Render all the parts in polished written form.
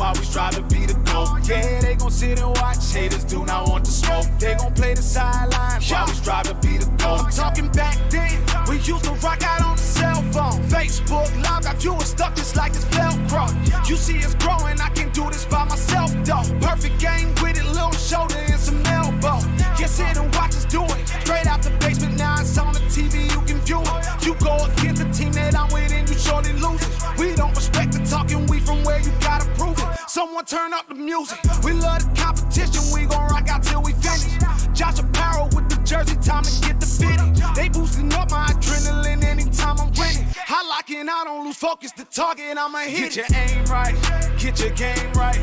while we strive to be the GOAT. Yeah, they gon' sit and watch, haters do not want to smoke. They gon' play the sidelines while we strive to be the GOAT. I'm talking back then, we used to rock out on the cell phone. Facebook Live got you stuck just like it's Velcro. You see us growing, I can do this by myself though. Perfect game with it, little shoulder and some elbow. Get sit and watch us do it. Straight out the basement, now it's on the TV, you can view it. You go against the team that I'm with and you surely lose it. We don't respect the talking, we from where you gotta prove it. Someone turn up the music. We love the competition, we gon' rock out till we finish. Josh Apparel with the jersey, time to get the fitting. They boosting up my adrenaline anytime I'm winning. I lock in, I don't lose focus, the target, I'ma hit. Get your aim right, get your game right.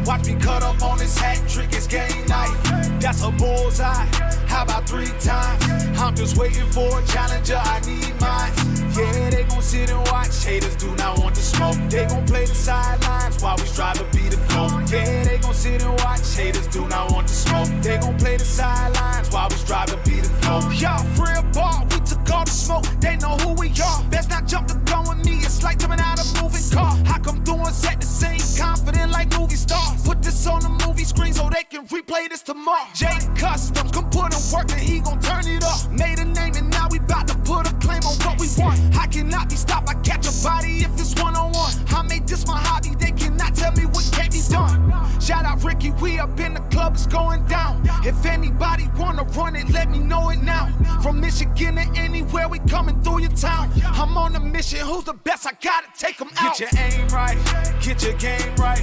Watch me cut up on this hat trick, it's game night. That's a bullseye, how about 3 times? I'm just waiting for a challenger, I need mine. Yeah, they gon' sit and watch, haters do not want to smoke. They gon' play the sidelines while we strive to be the GOAT. Yeah, they gon' sit and watch, haters do not want to smoke. They gon' play the sidelines while we strive to be the GOAT. Y'all free ball, we took all the smoke, they know who we are. Best not jump the gun with me, it's like jumping out a moving car. How come doing set the scene, confident like movie stars. Put this on the movie screen so they can replay this tomorrow. J Customs, come put in work and he gon' turn it up. Made a name and now we bout to put a claim on what we want. I cannot be stopped, I catch a body if it's one-on-one. I made this my hobby, they cannot tell me what can't be done. Shout out Ricky, we up in the club, it's going down. If anybody wanna run it, let me know it now. From Michigan to anywhere, we coming through your town. I'm on a mission, who's the best? I gotta take them out. Get your aim right, get your game right.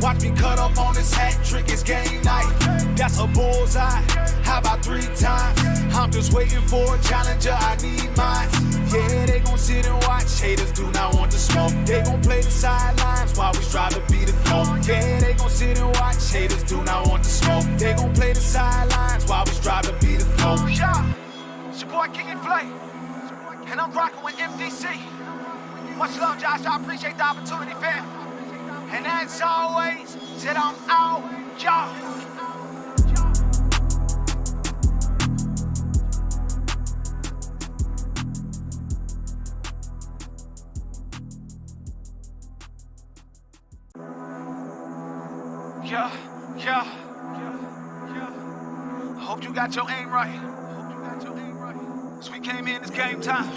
Watch me cut up on this hat trick, it's game night. That's a bullseye, how about 3 times? I'm just waiting for a challenger, I need mine. Yeah, they gon' sit and watch, haters do not want to smoke. They gon' play the sidelines while we strive to be the GOAT. Yeah, they gon' sit and watch, haters do not want to smoke. They gon' play the sidelines while we strive to be the GOAT. Yeah, it's your boy King and Flay, and I'm rocking with MDC. Much love, Josh, I appreciate the opportunity, fam. And as always, said I'm out, y'all. Yeah. Hope you got your aim right. So we came in, it's game time.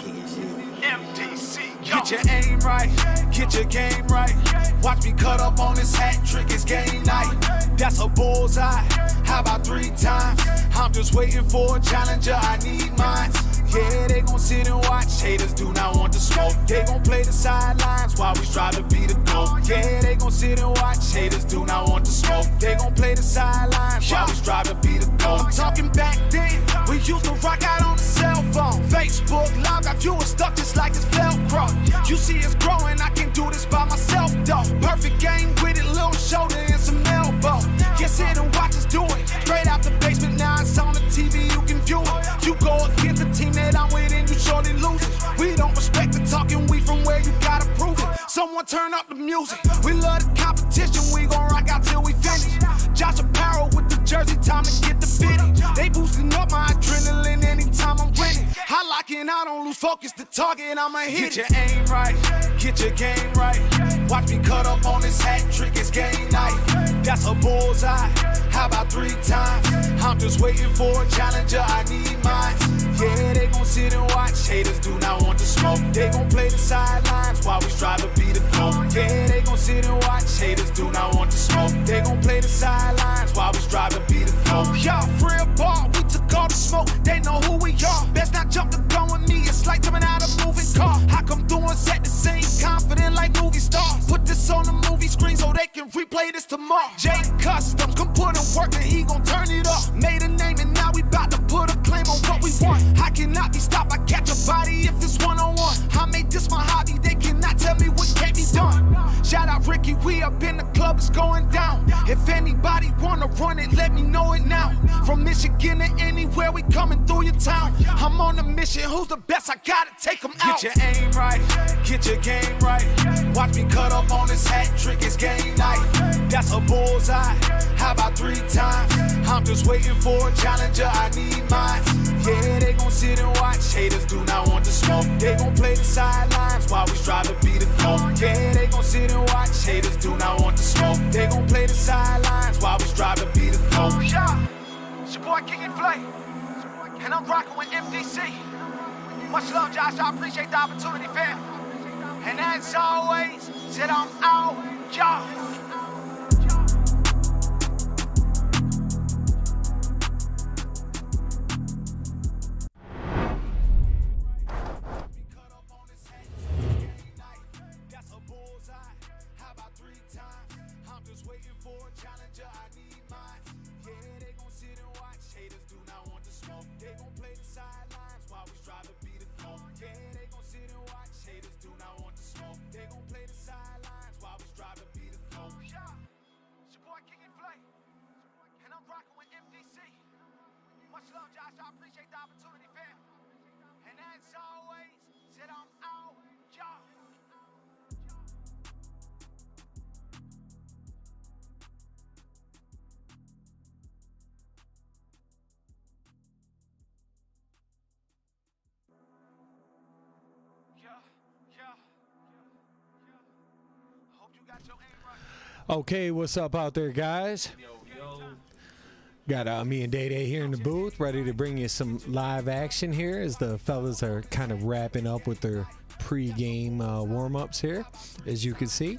MDC, yo. Get your aim right, get your game right. Watch me cut up on this hat trick, it's game night. That's a bullseye, how about 3 times? I'm just waiting for a challenger, I need mine. Yeah, they gon' sit and watch, haters do not want to smoke. They gon' play the sidelines while we strive to be the GOAT. Yeah, they gon' sit and watch, haters do not want to smoke. They gon' play the sidelines while we strive to be the GOAT. I'm talking back then, we used to rock out on the cell phone. Facebook Live got you stuck just like it's Velcro. You see us growing, I can do this by myself though. Perfect game with it, little shoulder and some elbow. Get sit and watch us do it. Straight out the basement, now it's on the TV, you can view it. You go against the team that I'm with and you surely lose it. We don't respect the talking, we from where you gotta prove it. Someone turn up the music. We love the competition, we gon' rock out till we finish. Josh Apparel with the jersey, time to get the fitting. They boosting up my adrenaline anytime I'm winning. I lock in, I don't lose focus, the target, I'ma hit. Get your aim right, get your game right. Watch me cut up on this hat trick, it's game night. That's a bullseye, how about 3 times? I'm just waiting for a challenger, I need mine. Yeah, they gon' sit and watch, haters do not want to smoke. They gon' play the sidelines while we strive to be the GOAT. Yeah, they gon' sit and watch, haters do not want to smoke. They gon' play the sidelines while we strive to be the GOAT. Y'all free ball, we took all the smoke, they know who we are. Best not jump the gun with me, it's like jumping out a moving car. How come doing set the scene, confident like movie stars. Put this on the movie screen so they can replay this tomorrow. J Customs, come put in work and he gon' turn it up. Made a name and now we bout to put a claim on what we want. I cannot be stopped, I catch a body if it's one-on-one. I made this my hobby, they cannot tell me what can't be done. Shout out Ricky, we up in the club, it's going down. If anybody wanna run it, let me know it now. From Michigan to anywhere, we coming through your town. I'm on a mission, who's the best? I gotta take them out. Get your aim right, get your game right. Watch me cut up on this hat trick, it's game night. That's a bullseye, how about 3 times? I'm just waiting for a challenger, I need mine. Yeah, they gon' sit and watch, haters do not want to smoke. They gon' play the sidelines while we strive to be the GOAT. Yeah, they gon' sit and watch, haters do not want to smoke. They gon' boy King Flay, and I'm rocking with MDC. Much love, Josh. I appreciate the opportunity, fam. And as always, said I'm out, y'all. Much love, Josh. I appreciate the opportunity, fam. And as always, said I'm out, y'all. Hope you got your aim right. Okay, what's up out there, guys? Got me and Day Day here in the booth, ready to bring you some live action here as the fellas are kind of wrapping up with their pre-game warm-ups here, as you can see.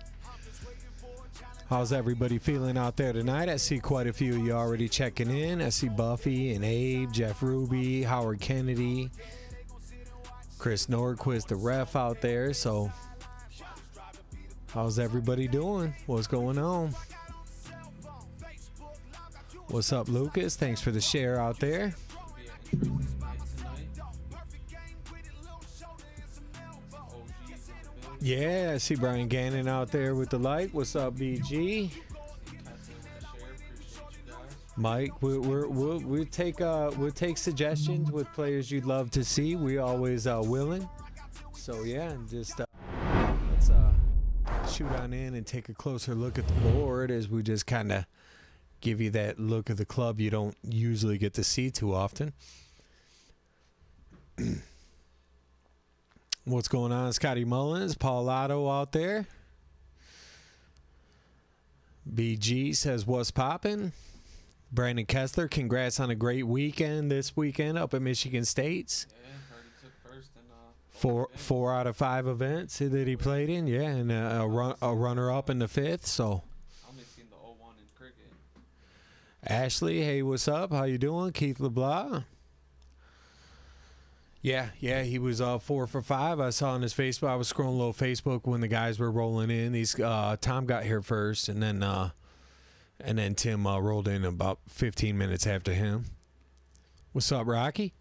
How's everybody feeling out there tonight? I see quite a few of you already checking in. I see Buffy and Abe, Jeff Ruby, Howard Kennedy, Chris Nordquist, the ref out there. So how's everybody doing? What's going on? What's up, Lucas? Thanks for the share out there. Yeah, I see Brian Gannon out there with the like. What's up, BG? Mike, we'll take suggestions with players you'd love to see. We always willing. So yeah, just let's shoot on in and take a closer look at the board as we just kind of give you that look of the club you don't usually get to see too often. What's going on? Scotty Mullins, Paul Otto out there. BG says, what's poppin'? Brandon Kessler, congrats on a great weekend this weekend up at Michigan State. Yeah, heard he took first in four out of 5 events that he played in. Yeah, and a runner-up in the 5th, so. Ashley, hey, what's up? How you doing? Keith LeBlanc. Yeah, he was 4 for 5. I saw on his Facebook. I was scrolling a little Facebook when the guys were rolling in. These Tom got here first, and then Tim rolled in about 15 minutes after him. What's up, Rocky?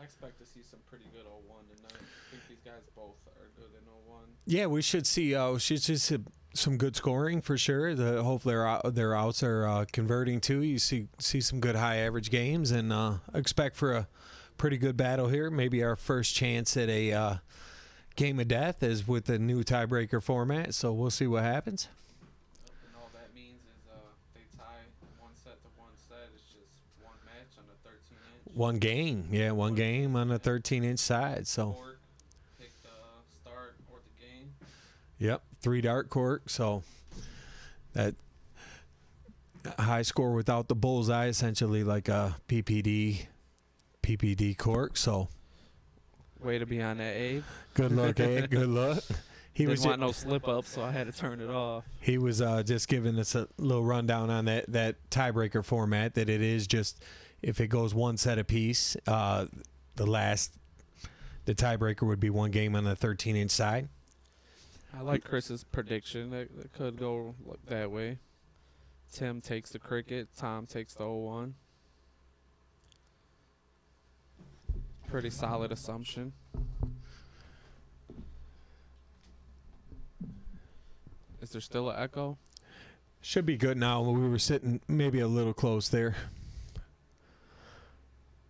I expect to see some pretty good 0-1 tonight. I think these guys both are good in 0-1. Yeah, we should see. Some good scoring for sure. Hopefully their outs are converting too. You see some good high average games, and expect for a pretty good battle here. Maybe our first chance at a game of death is with the new tiebreaker format. So we'll see what happens. And all that means is they tie 1 set to 1 set. It's just one match on a 13-inch. One game, yeah, one game on a 13-inch side. So. Pick the start or the game. Yep, 3 dart cork, so that high score without the bullseye, essentially like a PPD cork. So way to be on that, Abe. Good luck, Abe. Good luck. He Didn't want no slip up, so I had to turn it off. He was just giving us a little rundown on that tiebreaker format. That it is just if it goes 1 set apiece, the tiebreaker would be 1 game on the 13-inch side. I like Chris's prediction. That could go that way. Tim takes the cricket. Tom takes the 0-1. Pretty solid assumption. Is there still an echo? Should be good now. We were sitting maybe a little close there.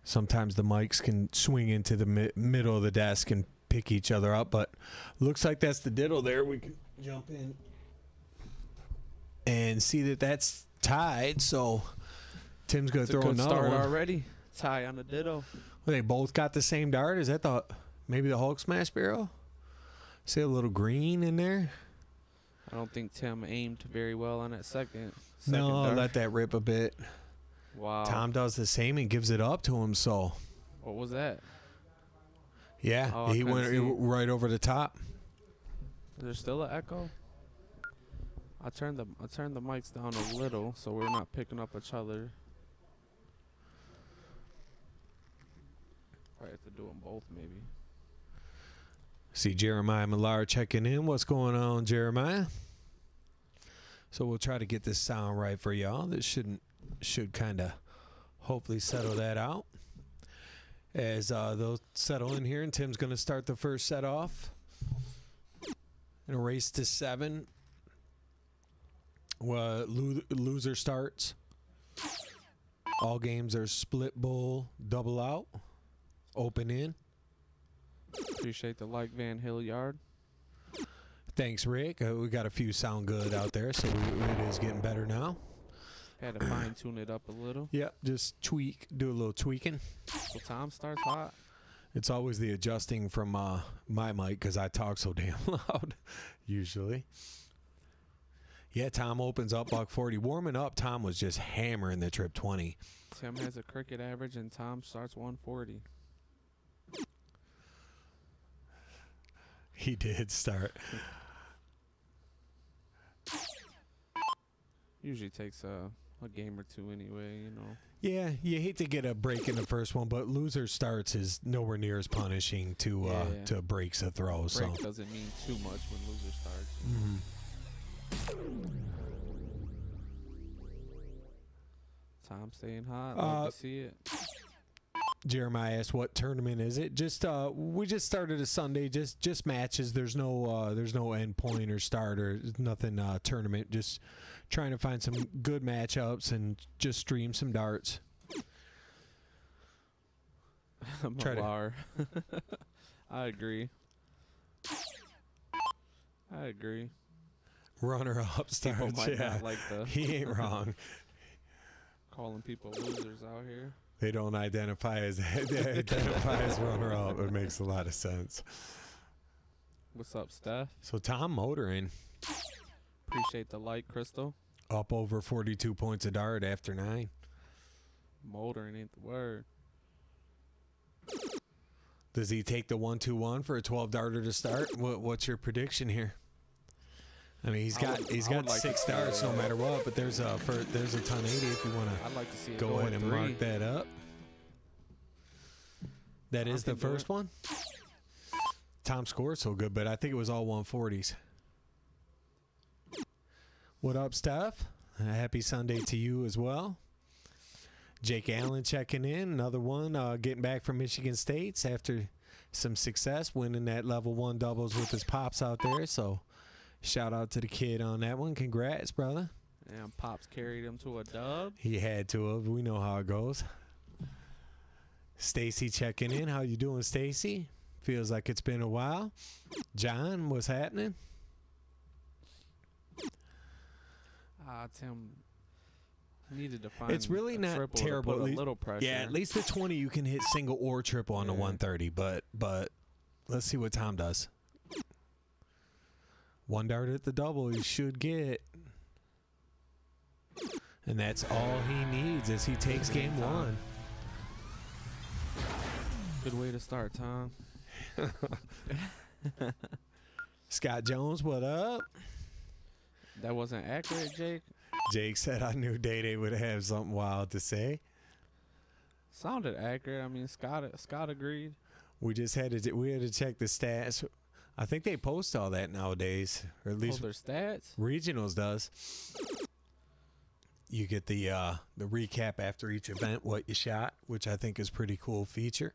Sometimes the mics can swing into the middle of the desk and pick each other up, but looks like that's the diddle there. We can jump in and see that that's tied, so Tim's going to throw another start one. Already. Tie on the ditto. Well, they both got the same dart. Is that maybe the Hulk Smash Barrel? See a little green in there? I don't think Tim aimed very well on that second No, dart. let that rip a bit. Wow. Tom does the same and gives it up to him. So, What was that? yeah, Oh, I he couldn't went see. right over the top. Is there still an echo? I turned the mics down a little so we're not picking up each other. I have to do them both, maybe. See Jeremiah Millar checking in. What's going on, Jeremiah? So we'll try to get this sound right for y'all. This should kind of hopefully settle that out. As they'll settle in here, and Tim's going to start the first set off. In a race to 7. Loser starts. All games are split bull, double out, open in. Appreciate the like, Van Hill Yard. Thanks, Rick. We got a few sound good out there, so it is getting better now. Had to fine tune it up a little. Yep, just do a little tweaking. So Tom starts hot. It's always the adjusting from my mic because I talk so damn loud, usually. Yeah, Tom opens up buck 40. Warming up, Tom was just hammering the trip 20. Tim has a cricket average and Tom starts 140. He did start. Usually takes a game or two anyway, you know. Yeah, you hate to get a break in the first one, but loser starts is nowhere near as punishing to breaks a throw. Break So doesn't mean too much when loser starts. Tom staying hot. Love to see it. Jeremiah asked, "What tournament is it?" Just we just started a Sunday, just matches. There's no end point or start or nothing tournament. Just trying to find some good matchups and just stream some darts. Millar. I agree. Runner up People starts. might Yeah, not like the he ain't wrong. calling people losers out here. They don't identify as runner up. It makes a lot of sense. What's up, Steph? So Tom motoring Appreciate the like, Crystal. up over 42 points a dart after 9. Motoring ain't the word. Does he take the 1-2-1 for a 12 darter to start? What's your prediction here? I mean, he's got like 6 to see darts no matter what, but there's a 1080 if you want I'd like to see to it go ahead and 3. mark that up. That is the can do first it. one. Tom scored so good, but I think it was all 140s. What up, Steph? Happy Sunday to you as well. Jake Allen checking in. Another one getting back from Michigan State after some success, winning that level 1 doubles with his pops out there. So shout out to the kid on that one. Congrats, brother. And Pops carried him to a dub. He had to have. We know how it goes. Stacy checking in. How you doing, Stacy? Feels like it's been a while. John, what's happening? Tim needed to find. It's really a not triple to terrible. put At a least- little pressure. Yeah, at least the 20 you can hit single or triple on the Yeah. 130. But let's see what Tom does. 1 dart at the double he should get. And that's all he needs as he takes game 1. Good way to start, Tom. Scott Jones, what up? That wasn't accurate, Jake. Jake said I knew Day-Day would have something wild to say. Sounded accurate. I mean, Scott agreed. We just had to check the stats. I think they post all that nowadays, or at least Their stats. Regionals does. You get the recap after each event, what you shot, which I think is pretty cool feature.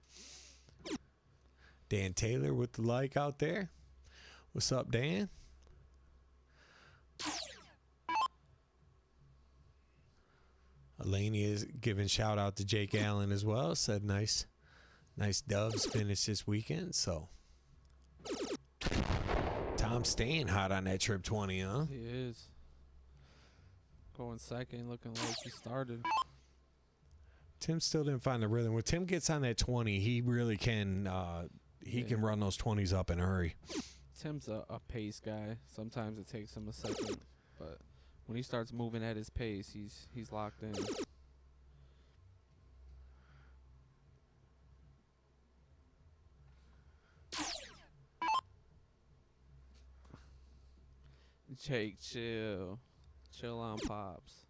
Dan Taylor with the like out there. What's up, Dan? Eleni is giving shout out to Jake Allen as well. Said nice dubs finish this weekend. So Tom staying hot on that trip 20, huh? He is. Going second, looking like he started. Tim still didn't find the rhythm. When Tim gets on that 20, he really can can run those 20s up in a hurry. Tim's a pace guy. Sometimes it takes him a second, but when he starts moving at his pace, he's locked in. Jake, chill. Chill on Pops.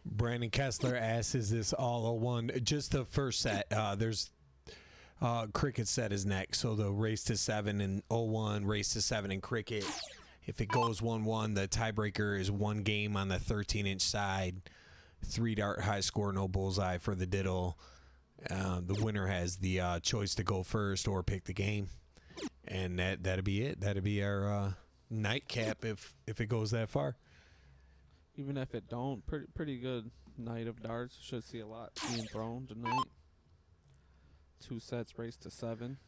Brandon Kessler asks, is this all 01? Just the first set. There's cricket set is next. So the race to 7 and 01, race to 7 in cricket. If it goes 1-1, the tiebreaker is 1 game on the 13-inch side. 3 dart high score, no bullseye for the diddle. The winner has the choice to go first or pick the game. And that'll be it. That'll be our nightcap if it goes that far. Even if it don't, pretty good night of darts. Should see a lot being thrown tonight. 2 sets, race to 7.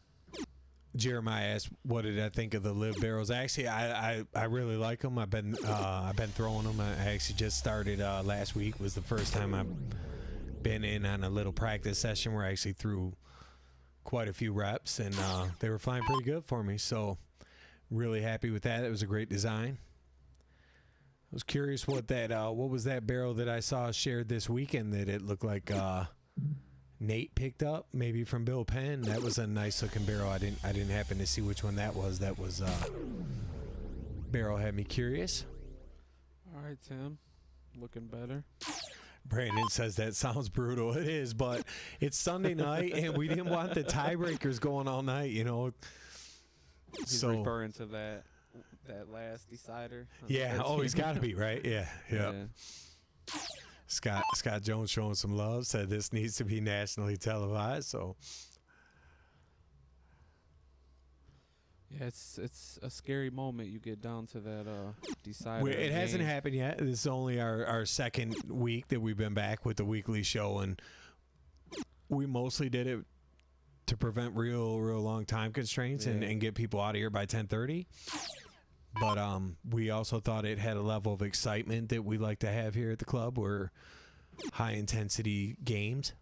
Jeremiah asked, "What did I think of the live barrels?" Actually, I really like them. I've been throwing them. I actually just started last week. Was the first time I've been in on a little practice session where I actually threw quite a few reps, and they were flying pretty good for me. So really happy with that. It was a great design. I was curious what was that barrel that I saw shared this weekend that it looked like Nate picked up, maybe from Bill Penn. That was a nice looking barrel. I didn't happen to see which one that was. That was barrel had me curious. All right, Tim. Looking better. Brandon says that sounds brutal. It is, but it's Sunday night, and we didn't want the tiebreakers going all night, you know. He's referring to that last decider. Yeah. Oh, he's got to be, right? Yeah. Scott Jones showing some love, said this needs to be nationally televised. So yeah, it's a scary moment. You get down to that decider. it hasn't happened yet. This is only our second week that we've been back with the weekly show, and we mostly did it to prevent real long time constraints and get people out of here by 10:30. But we also thought it had a level of excitement that we like to have here at the club. We're high-intensity games.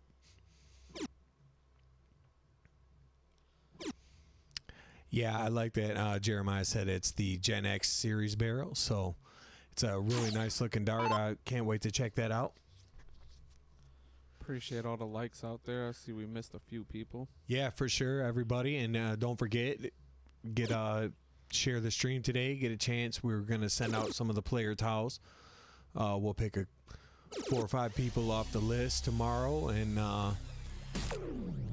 Yeah, I like that. Jeremiah said it's the Gen X series barrel, so it's a really nice-looking dart. I can't wait to check that out. Appreciate all the likes out there. I see we missed a few people. Yeah, for sure, everybody. And don't forget, share the stream today. Get a chance. We're going to send out some of the player towels. We'll pick 4 or 5 people off the list tomorrow and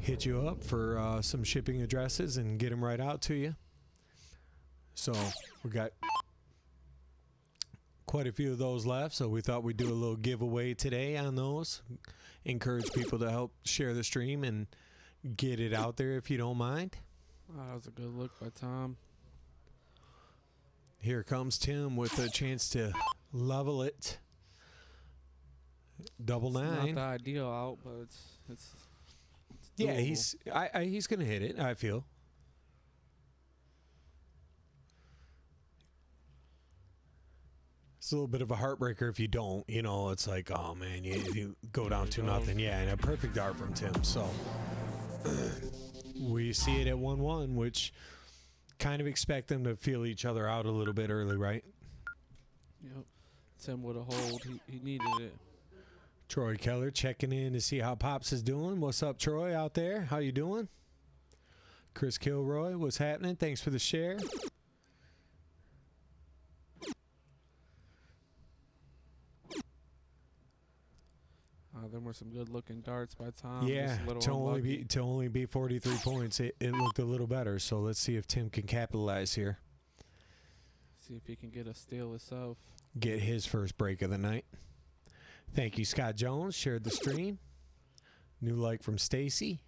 hit you up for some shipping addresses and get them right out to you. So we got quite a few of those left, so we thought we'd do a little giveaway today on those. Encourage people to help share the stream and get it out there if you don't mind. Oh, that was a good look by Tom. Here comes Tim with a chance to level it. Double 9. Not the ideal out, but it's yeah, doable. he's gonna hit it, I feel. It's a little bit of a heartbreaker if you don't. You know, it's like, oh man, you go down 2-0. Yeah, and a perfect dart from Tim. So we see it at 1-1, which kind of expect them to feel each other out a little bit early, right? Yep. Tim with a hold. He needed it. Troy Keller checking in to see how Pops is doing. What's up, Troy, out there? How you doing? Chris Kilroy, what's happening? Thanks for the share. There were some good-looking darts by Tom. Yeah, to only be 43 points, it looked a little better. So let's see if Tim can capitalize here. See if he can get a steal himself. Get his first break of the night. Thank you, Scott Jones. Shared the stream. New like from Stacy.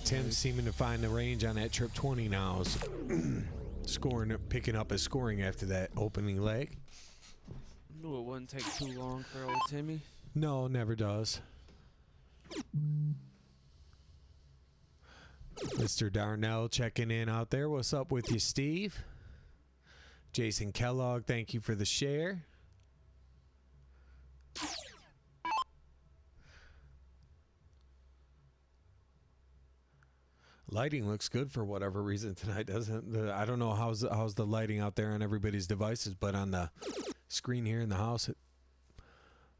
Tim seeming to find the range on that trip 20 now. Picking up his scoring after that opening leg. Knew it wouldn't take too long for old Timmy. No, never does. Mr. Darnell checking in out there. What's up with you, Steve? Jason Kellogg, thank you for the share. Lighting looks good for whatever reason tonight, doesn't it? I don't know how's the lighting out there on everybody's devices, but on the screen here in the house, it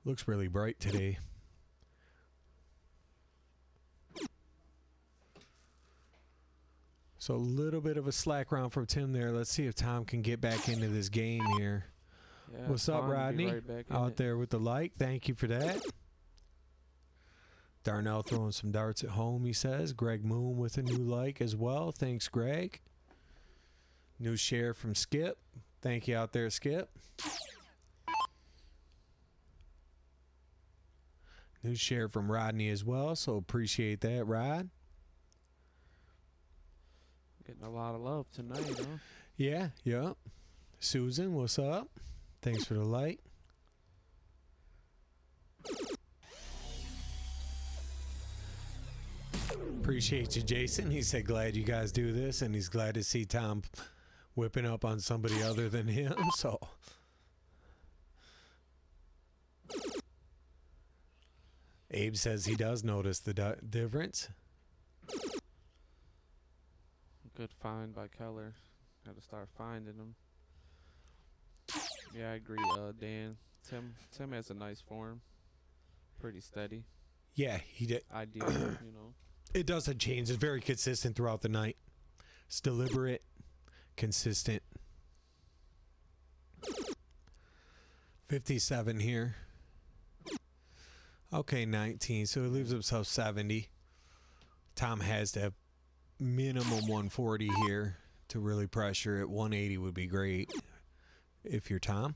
looks really bright today. So a little bit of a slack round from Tim there. Let's see if Tom can get back into this game here. Yeah, What's up, fun to be Rodney? right back in Out it. there with the like. Thank you for that. Darnell throwing some darts at home, he says. Greg Moon with a new like as well. Thanks, Greg. New share from Skip. Thank you out there, Skip. New share from Rodney as well, so appreciate that, Rod. Getting a lot of love tonight, huh? Yeah, yep. Susan, what's up? Thanks for the like. Appreciate you, Jason. He said, glad you guys do this, and he's glad to see Tom whipping up on somebody other than him, so. Abe says he does notice the difference. Good find by Keller. Got to start finding them. Yeah, I agree, Dan. Tim has a nice form. Pretty steady. Yeah, he did. Ideal, you know. It doesn't change. It's very consistent throughout the night. It's deliberate, consistent. 57 here. Okay, 19. So he leaves himself 70. Tom has to have minimum 140 here to really pressure it. 180 would be great if you're Tom.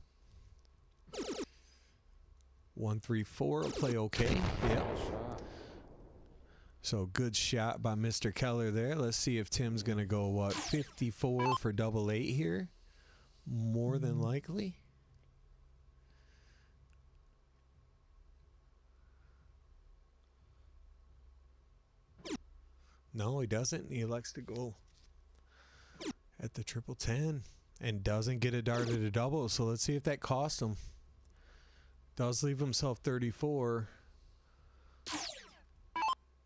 134 will play okay. Yep. Shot. So good shot by Mr. Keller there. Let's see if Tim's going to go, what, 54 for double eight here? More than likely. No, he doesn't. He elects to go at the triple 10 and doesn't get a dart at a double. So let's see if that cost him. Does leave himself 34.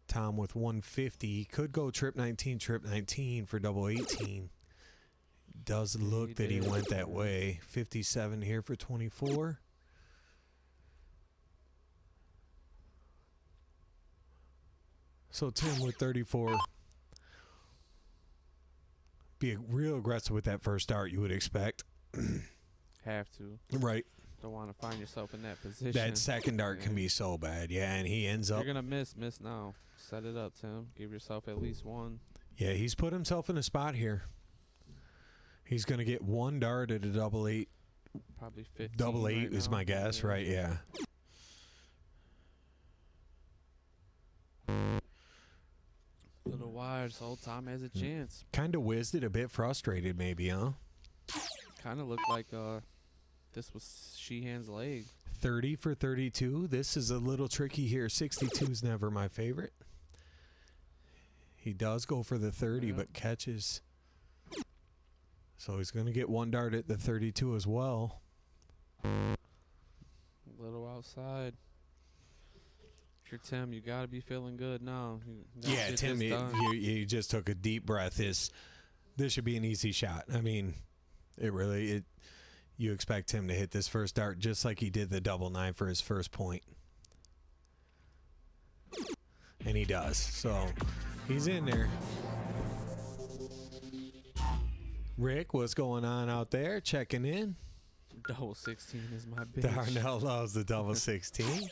Tom with 150. He could go trip 19 for double 18. Does look that he went that way. 57 here for 24. So Tim with 34. Be real aggressive with that first dart, you would expect. Have to. Right. Don't want to find yourself in that position. That second dart can be so bad. Yeah, and he ends up. You're going to miss now. Set it up, Tim. Give yourself at least one. Yeah, he's put himself in a spot here. He's going to get one dart at a double eight. Probably 15. Double eight right is now. my guess, right? Yeah. A little wide, so Tom has a chance. Kind of whizzed it, a bit frustrated maybe, huh? Kind of looked like this was Sheehan's leg. 30 for 32. This is a little tricky here. 62 is never my favorite. He does go for the 30, Yeah. but catches. So he's going to get one dart at the 32 as well. A little outside. If you're Tim, you got to be feeling good now. Yeah, Tim, you just took a deep breath. This should be an easy shot. I mean, you expect him to hit this first dart just like he did the double nine for his first point. And he does. So he's in there. Rick, what's going on out there? Checking in. Double 16 is my bitch. Darnell loves the double 16.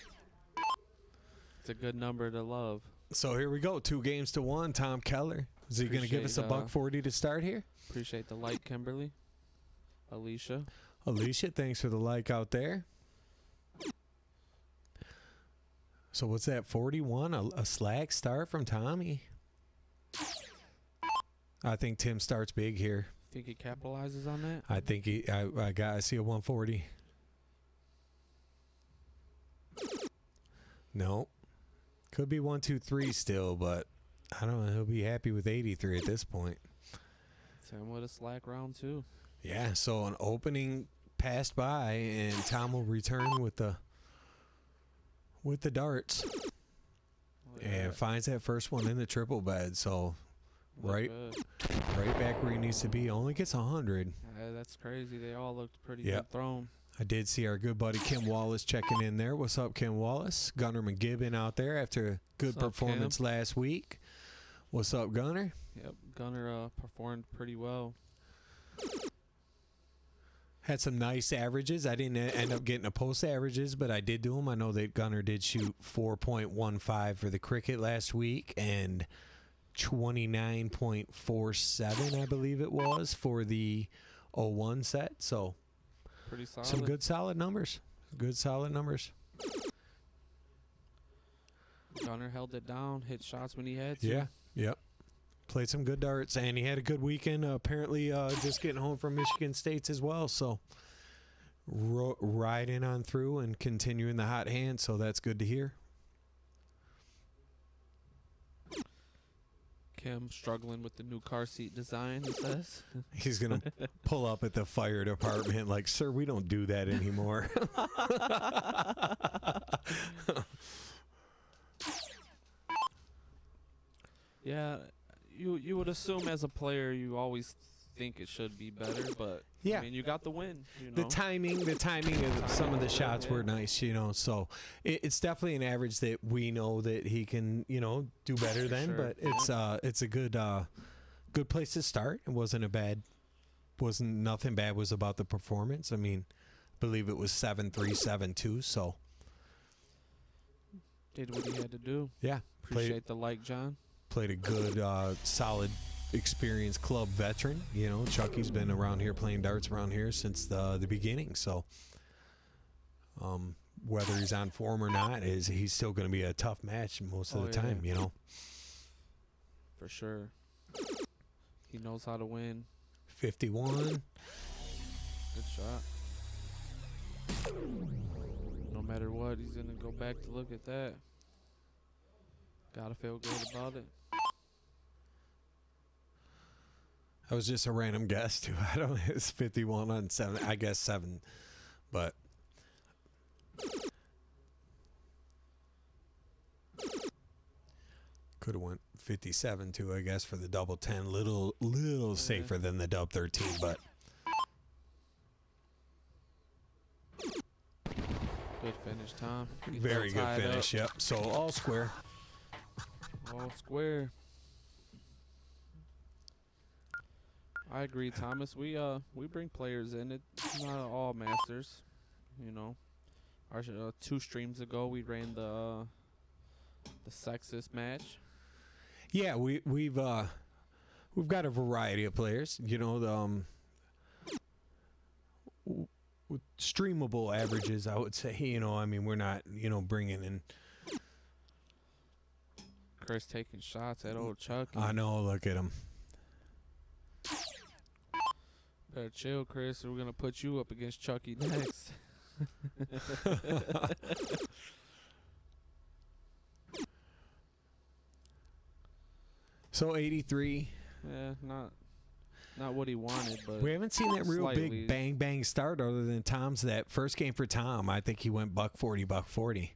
It's a good number to love. So here we go. 2-1. Tom Keller. Is he going to give us a $140 to start here? Appreciate the like, Kimberly. Alicia. Alicia, thanks for the like out there. So what's that, 41? A slag start from Tommy? I think Tim starts big here. Think he capitalizes on that? I think I see a 140. No. Could be 1, 2, 3 still, but I don't know. He'll be happy with 83 at this point. Tim with a slack round too. Yeah, so an opening passed by, and Tom will return with the darts. And finds that first one in the triple bed. So right back where he needs to be. Only gets 100. That's crazy. They all looked pretty Yep. good thrown. I did see our good buddy Kim Wallace checking in there. What's up, Kim Wallace? Gunnar McGibbon out there after a good What's up, performance last week. What's up, Gunner? Yep, Gunner performed pretty well. Had some nice averages. I didn't end up getting a post averages, but I did do them. I know that Gunner did shoot 4.15 for the cricket last week and 29.47, I believe it was, for the 01 set. So Pretty solid. some good solid numbers. Good solid numbers. Gunner held it down, hit shots when he had to. Yeah. Yep. Played some good darts, and he had a good weekend. Apparently, just getting home from Michigan State's as well. So, riding on through and continuing the hot hand. So that's good to hear. Kim struggling with the new car seat design, he says. He's gonna pull up at the fire department like, "Sir, we don't do that anymore." Yeah, you would assume as a player you always think it should be better, but Yeah. I mean, you got the win. You know? The timing of some of the shots were nice, So it's definitely an average that we know that he can, do better than. Sure. But it's a good place to start. It wasn't nothing bad was about the performance. I mean, I believe it was 7-3, 7-2. So Did what he had to do. yeah, Appreciate the like, John. played a good, solid, experienced club veteran. Chucky's been around here playing darts around here since the beginning. So whether he's on form or not, he's still going to be a tough match most of the time. For sure. He knows how to win. 51. Good shot. No matter what, he's going to go back to look at that. Gotta feel good about it. That was just a random guess too. I don't know. It's 51 on 7. I guess 7, but could have went 57 too. I guess for the double 10, little safer than the dub 13, but Good finish, Tom. Get very that good tied finish. up. Yep. So all square. All square. I agree, Thomas. We bring players in. It's not all masters, Our 2 streams ago, we ran the sexist match. Yeah, we've got a variety of players. With streamable averages, I would say. I mean, we're not bringing in. Chris taking shots at old Chuck. I know. Look at him. Better chill, Chris. We're gonna put you up against Chucky next. So 83. Yeah, not what he wanted, but We haven't seen that real slightly. big bang start other than Tom's that first game for Tom. I think he went $140.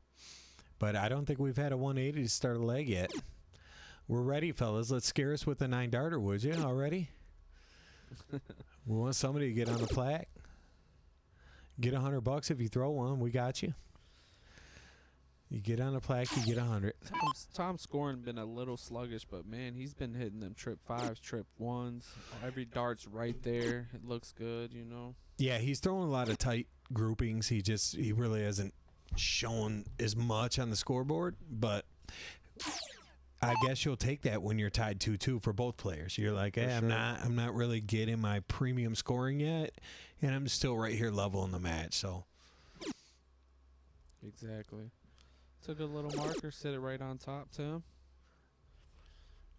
But I don't think we've had a 180 to start a leg yet. We're ready, fellas. Let's scare us with a 9-darter, would you? Already? We want somebody to get on the plaque. Get $100 if you throw one. We got you. You get on the plaque, you get 100. Tom's scoring been a little sluggish, but man, he's been hitting them trip 5s, trip 1s. Every dart's right there. It looks good, Yeah, he's throwing a lot of tight groupings. He really hasn't shown as much on the scoreboard, but I guess you'll take that when you're tied 2-2 for both players. You're like, hey, sure. I'm not really getting my premium scoring yet, and I'm still right here level in the match. So Exactly. Took a little marker, set it right on top, Tim.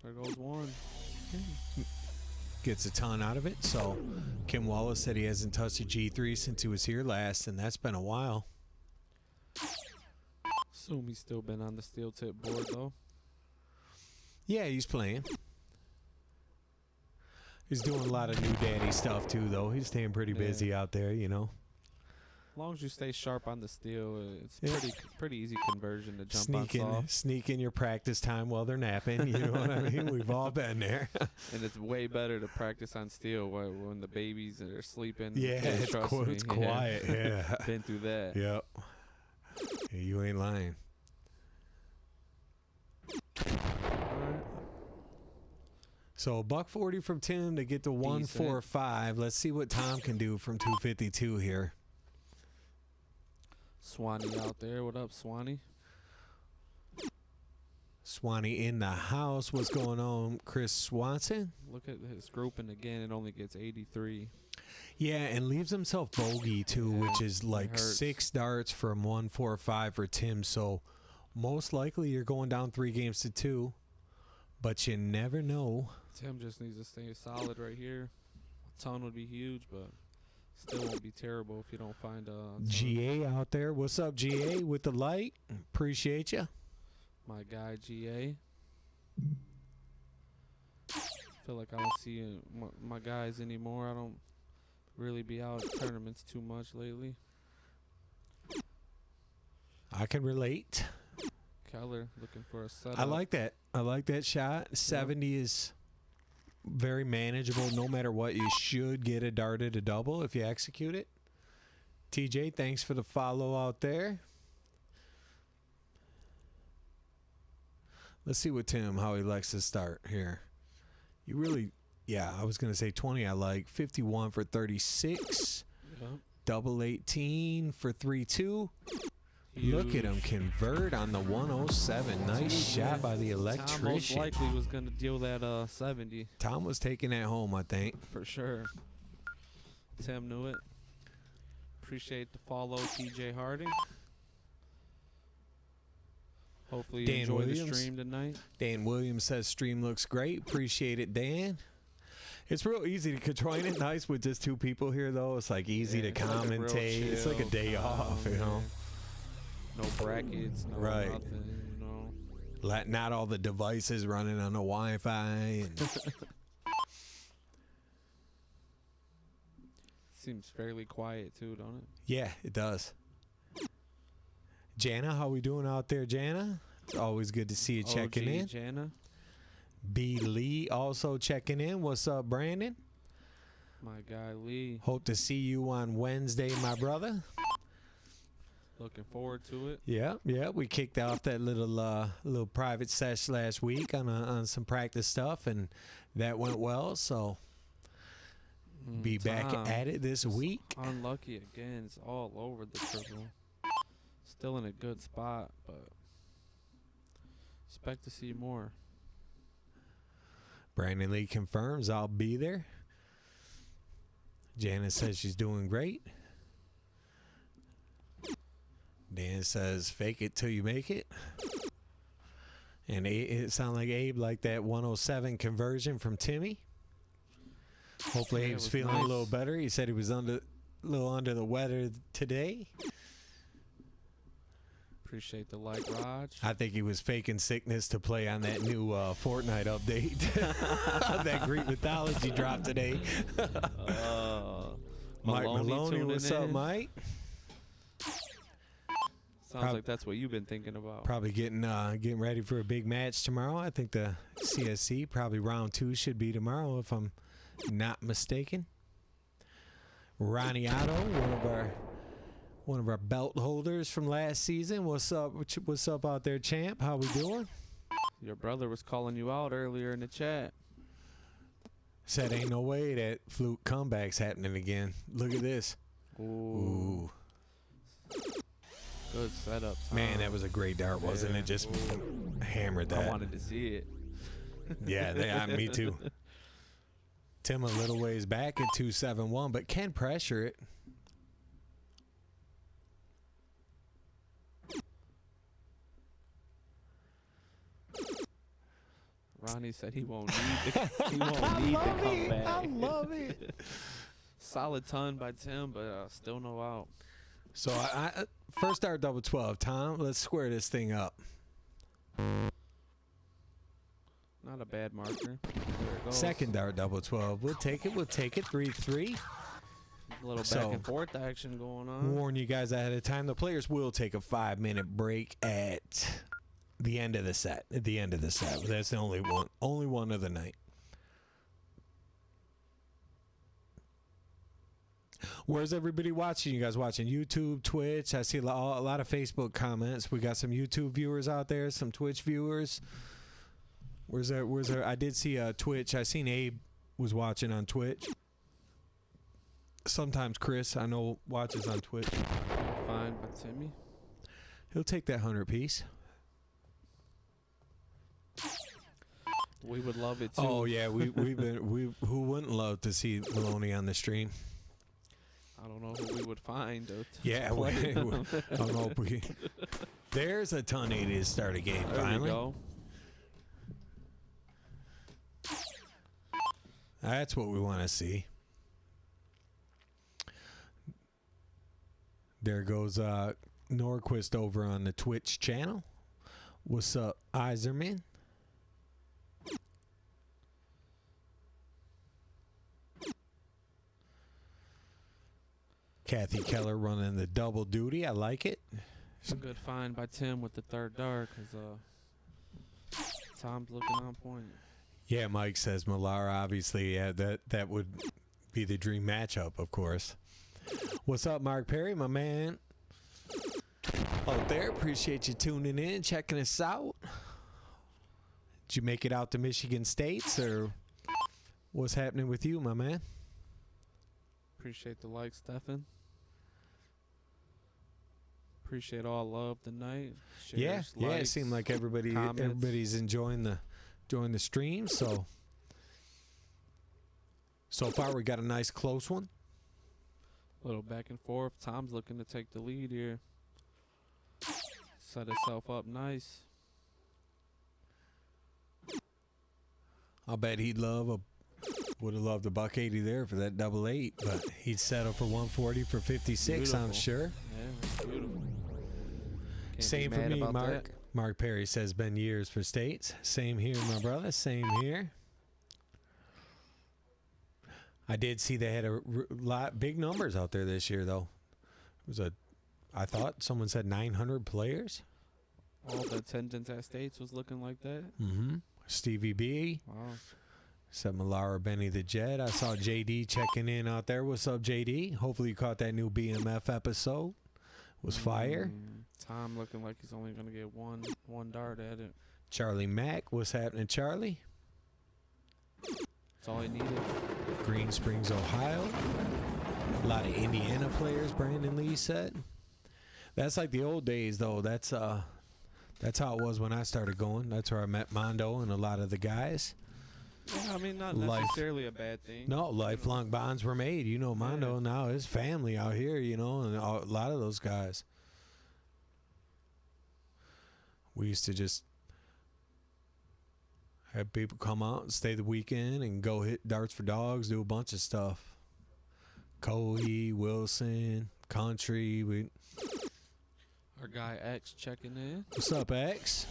There goes one. gets a ton out of it. So Kim Wallace said he hasn't touched a G3 since he was here last, and that's been a while. Assume he's still been on the steel tip board though. Yeah, he's playing. He's doing a lot of new daddy stuff too, though. He's staying pretty busy out there, As long as you stay sharp on the steel, it's Yeah. pretty easy conversion to jump on soft. Sneak in your practice time while they're napping. You know what I mean? We've all been there. And it's way better to practice on steel when the babies are sleeping. Yeah, it's trust me. it's quiet. Yeah. Been through that. Yep. Yeah, you ain't lying. So $140 from Tim to get to 145. Let's see what Tom can do from 252 here. Swanee out there. What up, Swanee? Swanee in the house. What's going on, Chris Swanson? Look at his grouping again. It only gets 83. Yeah, and leaves himself bogey too, Yeah, which is like hurts. 6 darts from 145 for Tim. So most likely you're going down 3 games to 2, but you never know. Tim just needs to stay solid right here. A ton would be huge, but still won't be terrible if you don't find a ton. GA out there. What's up, GA, with the light? Appreciate you. My guy GA. Feel like I don't see my guys anymore. I don't really be out at tournaments too much lately. I can relate. Keller looking for a setup. I like that. I like that shot. 70 is very manageable. No matter what, you should get a dart at a double if you execute it. TJ, thanks for the follow out there. Let's see what Tim, how he likes to start here. You really, yeah, I was going to say 20 I like. 51 for 36. Yep. Double 18 for 3-2. Look at him convert on the 107. Nice shot by the Tom most electrician. likely was going to deal that 70 Tom was taking that home, I think. for sure. Tim knew it. Appreciate the follow, TJ Harding. Hopefully you Dan enjoy Williams. the stream tonight. Dan Williams says stream looks great. Appreciate it, Dan. It's real easy to control. Ain't it nice with just 2 people here, though? It's like easy to It's like a real commentate. It's like a chill day off, you know? No brackets, no Right. nothing, you know. Not all the devices running on the Wi-Fi. And Seems fairly quiet too, don't it? yeah, it does. Jana, how we doing out there, Jana? It's always good to see you checking OG in. Jana, B. Lee also checking in. What's up, Brandon? my guy Lee. Hope to see you on Wednesday, my brother. Looking forward to it. Yeah. We kicked off that little private sesh last week on some practice stuff, and that went well. So be back Tom, at it this week. Unlucky again. It's all over the triple. Still in a good spot, but expect to see more. Brandon Lee confirms I'll be there. Janice says she's doing great. Dan says fake it till you make it. And it sounded like Abe liked that 107 conversion from Timmy. Hopefully Yeah, it Abe's was feeling a nice. little better. He said he was a little under the weather today. Appreciate the like, Raj. I think he was faking sickness to play on that new Fortnite update. That Greek mythology dropped today. Mike Maloney, tuning what's up, in. Mike? Sounds like that's what you've been thinking about. Probably getting ready for a big match tomorrow. I think the CSC, probably round 2 should be tomorrow, if I'm not mistaken. Ronnie Otto, one of our belt holders from last season. What's up? What's up out there, champ? How we doing? Your brother was calling you out earlier in the chat. Said ain't no way that fluke comeback's happening again. Look at this. Ooh. Good setup, Tom. Man, that was a great dart, wasn't it? Just hammered that. I wanted to see it. Yeah, me too. Tim a little ways back at 271, but can pressure it. Ronnie said he won't need the, he won't need the comeback. I love it. Solid ton by Tim, but still no out. So I first dart double 12. Tom, let's square this thing up. Not a bad marker. There it goes. Second dart double 12. We'll take it. 3-3. A little So- back and forth action going on. Warn you guys ahead of time. The players will take a 5-minute break at the end of the set. That's the only one of the night. Where's everybody watching? You guys watching YouTube, Twitch? I see a lot of Facebook comments. We got some YouTube viewers out there, some Twitch viewers. Where's there? I did see Twitch. I seen Abe was watching on Twitch. Sometimes Chris, I know, watches on Twitch. Fine, but Timmy. He'll take that 100 piece. We would love it too. Oh yeah, who wouldn't love to see Maloney on the stream? I don't know who we would find. Yeah, I don't know. There's a 1080 to start a game. There Finally, we go. That's what we want to see. There goes Norquist over on the Twitch channel. What's up, Iserman? Kathy Keller running the double duty. I like it. It's a good find by Tim with the third dart because Tom's looking on point. Yeah, Mike says Millar, obviously. Yeah, that would be the dream matchup, of course. What's up, Mark Perry, my man? Out there, appreciate you tuning in, checking us out. Did you make it out to Michigan States, or what's happening with you, my man? Appreciate the like, Stefan. Appreciate all love tonight. Shares, Yeah, it likes, seemed like comments. everybody's enjoying the stream. So far, we got a nice close one. A little back and forth. Tom's looking to take the lead here. Set himself up nice. I'll bet would have loved a $180 there for that double 8, but he'd settle for 140 for 56. I'm Beautiful. sure. Yeah, that's beautiful. Can't Same be for mad me, about Mark. that. Mark Perry says been years for States. Same here, my brother. Same here. I did see they had a lot big numbers out there this year, though. It was I thought someone said 900 players. All the attendance at States was looking like that. Mm-hmm. Stevie B. Wow. Said Malara Benny the Jet. I saw JD checking in out there. What's up, JD? Hopefully you caught that new BMF episode. It was fire. Tom looking like he's only going to get one dart at it. Charlie Mack. What's happening, Charlie? That's all he needed. Green Springs, Ohio. A lot of Indiana players, Brandon Lee said. That's like the old days, though. That's how it was when I started going. That's where I met Mondo and a lot of the guys. Yeah, I mean, not necessarily a bad thing. No, lifelong bonds were made. You know, Mondo now his family out here, you know, and a lot of those guys. We used to just have people come out and stay the weekend and go hit darts for dogs, do a bunch of stuff. Cohee, Wilson, Country. Our guy X checking in. What's up, X?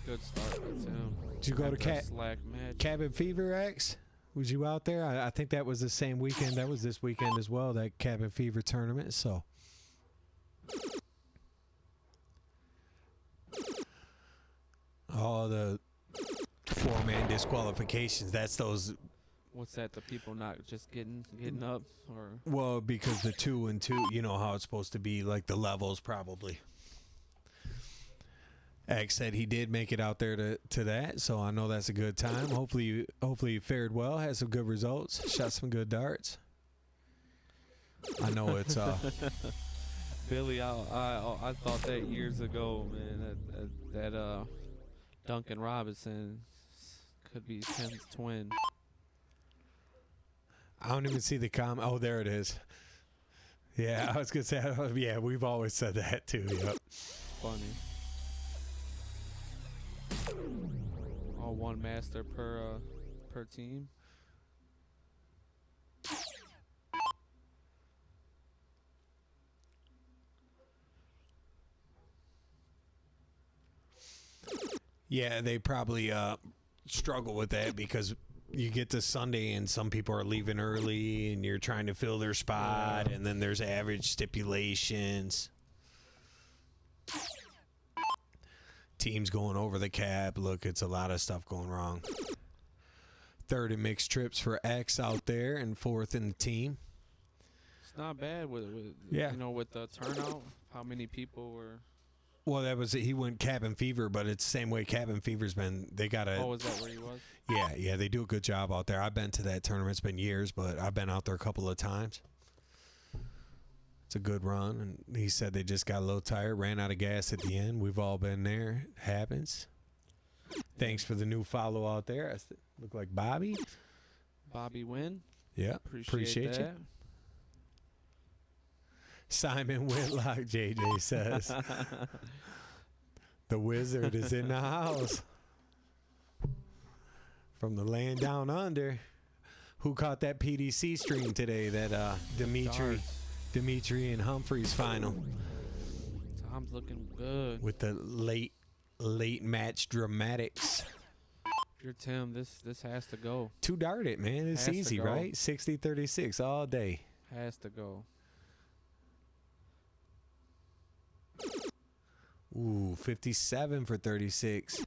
Good start with him. Did you go to Slack match. Cabin Fever, X? Was you out there? I think that was the same weekend. That was this weekend as well, that Cabin Fever tournament. So, all the 4-man disqualifications. That's those. What's that? The people not just getting up, or Well, because the 2 and 2, you know how it's supposed to be, like the levels probably. X said he did make it out there to that, so I know that's a good time. Hopefully you fared well, had some good results, shot some good darts. I know it's Billy. I thought that years ago, man. That Duncan Robinson could be Tim's twin. I don't even see the comment. Oh, there it is. Yeah, I was gonna say. Yeah, we've always said that too. Yep. Funny. All one master per team. Yeah, they probably struggle with that because you get to Sunday and some people are leaving early and you're trying to fill their spot, and then there's average stipulations. Teams going over the cap. Look, it's a lot of stuff going wrong. Third in mixed trips for X out there and fourth in the team. It's not bad with Yeah. with the turnout. How many people were Well, that was he went cabin fever, but it's the same way cabin fever's been. They got a. Oh, is that where he was? Yeah, they do a good job out there. I've been to that tournament. It's been years, but I've been out there a couple of times. It's a good run, and he said they just got a little tired, ran out of gas at the end. We've all been there. It happens. Thanks for the new follow out there. Look like Bobby. Bobby Wynn. Yeah, appreciate you. that. Simon Whitlock, JJ says. The wizard is in the house. From the land down under. Who caught that PDC stream today? That Dimitri and Humphreys final. Tom's looking good. With the late match dramatics. If you're Tim, this has to go. Two dart it, man. It's Has to easy, go. right? 60-36 all day. Has to go. Ooh, 57 for 36.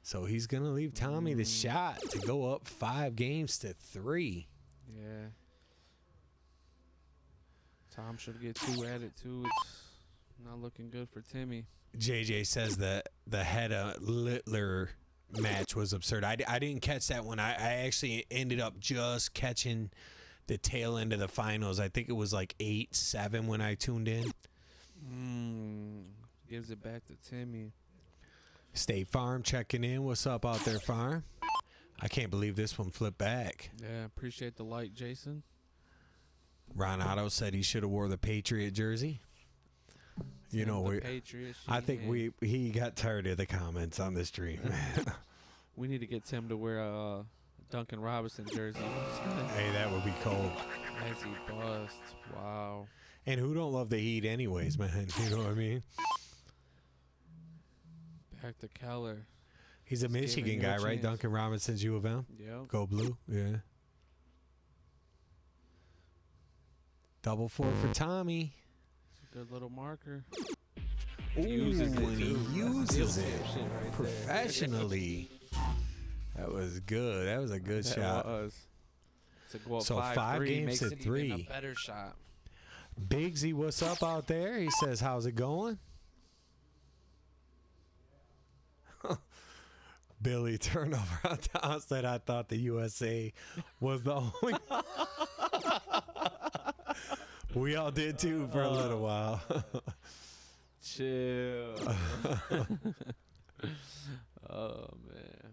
So he's going to leave Tommy the shot to go up 5 games to 3. Yeah. Tom should get 2 at it, too. It's not looking good for Timmy. JJ says that the Hedda Littler match was absurd. I didn't catch that one. I actually ended up just catching the tail end of the finals. I think it was like 8-7 when I tuned in. Gives it back to Timmy. State Farm checking in. What's up out there, Farm? I can't believe this one flipped back. Yeah, appreciate the light, Jason. Ron Otto said he should have wore the Patriot jersey. You know, I think he got tired of the comments on the stream. We need to get Tim to wear a Duncan Robinson jersey. Hey, that would be cold. As he bust. Wow. And who don't love the Heat anyways, man? You know what I mean? Back to Keller. He's a Michigan guy, right? Duncan Robinson's U of M? Yep. Go blue, yeah. Double 4 for Tommy. It's a good little marker. Ooh, Uses it, and he too. uses it Shit right professionally. That was good. That was a good there. shot. That was. To go up So 5-3 5 games makes to it 3. even a better shot. Bigsy, what's up out there? He says, how's it going? Billy turnover on Tom said, I thought the USA was the only. We all did too for a little while. Chill. Oh, man.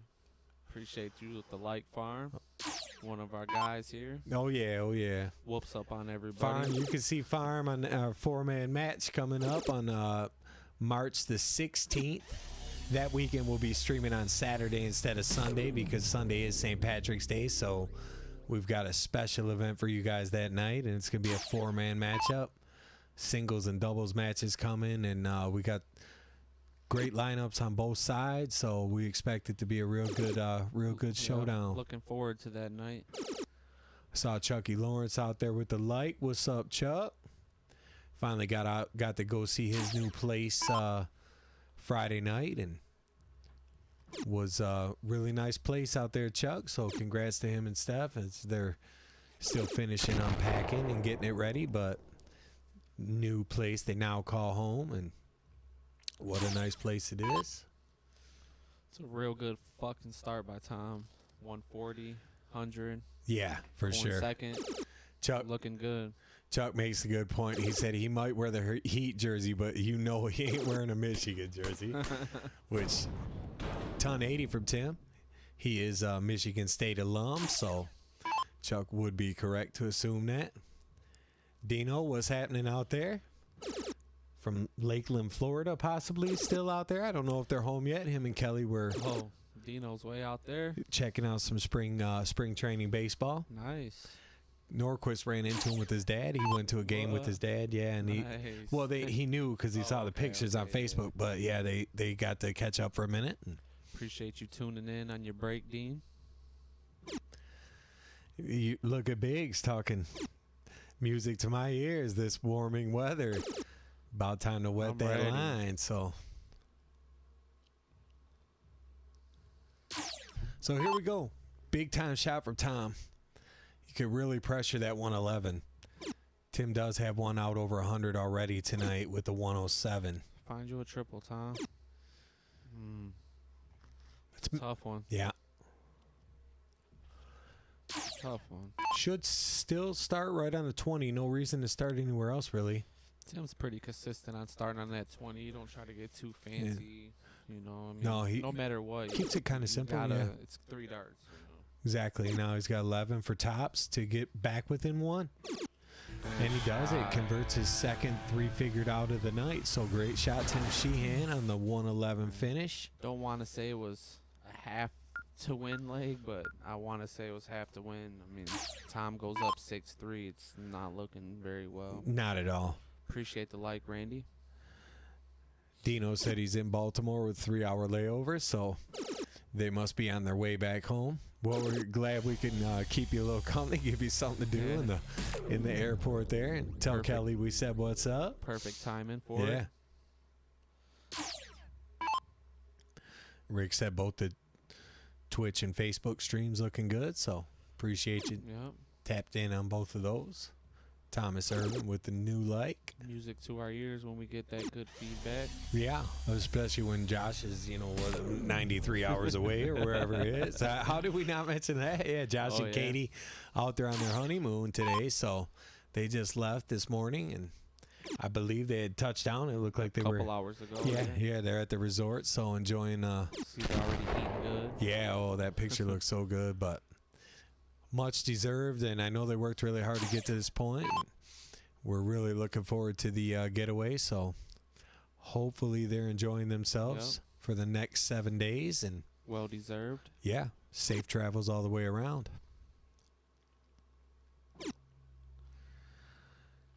Appreciate you with the like, Farm. One of our guys here. Oh, yeah. Whoops up on everybody. Farm, you can see Farm on our 4-man match coming up on March the 16th. That weekend we'll be streaming on Saturday instead of Sunday because Sunday is St. Patrick's Day. So we've got a special event for you guys that night, and it's going to be a 4-man matchup. Singles and doubles matches coming, and we got great lineups on both sides. So we expect it to be a real good showdown. Looking forward to that night. Saw Chucky Lawrence out there with the light. What's up, Chuck? Finally got to go see his new place Friday night, and was a really nice place out there, Chuck. So congrats to him and Steph as they're still finishing unpacking and getting it ready, but new place they now call home, and what a nice place it is. It's a real good fucking start by Tom. 140, 100. Yeah, for sure. Second. Chuck Looking good. Chuck makes a good point. He said he might wear the Heat jersey, but you know he ain't wearing a Michigan jersey, which ton 80 from Tim. He is a Michigan State alum, so Chuck would be correct to assume that. Dino, what's happening out there? From Lakeland, Florida, possibly still out there. I don't know if they're home yet. Him and Kelly were Dino's way out there. checking out some spring training baseball. Nice. Norquist ran into him with his dad. He went to a game with his dad. Yeah, and he knew because he saw the pictures on Facebook. But yeah, they got to catch up for a minute. Appreciate you tuning in on your break, Dean. You look at Biggs talking music to my ears. This warming weather, about time to wet that ready. line. So here we go. Big time shot from Tom. Could really pressure that 111. Tim does have one out over 100 already tonight with the 107. Find you a triple, Tom. It's a tough one. Yeah. Tough one. Should still start right on the 20. No reason to start anywhere else, really. Tim's pretty consistent on starting on that 20. You don't try to get too fancy. You know, I mean, No, no matter what. Keeps it kind of simple. Yeah. It's 3 darts. You know? Exactly. Now he's got 11 for tops to get back within 1. And he does it. Converts his second 3 figured out of the night. So great shot, Tim Sheehan, on the 111 finish. Don't want to say it was a half to win leg, but I want to say it was half to win. I mean, Tom goes up 6-3. It's not looking very well. Not at all. Appreciate the like, Randy. Dino said he's in Baltimore with 3-hour layovers, so they must be on their way back home. Well, we're glad we can keep you a little company, give you something to do in the airport there, and tell Kelly we said what's up. Perfect timing for it. Rick said both the Twitch and Facebook streams looking good, so appreciate you. Yep. Tapped in on both of those. Thomas Irvin with the new like. Music to our ears when we get that good feedback. Yeah, especially when Josh is, 93 hours away or wherever he is. How did we not mention that? Yeah, Josh and Katie out there on their honeymoon today. So they just left this morning, and I believe they had touched down. It looked like they were. A couple hours ago. Yeah, they're at the resort, so enjoying. She's already eating good. Yeah, that picture looks so good, but much deserved, and I know they worked really hard to get to this point. We're really looking forward to the getaway, so hopefully they're enjoying themselves for the next 7 days. And well deserved. Yeah, safe travels all the way around.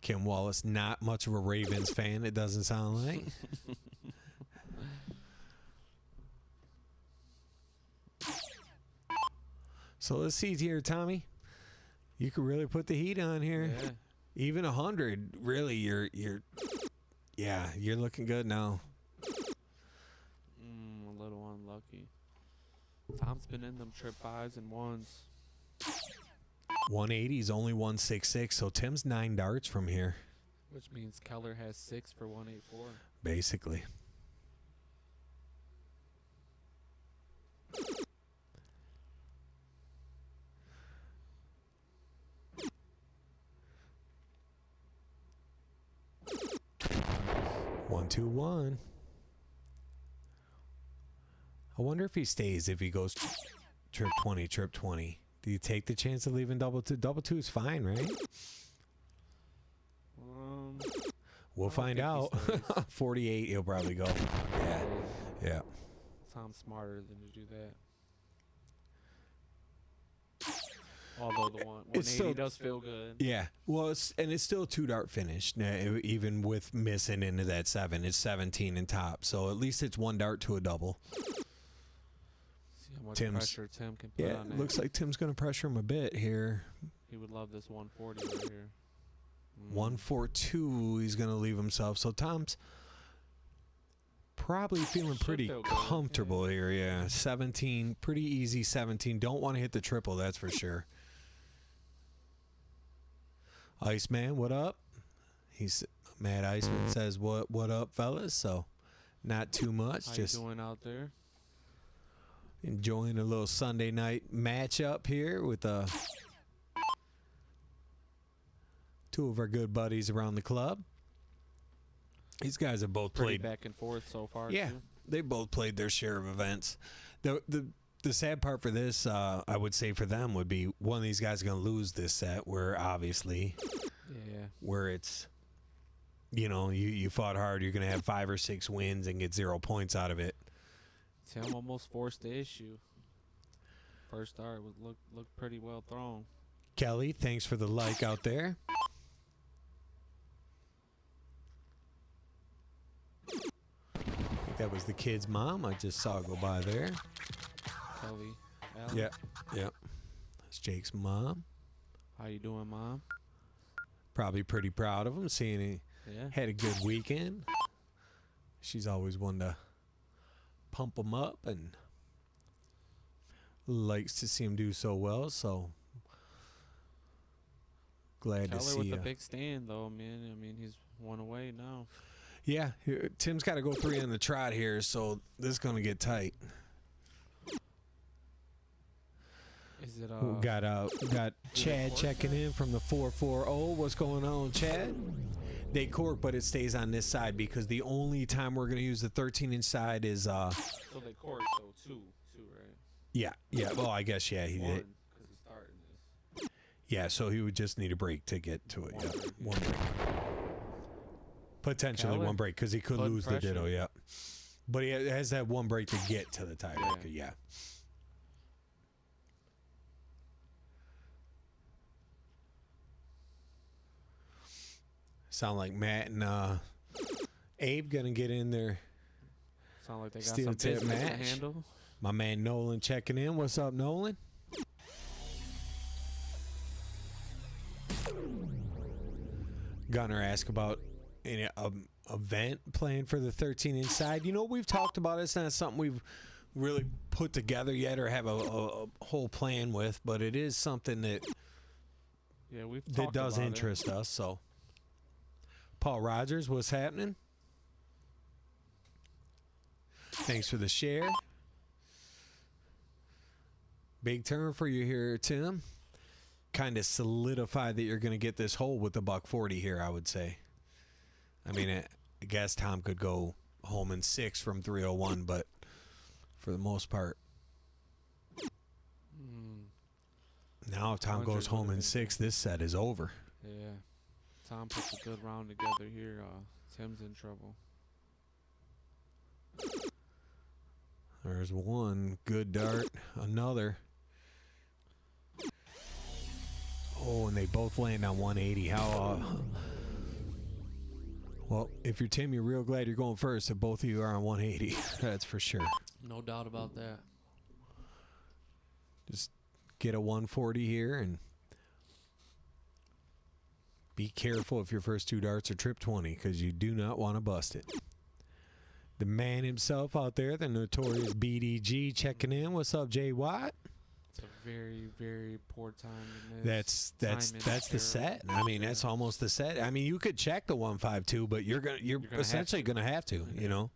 Kim Wallace, not much of a Ravens fan, it doesn't sound like. So let's see here, Tommy. You could really put the heat on here. Yeah. Even 100, really, you're looking good now. A little unlucky. Tom's been in them trip 5s and 1s. 180 is only 166, so Tim's 9 darts from here. Which means Keller has 6 for 184. Basically. One, 2, 1. I wonder if he stays if he goes trip 20, trip 20. Do you take the chance of leaving double 2? Double 2 is fine, right? We'll find out. 48, he'll probably go. Yeah. Tom's smarter than to do that. Although the 180 does feel good. Yeah. Well, it's still a 2-dart finish, even with missing into that 7. It's 17 in top, so at least it's 1 dart to a double. See how much pressure Tim can put on that. Looks like Tim's going to pressure him a bit here. He would love this 140 right here. 142, he's going to leave himself. So Tom's probably feeling pretty comfortable here. Yeah, 17, pretty easy 17. Don't want to hit the triple, that's for sure. Iceman, what up? Mad Iceman says, what up, fellas? So not too much. How just you doing out there? Enjoying a little Sunday night matchup here with two of our good buddies around the club. These guys have both played back and forth so far. Yeah, too. they both played their share of events. The sad part for this, I would say for them, would be one of these guys is going to lose this set. Where obviously, where it's, you fought hard, you're going to have 5 or 6 wins and get 0 points out of it. Tim almost forced the issue. First start looked pretty well thrown. Kelly, thanks for the like out there. I think that was the kid's mom I just saw go by there. Kelly. Allen. Yep. That's Jake's mom. How you doing, Mom? Probably pretty proud of him, seeing he had a good weekend. She's always one to pump him up and likes to see him do so well, so glad to see with a big stand, though, man. I mean, he's 1 away now. Yeah, Tim's got to go 3 on the trot here, so this is going to get tight. Is it Got Chad checking in from the 440. What's going on, Chad? They cork, but it stays on this side because the only time we're going to use the 13-inch side is So they cork, so two, right? Yeah. Well, I guess he did. Because he's starting this. Yeah, so he would just need a break to get to it. Yeah, one break. Potentially Keller? one break because he could Putting lose pressure. the ditto. Yeah, but he has that one break to get to the tiebreaker. Yeah. Sound like Matt and Abe gonna get in there. Sound like they got Steel some tip business to match. handle. My man Nolan checking in. What's up, Nolan? Gunner asked about any event planned for the 13-inch side. You know, we've talked about it. It's not something we've really put together yet or have a whole plan with, but it is something that That does interest us. So, Paul Rogers, what's happening? Thanks for the share. Big turn for you here, Tim. Kind of solidify that you're going to get this hole with the $140 here, I would say. I mean, I guess Tom could go home in 6 from 301, but for the most part. Now if Tom goes home in 6, this set is over. Yeah. Tom puts a good round together here. Tim's in trouble. There's one good dart, another. Oh, and they both land on 180. How? Well, if you're Tim, you're real glad you're going first. If both of you are on 180, that's for sure. No doubt about that. Just get a 140 here and be careful if your first 2 darts are trip 20 because you do not want to bust it. The man himself out there, the notorious BDG, checking in. What's up, Jay Watt? It's a very, very poor time in this. That's the set. I mean, that's almost the set. I mean, you could check the 152, but you're essentially gonna have to. You know,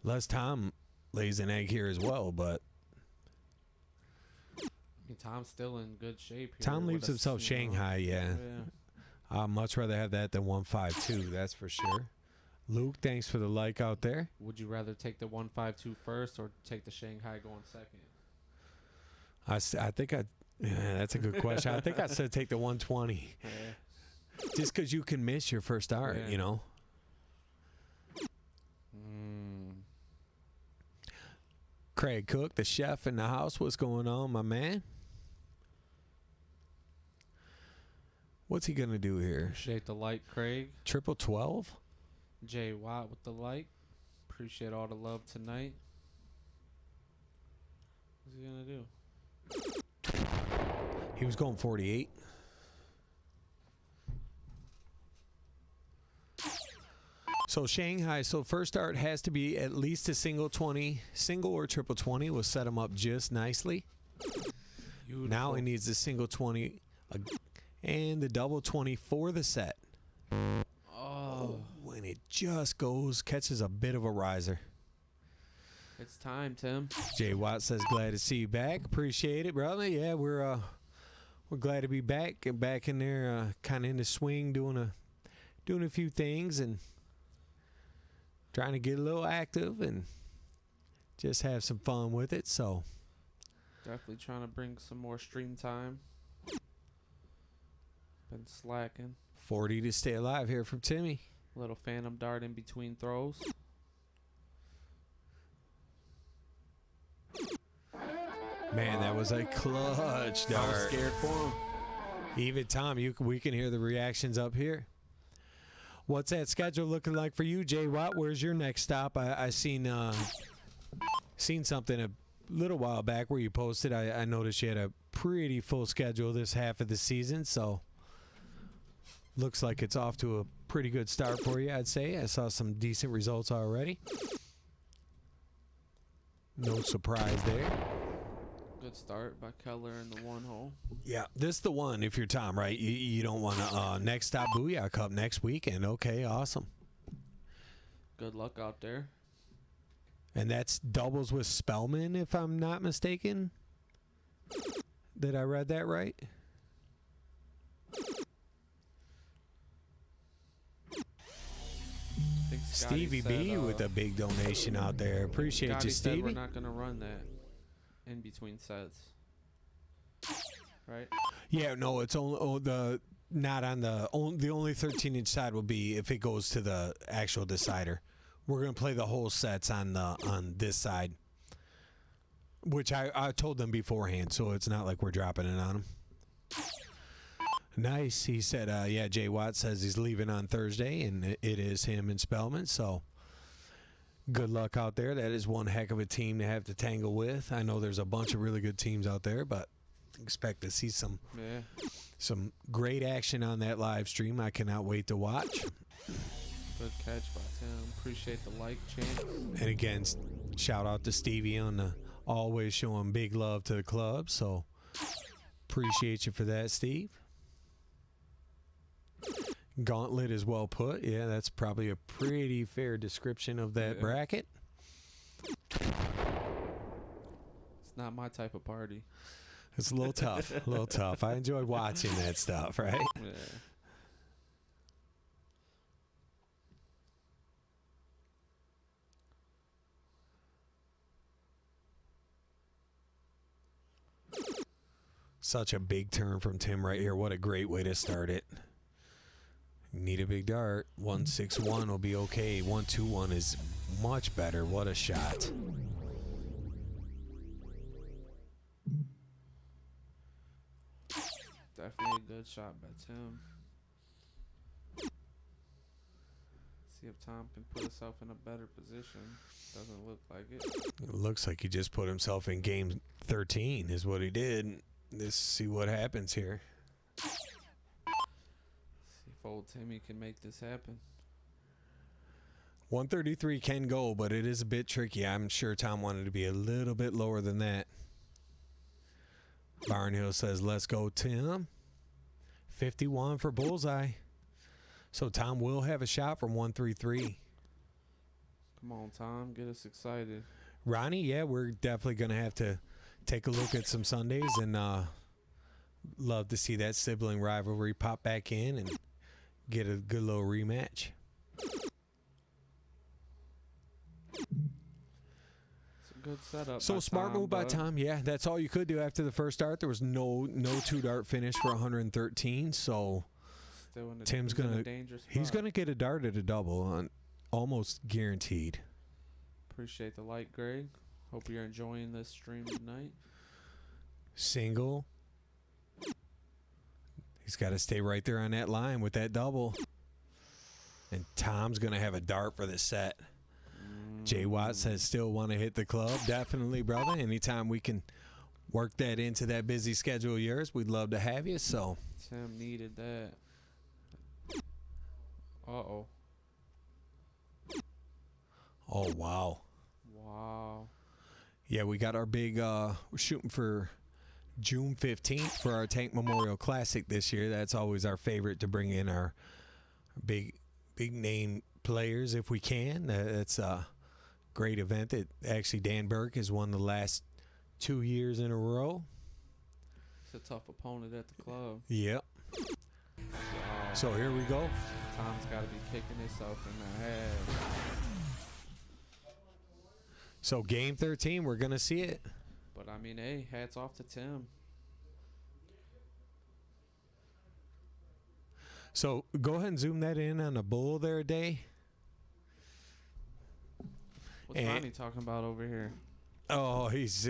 unless Tom lays an egg here as well. But I mean, Tom's still in good shape here. Tom leaves himself Shanghai. Yeah. I'd much rather have that than 152. That's for sure. Luke, thanks for the like out there. Would you rather take the 152 first or take the Shanghai going second? I think that's a good question. I think I said take the 120. Yeah. Just because you can miss your first dart, you know. Craig Cook, the chef in the house. What's going on, my man? What's he going to do here? Appreciate the like, Craig. Triple 12? Jay Watt with the like. Appreciate all the love tonight. What's he going to do? He was going 48. So Shanghai, first dart has to be at least a single 20. Single or triple 20 will set him up just nicely. Beautiful. Now he needs a single 20 and the double 20 for the set. Oh, when it just catches a bit of a riser. It's time, Tim. Jay Watt says, glad to see you back. Appreciate it, brother. Yeah, we're glad to be back. Get back in there, kind of in the swing, doing a few things and trying to get a little active and just have some fun with it. So definitely trying to bring some more stream time. Been slacking. 40 to stay alive here from Timmy. Little phantom dart in between throws. Man, that was a clutch dart. I was scared for him. Even Tom, we can hear the reactions up here. What's that schedule looking like for you, Jay Watt? Where's your next stop? I seen something a little while back where you posted. I noticed you had a pretty full schedule this half of the season, so looks like it's off to a pretty good start for you, I'd say. I saw some decent results already. No surprise there. Good start by Keller in the one hole. Yeah, this is the one if you're Tom, right? You don't want to next stop Booyah Cup next weekend. Okay, awesome. Good luck out there. And that's doubles with Spellman, if I'm not mistaken. Did I read that right? I think Scotty Stevie said, B with a big donation out there. Appreciate Scotty you, said Stevie. we're not going to run that in between sets. Right? Yeah, no, it's only the not on the only 13-inch side will be if it goes to the actual decider. We're gonna play the whole sets on this side, which I told them beforehand, so it's not like we're dropping it on them. Nice. He said, yeah, Jay Watt says he's leaving on Thursday, and it is him and Spellman. So good luck out there. That is one heck of a team to have to tangle with. I know there's a bunch of really good teams out there, but expect to see some great action on that live stream. I cannot wait to watch. Good catch by Tim. Appreciate the like, chance. And again, shout out to Stevie on the always showing big love to the club. So appreciate you for that, Steve. Gauntlet is well put. Yeah, that's probably a pretty fair description of that bracket. It's not my type of party. It's a little tough. A little tough. I enjoy watching that stuff, right? Yeah. Such a big turn from Tim right here. What a great way to start it. Need a big dart. 161 will be okay. 121 is much better. What a shot. Definitely a good shot by Tim. See if Tom can put himself in a better position. Doesn't look like it. It looks like he just put himself in game 13 is what he did. Let's see what happens here. See if old Timmy can make this happen. 133 can go, but it is a bit tricky. I'm sure Tom wanted to be a little bit lower than that. Barnhill says, let's go, Tim. 51 for bullseye. So Tom will have a shot from 133. Come on, Tom. Get us excited. Ronnie, yeah, we're definitely going to have to take a look at some Sundays and love to see that sibling rivalry pop back in and get a good little rematch. Good setup. So smart move by Tom. Yeah, that's all you could do after the first dart. There was no two dart finish for 113. So Tim's he's gonna get a dart at a double on almost guaranteed. Appreciate the light, Greg. Hope you're enjoying this stream tonight. Single. He's got to stay right there on that line with that double. And Tom's gonna have a dart for the set. Jay Watt says still want to hit the club. Definitely, brother. Anytime we can work that into that busy schedule of yours, we'd love to have you. So Tim needed that. Uh-oh. Oh, wow. Wow. Yeah, we got our big, we're shooting for June 15th for our Tank Memorial Classic this year. That's always our favorite to bring in our big name players if we can. That's great event that actually Dan Burke has won the last 2 years in a row. It's a tough opponent at the club. Yep. So here we go. Tom's got to be kicking himself in the head. So game 13, we're going to see it. But, I mean, hey, hats off to Tim. So go ahead and zoom that in on the bull there, Day. What's Ronnie talking about over here? Oh, he's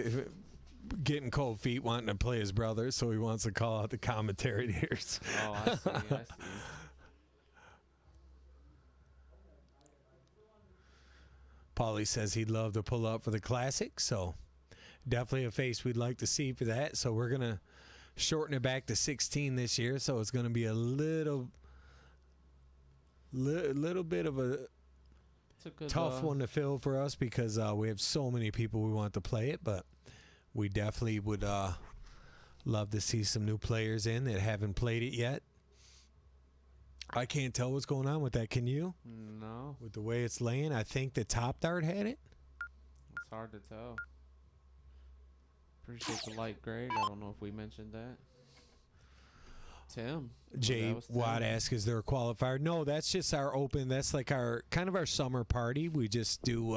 getting cold feet wanting to play his brother, so he wants to call out the commentators. Oh, I see. Paulie says he'd love to pull up for the Classic, so definitely a face we'd like to see for that. So we're going to shorten it back to 16 this year, so it's going to be a little bit of a tough one to fill for us because we have so many people we want to play it, but we definitely would love to see some new players in that haven't played it yet. I can't tell what's going on with that. Can you? No, With the way it's laying, I think the top dart had it. it's hard to tell. Appreciate the light, Greg. I don't know if we mentioned that. Tim. Jay that was Tim. Watt asked, "Is there a qualifier?" No, that's just our open. That's like our kind of our summer party. We just do.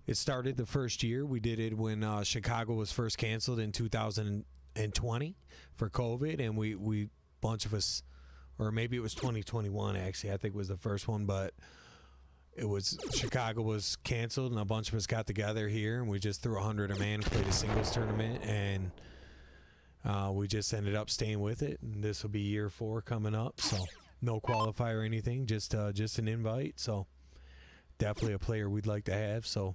It started the first year. We did it when Chicago was first canceled in 2020 for COVID, and we bunch of us, or maybe it was 2021 actually. I think was the first one, but it was Chicago was canceled, and a bunch of us got together here, and we just threw 100 a man, played a singles tournament, and we just ended up staying with it. And this will be year 4 coming up, so no qualifier or anything, just an invite. So definitely a player we'd like to have. So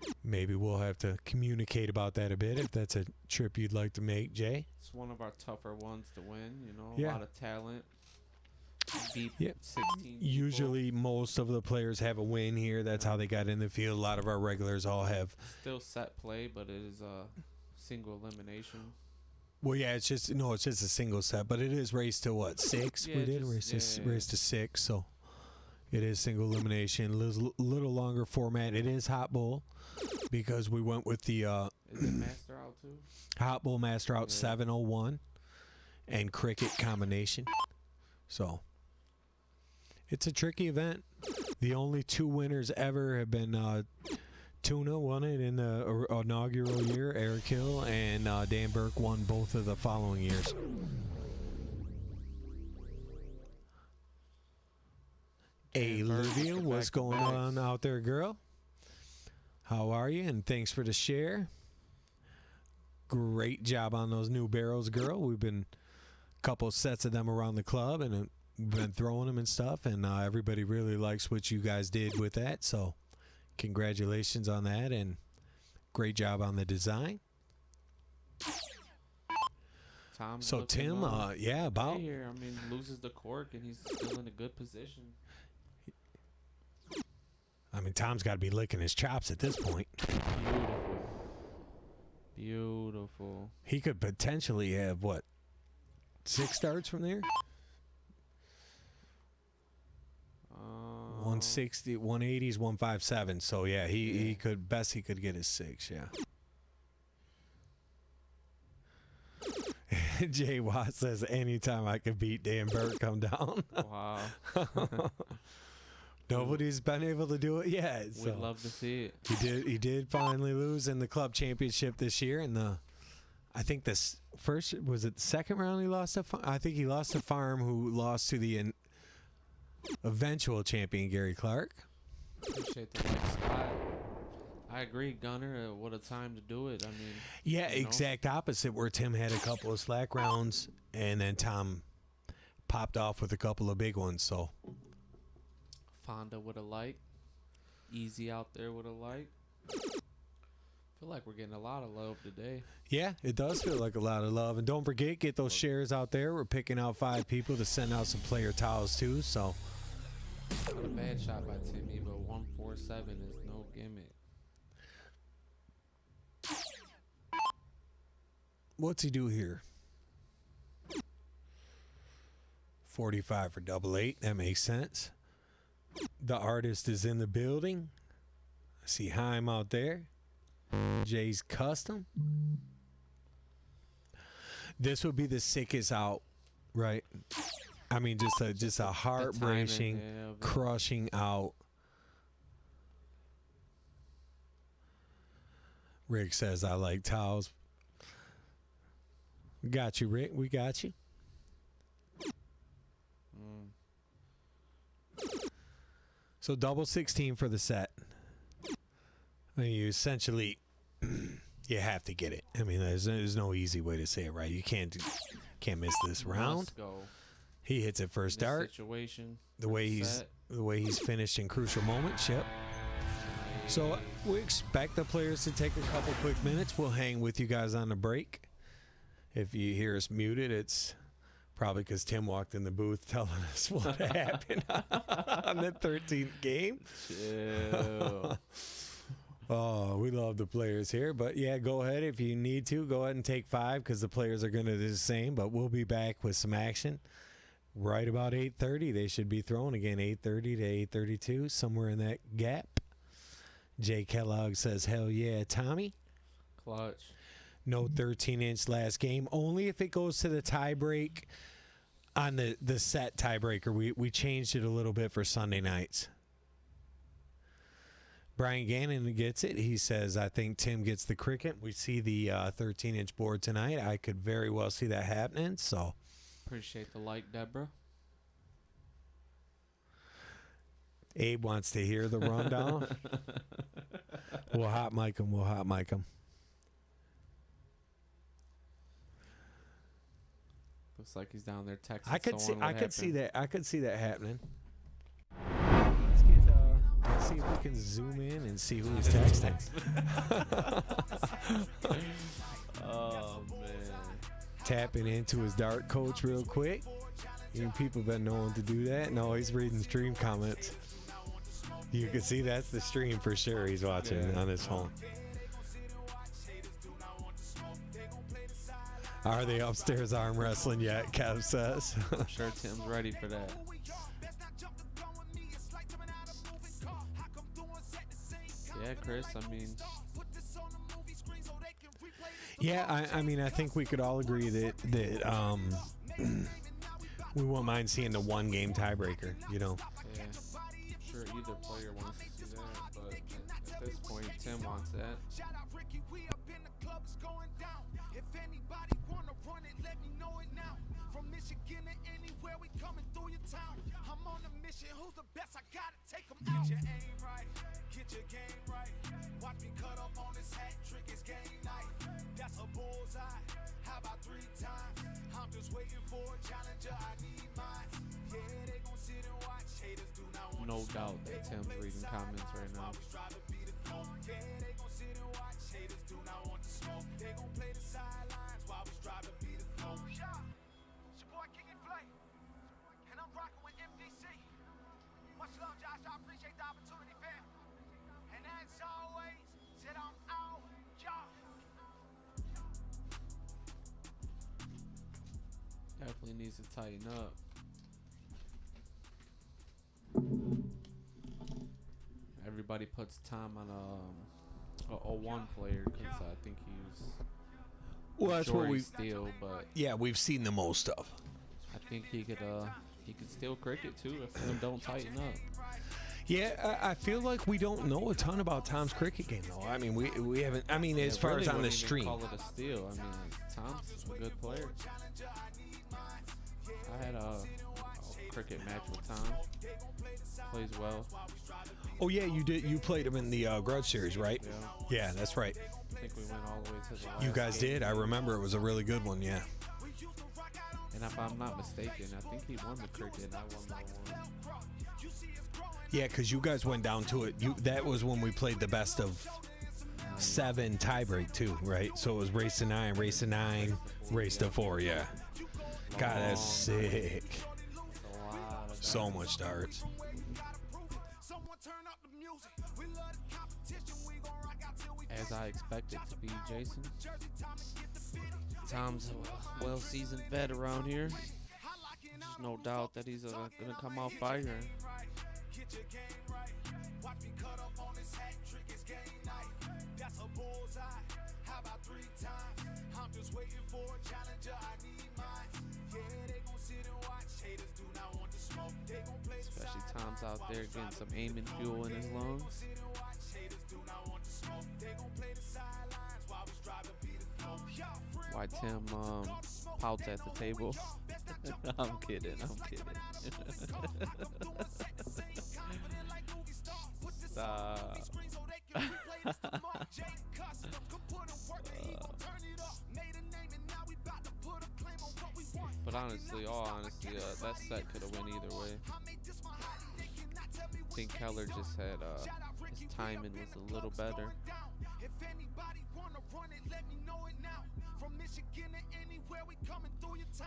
Yep. maybe we'll have to communicate about that a bit if that's a trip you'd like to make, Jay. It's one of our tougher ones to win. You know, a Yeah. lot of talent. Beat Yeah. 16 people. Usually most of the players have a win here. That's how they got in the field. A lot of our regulars all have. Still set play, but it is a single elimination. Well, yeah, it's just a single set, but it is race to what, 6? Yeah, We did just- race to 6, so it is single elimination. Little longer format. It is Hot Bull because we went with the Is it Master out too? Hot Bull Master Out Yeah. 701 and Cricket combination. So it's a tricky event. The only 2 winners ever have been Tuna won it in the inaugural year. Eric Hill and Dan Burke won both of the following years. Hey, Dan Burke Olivia, with the what's going back-to-backs. on out there, girl? How are you? And thanks for the share. Great job on those new barrels, girl. We've been a couple sets of them around the club, and we've been throwing them and stuff, and everybody really likes what you guys did with that, so congratulations on that, and great job on the design. Tom's So looking, Tim, yeah, about here. I mean, loses the cork and he's still in a good position. Tom's got to be licking his chops at this point. Beautiful. Beautiful. He could potentially have what, 6 starts from there? 160, 180s, 157. So yeah, he could get his 6. Yeah. Jay Watt says, anytime I could beat Dan Burke, come down. Wow. Nobody's been able to do it yet. We'd So love to see it. he did finally lose in the club championship this year. And I think this first, was it the second round he lost to? I think he lost to Farm, who lost to the eventual champion Gary Clark. Appreciate the light spot. I agree, Gunner. What a time to do it. I mean, Yeah, you know? exact opposite, where Tim had a couple of slack rounds and then Tom popped off with a couple of big ones. So Fonda with a light. Easy out there with a light. Feel like we're getting a lot of love today. yeah, it does feel like a lot of love. And don't forget, get those shares out there. We're picking out 5 people to send out some player towels too. So Not a bad shot by Timmy, but 147 is no gimmick. what's he do here? 45 for double 8. That makes sense. The artist is in the building. I see Heim out there. Jay's Custom. This would be the sickest out, right? I mean, just a heart-wrenching, of it. crushing out. Rick says, I like towels. We got you, Rick. We got you. So double 16 for the set. I mean, you essentially, you have to get it. I mean, there's no easy way to say it, right? You can't miss this round. Must go. He hits it first In this dart. situation. The way set. he's finished in crucial moments. Yep. So we expect the players to take a couple quick minutes. We'll hang with you guys on the break. If you hear us muted, it's probably because Tim walked in the booth telling us what happened on the 13th game. Chill. Oh, we love the players here. But, yeah, go ahead. If you need to, go ahead and take 5 because the players are going to do the same. But we'll be back with some action Right about 8:30, they should be throwing again. 8:30 to 8:32, somewhere in that gap. Jay Kellogg says, "Hell yeah, Tommy." Clutch. No 13-inch last game. Only if it goes to the tiebreak on the set tiebreaker. We changed it a little bit for Sunday nights. Brian Gannon gets it. He says, I think Tim gets the cricket. We see the 13-inch board tonight. I could very well see that happening. So Appreciate the like, Deborah. Abe wants to hear the rundown. We'll hot mic him. Looks like he's down there texting. I could see that. I could see that happening. Let's see if we can zoom in and see who's texting. Oh man. Tapping into his dart coach real quick. You people been knowing to do that. No, he's reading stream comments. You can see that's the stream for sure. He's watching on his phone. Are they upstairs arm wrestling yet? Kev says. I'm sure Tim's ready for that. Yeah, Chris, I mean... Yeah, I mean, I think we could all agree that we won't mind seeing the one-game tiebreaker, you know. Yeah, I'm sure either player wants to see that, but at this point, Tim wants that. I'm on a mission, who's the best? I gotta take them out. Get your aim right, get your game right. Watch me cut up on this hat trick, it's game night. That's a bullseye, how about 3 times? I'm just waiting for a challenger, I need mine. Yeah, they gon' sit and watch, haters do not want No doubt that Tim's reading comments right now. Yeah, they gon' sit and watch, haters do not want to smoke. They gon' play the sidelines while we strive to be the coach. Yeah, it's your boy King and Flay, and I'm rocking with MDC. Much love, Josh, I appreciate the opportunity, fam. And as always, said I'm out, y'all. Definitely needs to tighten up. Everybody puts Tom on a 1 player because I think he's Well, that's what we steal, but yeah, we've seen the most of. I think he could steal cricket too if them don't tighten up. Yeah, I feel like we don't know a ton about Tom's cricket game, though. I mean, we haven't. I mean, as far as on the stream, call it a steal. I mean, Tom's a good player. I had a cricket match with Tom. Plays well. Oh yeah, you did. You played him in the Grudge series, right? Yeah. Yeah, that's right. I think we went all the way to the last You guys game. did. I remember it was a really good one. Yeah. And if I'm not mistaken, I think he won the cricket and I won the one. Yeah, because you guys went down to it. That was when we played the best of 7 tiebreak too, right? So it was race to 9, race to 4. Yeah. God, that's sick. So much darts. As I expected to be, Jason. Tom's a well-seasoned vet around here. There's no doubt that he's gonna come out firing. Especially Tom's out there getting some aiming fuel in his lungs. Why Tim pouts at the table. I'm kidding. Stop. But honestly, all honesty, that set could have went either way. I think Keller just had his timing was a little better.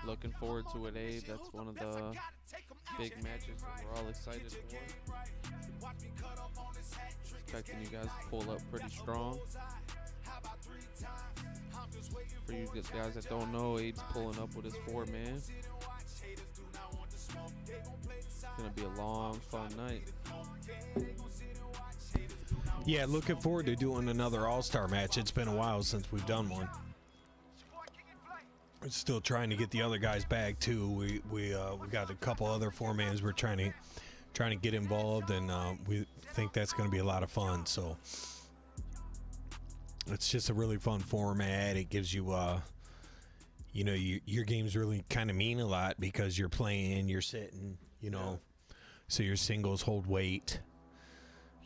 Looking forward to it, Abe. That's one of the big matches that we're all excited for. Expecting you guys to pull up pretty strong. For you guys that don't know, Abe's pulling up with his 4-man. Gonna be a long, fun night. Yeah, looking forward to doing another All-Star match. It's been a while since we've done one. We're still trying to get the other guys back too. We got a couple other four-mans we're trying to get involved, and we think that's going to be a lot of fun. So it's just a really fun format. It gives you you know, your games really kind of mean a lot because you're playing, you're sitting, you know, so your singles hold weight.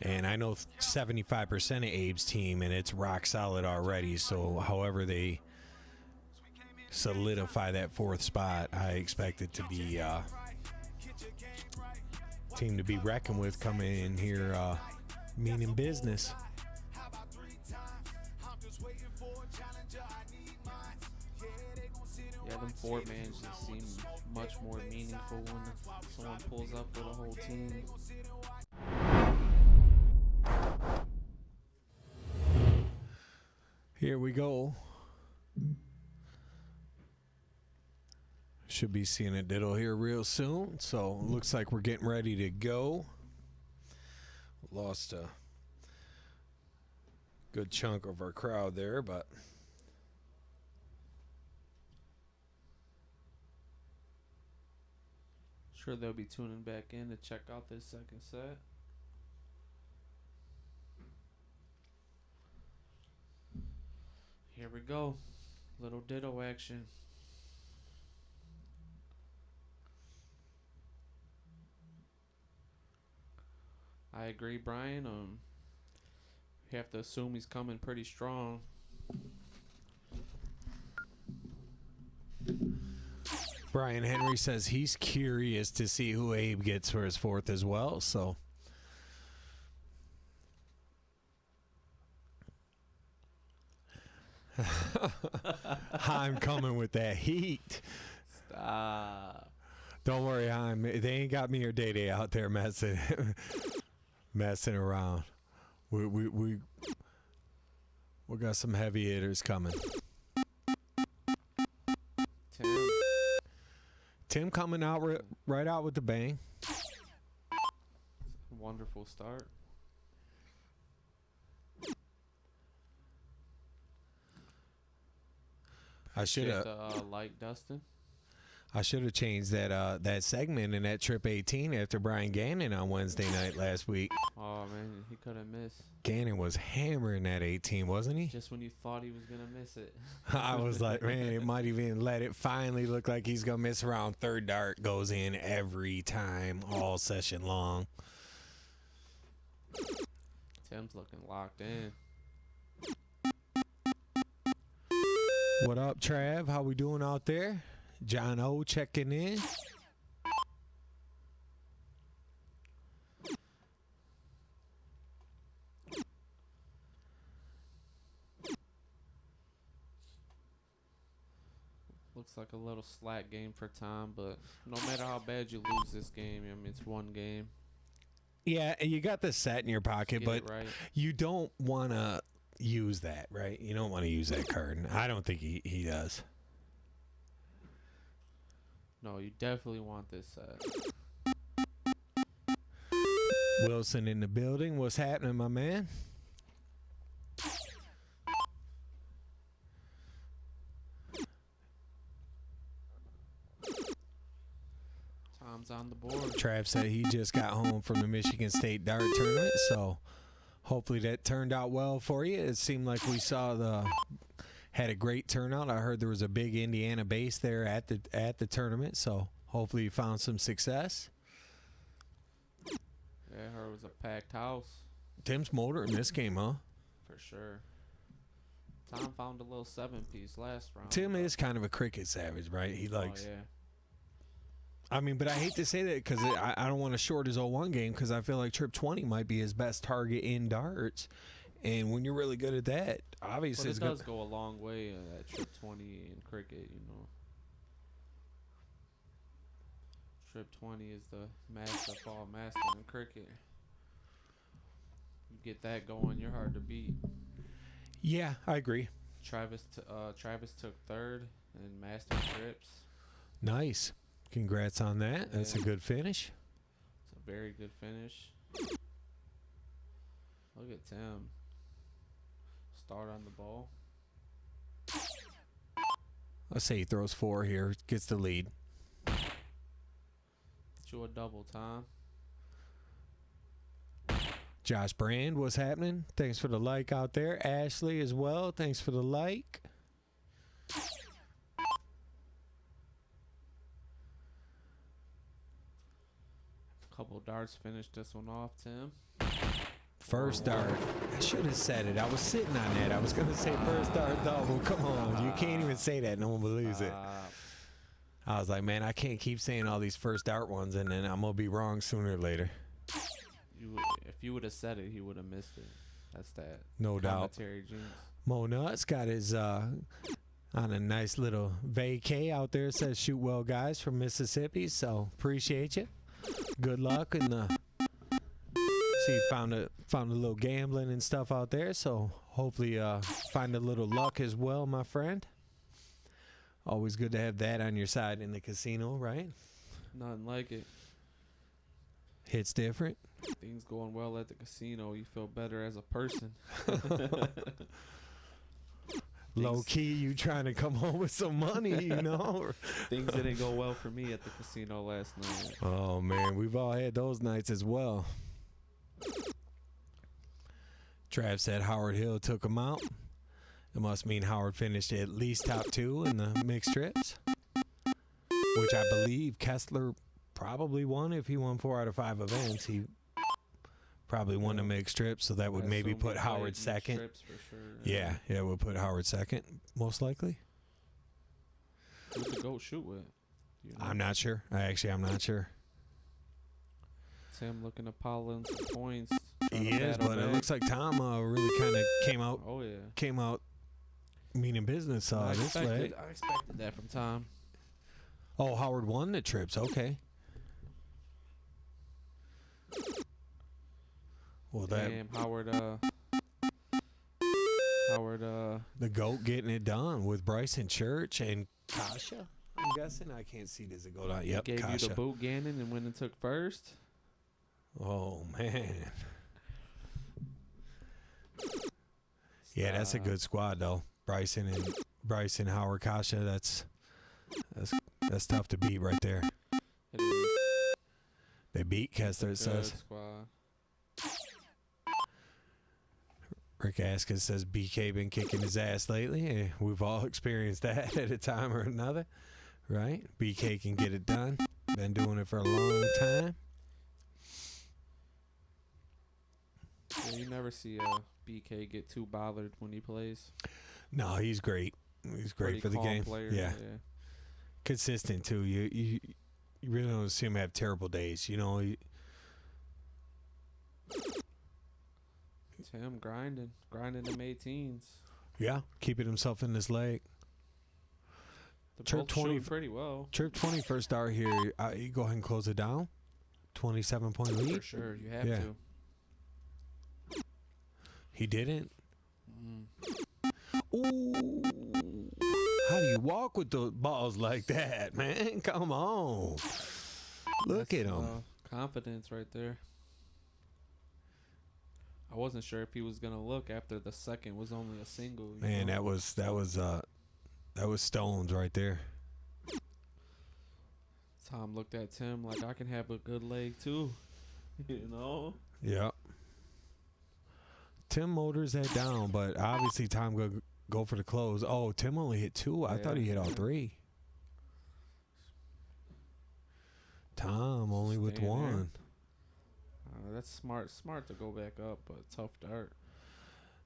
And I know 75% of Abe's team, and it's rock solid already. So however they solidify that fourth spot, I expect it to be team to be reckoned with coming in here meaning business. Yeah, them four-mans just seem much more meaningful when someone pulls up with a whole team. Here we go. Should be seeing a diddle here real soon. So looks like we're getting ready to go. Lost a good chunk of our crowd there, but Sure, they'll be tuning back in to check out this second set. Here we go. Little ditto action. I agree, Brian. You have to assume he's coming pretty strong. Brian Henry says he's curious to see who Abe gets for his fourth as well. So I'm coming with that heat. Stop. Don't worry, they ain't got me or Day out there messing around. We got some heavy hitters coming. Tim coming out right out with the bang. Wonderful start. I should have light Dustin. I should have changed that segment in that Trip 18 after Brian Gannon on Wednesday night last week. Oh man, he couldn't miss. Gannon was hammering that 18, wasn't he? Just when you thought he was gonna miss it. I was like, man, it might even let it finally look like he's gonna miss around. Third dart goes in every time, all session long. Tim's looking locked in. What up, Trav? How we doing out there? John O checking in. Looks like a little slack game for Tom, but no matter how bad you lose this game, I mean, it's one game. Yeah, and you got the set in your pocket, but right. You don't want to use that, right? You don't want to use that card. I don't think he does. No, you definitely want this set. Wilson in the building. What's happening, my man? Tom's on the board. Trav said he just got home from the Michigan State dart tournament, so hopefully that turned out well for you. It seemed like we had a great turnout. I heard there was a big Indiana base there at the tournament, so hopefully you found some success. Yeah, I heard it was a packed house. Tim's motor in this game, huh? For sure. Tom found a little 7-piece last round. Tim is kind of a cricket savage, right? He likes. Oh, yeah. I mean, but I hate to say that because I don't want to short his 0-1 game because I feel like Trip 20 might be his best target in darts. And when you're really good at that, obviously but it does go a long way at Trip 20 in cricket, you know. Trip 20 is the master of all master in cricket. You get that going, you're hard to beat. Yeah, I agree. Travis took third in master trips. Nice. Congrats on that. That's a good finish. It's a very good finish. Look at Tim. Start on the ball. Let's say he throws 4 here, gets the lead. Get you a double, Tom. Josh Brand, what's happening? Thanks for the like out there. Ashley as well. Thanks for the like. Couple darts finished this one off, Tim. First dart. I should have said it. I was sitting on that. I was going to say first dart double. Come on. You can't even say that. No one believes it. I was like, man, I can't keep saying all these first dart ones, and then I'm going to be wrong sooner or later. If you would have said it, he would have missed it. That's that. No doubt. Commentary jinx. Mo Nuts got his on a nice little vacay out there. Says shoot well, guys, from Mississippi. So appreciate you. Good luck and see found a little gambling and stuff out there. So hopefully find a little luck as well, my friend. Always good to have that on your side in the casino, right? Nothing like it. Hits different. Things going well at the casino. You feel better as a person. Low key, you trying to come home with some money, you know? Things didn't go well for me at the casino last night. Oh, man. We've all had those nights as well. Trav said Howard Hill took him out. It must mean Howard finished at least top 2 in the mixed trips, which I believe Kessler probably won. If he won 4 out of 5 events, he probably won the mixed trips, so that would maybe put Howard second. Trips for sure. Yeah, it would put Howard second, most likely. Who's the GOAT shoot with? Do you know? I'm not sure. I'm not sure. Tim looking to pile in some points. He is, but it looks like Tom really kind of came out. Oh yeah, came out meaning business this leg. I expected that from Tom. Oh, Howard won the trips. Okay. Well, Damn, Howard, the GOAT getting it done with Bryson Church and Kasha. I'm guessing. I can't see. Does it go down? Yep, gave Kasha. you the boot, Gannon, and went and took first. Oh man. Yeah, that's a good squad though. Bryson, Howard, Kasha. That's tough to beat right there. It is. They beat Kessler, it says. Squad. Rick Askins says BK been kicking his ass lately. We've all experienced that at a time or another, right? BK can get it done. Been doing it for a long time. Yeah, you never see BK get too bothered when he plays. No, he's great. He's great Pretty for the calm game. Player, yeah. Consistent too. You really don't see him have terrible days. You know. Tim grinding them 18s. Yeah, keeping himself in this leg. The Chirp both 20 shoot pretty well. Chirp 20 first start here. You go ahead and close it down. 27-point lead. For sure, you have Yeah. to. He didn't. Ooh. How do you walk with the balls like that, man? Come on. Look at him. Confidence right there. I wasn't sure if he was gonna look after the second was only a single. Man, know? that was stones right there. Tom looked at Tim like, I can have a good leg too. You know? Yep. Tim motors that down, but obviously Tom go for the close. Oh, Tim only hit 2. I thought he hit all 3. Tom only with 1. That's smart to go back up, but tough dart.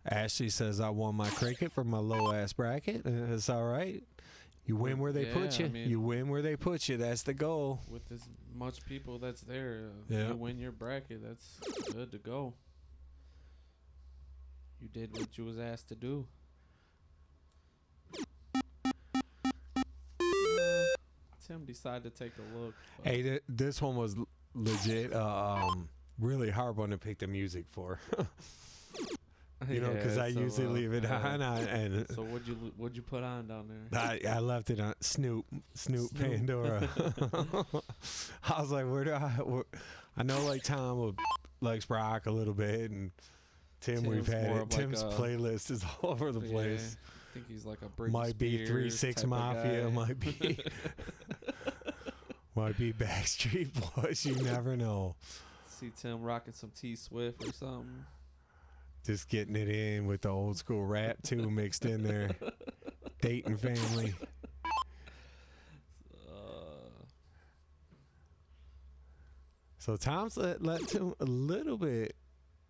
Ashley says I won my cricket for my low ass bracket. It's all right. You win where they put you. I mean, you win where they put you. That's the goal. With as much people that's there, Yeah. you win your bracket. That's good to go. You did what you was asked to do. Tim decided to take a look. Hey, this one was legit. Really hard one to pick the music for. You know, because I usually leave it on. And so what'd you put on down there? I left it on Snoop Pandora. I was like, I know like Tom likes rock a little bit, and Tim, we've had it. Tim's playlist is all over the place. I think he's like a Britney might be Spears 3-6 Mafia, might be might be Backstreet Boys. You never know. See Tim rocking some T Swift or something. Just getting it in with the old school rap too mixed in there. Dayton family. So Tom's let Tim a little bit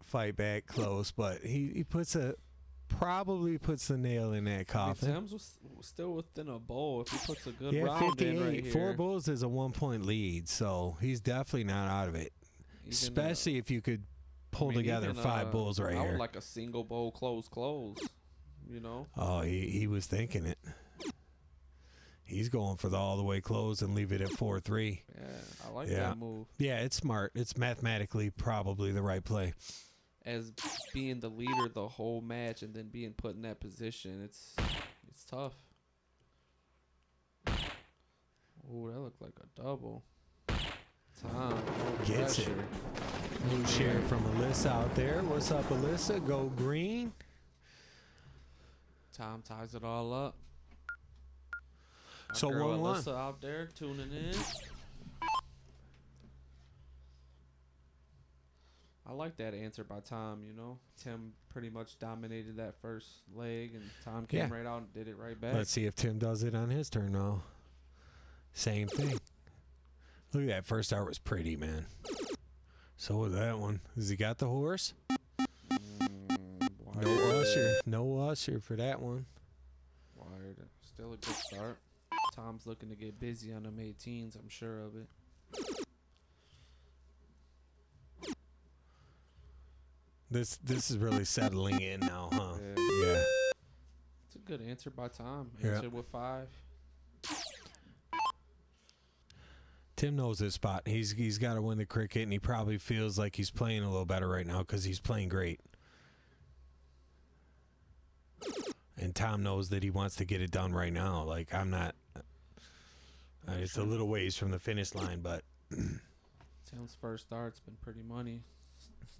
fight back close, but he probably puts the nail in that coffin. I mean, Tim's was still within a bowl if he puts a good round 58. in right here. 4 bulls is a 1-point lead, so he's definitely not out of it. Especially if you could pull together 5 bulls right here. I would like a single bowl close, you know? Oh, he was thinking it. He's going for the all the way close and leave it at 4-3. Yeah, I like that move. Yeah, it's smart. It's mathematically probably the right play. As being the leader the whole match and then being put in that position, it's tough. Oh, that looked like a double. Tom gets it. New share from Alyssa out there. What's up, Alyssa? Go green. Tom ties it all up. Our so girl 1-1. Alyssa out there tuning in. I like that answer by Tom, you know. Tim pretty much dominated that first leg, and Tom came right out and did it right back. Let's see if Tim does it on his turn now. Same thing. Look at that first start was pretty, man. So was that one. Has he got the horse? No usher for that one. Wired. Still a good start. Tom's looking to get busy on them 18s, I'm sure of it. This is really settling in now, huh? Yeah. It's a good answer by Tom. Answered with 5. Tim knows his spot. He's got to win the cricket, and he probably feels like he's playing a little better right now because he's playing great. And Tom knows that he wants to get it done right now. Like, I'm not. It's a little ways from the finish line, but. Tim's first start's been pretty money.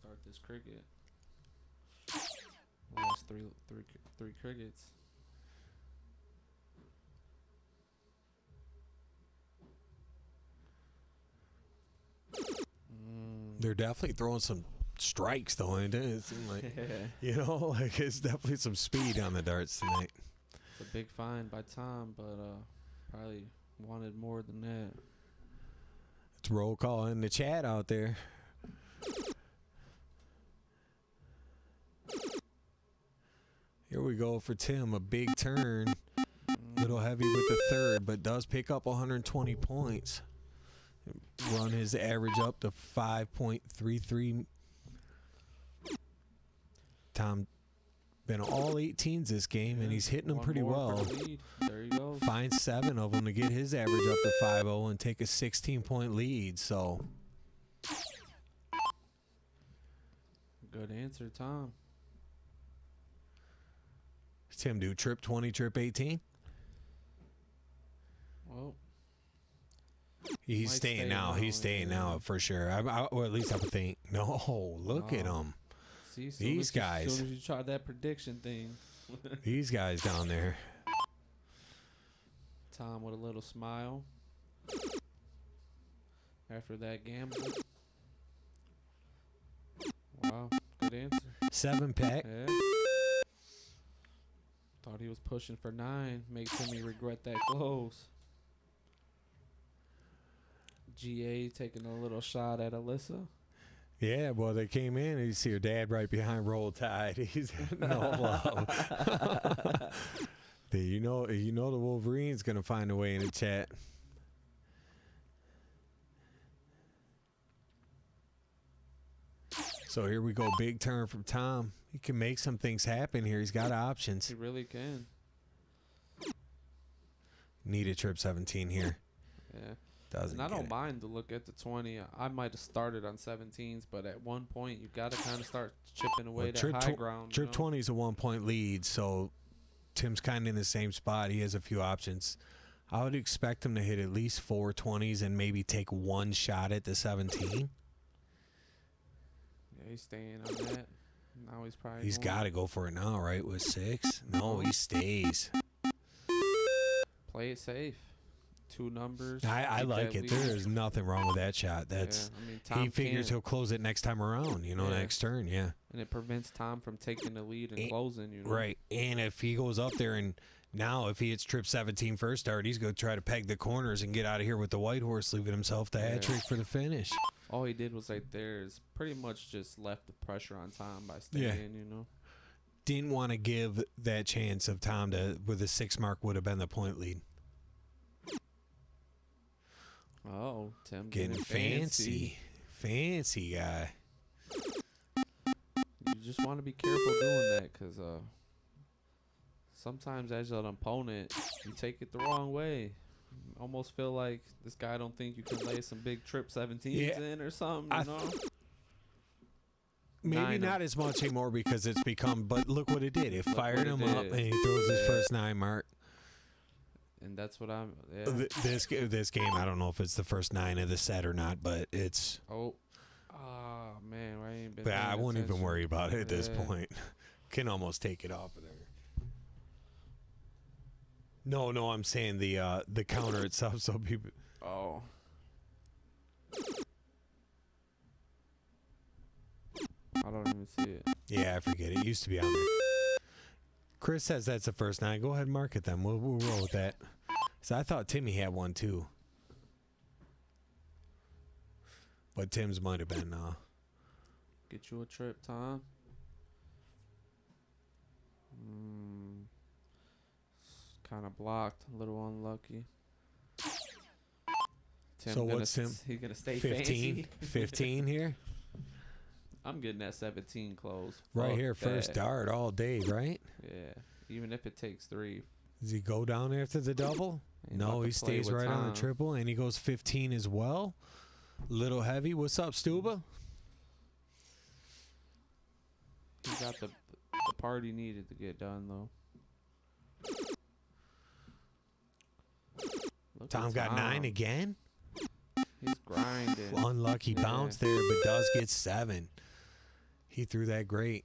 Start this cricket. Last three crickets. They're definitely throwing some strikes, though, ain't it? It seems like, you know, like it's definitely some speed on the darts tonight. It's a big find by Tom, but probably wanted more than that. It's roll call in the chat out there. Here we go for Tim. A big turn. Little heavy with the third, but does pick up 120 points. Run his average up to 5.33. Tom been all 18s this game, and he's hitting them pretty well. There you go. Finds 7 of them to get his average up to 5-0 and take a 16-point lead. So, good answer, Tom. does Tim do trip 20, trip 18? Well, he's staying now. He's staying now for sure. Or at least I would think. No, look at him. See, these guys. As soon as you try that prediction thing. These guys down there. Tom with a little smile. After that gamble. Wow, good answer. 7-pack. Yeah. Thought he was pushing for 9. Makes him regret that close. GA taking a little shot at Alyssa. Yeah, well, they came in and you see her dad right behind Roll Tide. He's no love. you know the Wolverine's gonna find a way in the chat. So here we go, big turn from Tom. He can make some things happen here. He's got options. He really can. Need a trip 17 here. Yeah. Doesn't And I get don't it. mind to look at the 20. I might have started on 17s, but at one point you got to kind of start chipping away Well, that trip high ground. Trip 20 is a 1-point lead, so Tim's kind of in the same spot. He has a few options. I would expect him to hit at least 4 20s and maybe take one shot at the 17. Yeah, he's staying on that. Now he's probably He's going. got to go for it now, right, with 6? No, he stays. Play it safe. 2 numbers. I keep like that it. lead. There is nothing wrong with that shot. That's I mean, Tom he figures can't- he'll close it next time around, Yeah. next turn, yeah. And it prevents Tom from taking the lead and And- closing, Right. And if he goes up there and now if he hits trip 17 first start, he's going to try to peg the corners and get out of here with the white horse, leaving himself the hat trick for the finish. All he did was right there is pretty much just left the pressure on Tom by staying, Didn't want to give that chance of Tom to, with a 6 mark, would have been the point lead. Oh, Tim Getting fancy. Fancy guy. You just want to be careful doing that because sometimes as an opponent, you take it the wrong way. Almost feel like this guy don't think you can lay some big trip 17s in or something, you know? Maybe Nine not as much anymore because it's become, but look what it did. It fired him up did. and he throws his first 9 mark. And that's what I'm. Yeah. This game, I don't know if it's the first 9 of the set or not, but it's. Oh, man, I ain't been. But I paying won't even attention. worry about it at this Yeah. point. Can almost take it off of there. No, I'm saying the counter itself. So people. Oh. I don't even see it. Yeah, I forget. It used to be on there. Chris says that's the first 9. Go ahead and mark it then. We'll roll with that. So I thought Timmy had one too. But Tim's might have been. Get you a trip, Tom. Kind of blocked. A little unlucky. Tim So what's Tim? He gonna stay 15? fancy. 15 here? I'm getting that 17 close. Right Fuck here, first that. dart all day, right? Yeah. Even if it takes 3. Does he go down after the double? Ain't about No, to he play stays with right on the Tom. triple, and he goes 15 as well. Little heavy. What's up, Stuba? He got the party needed to get done though. Look Tom at got 9 again. He's grinding. Unlucky Yeah. bounce there, but does get 7. He threw that great.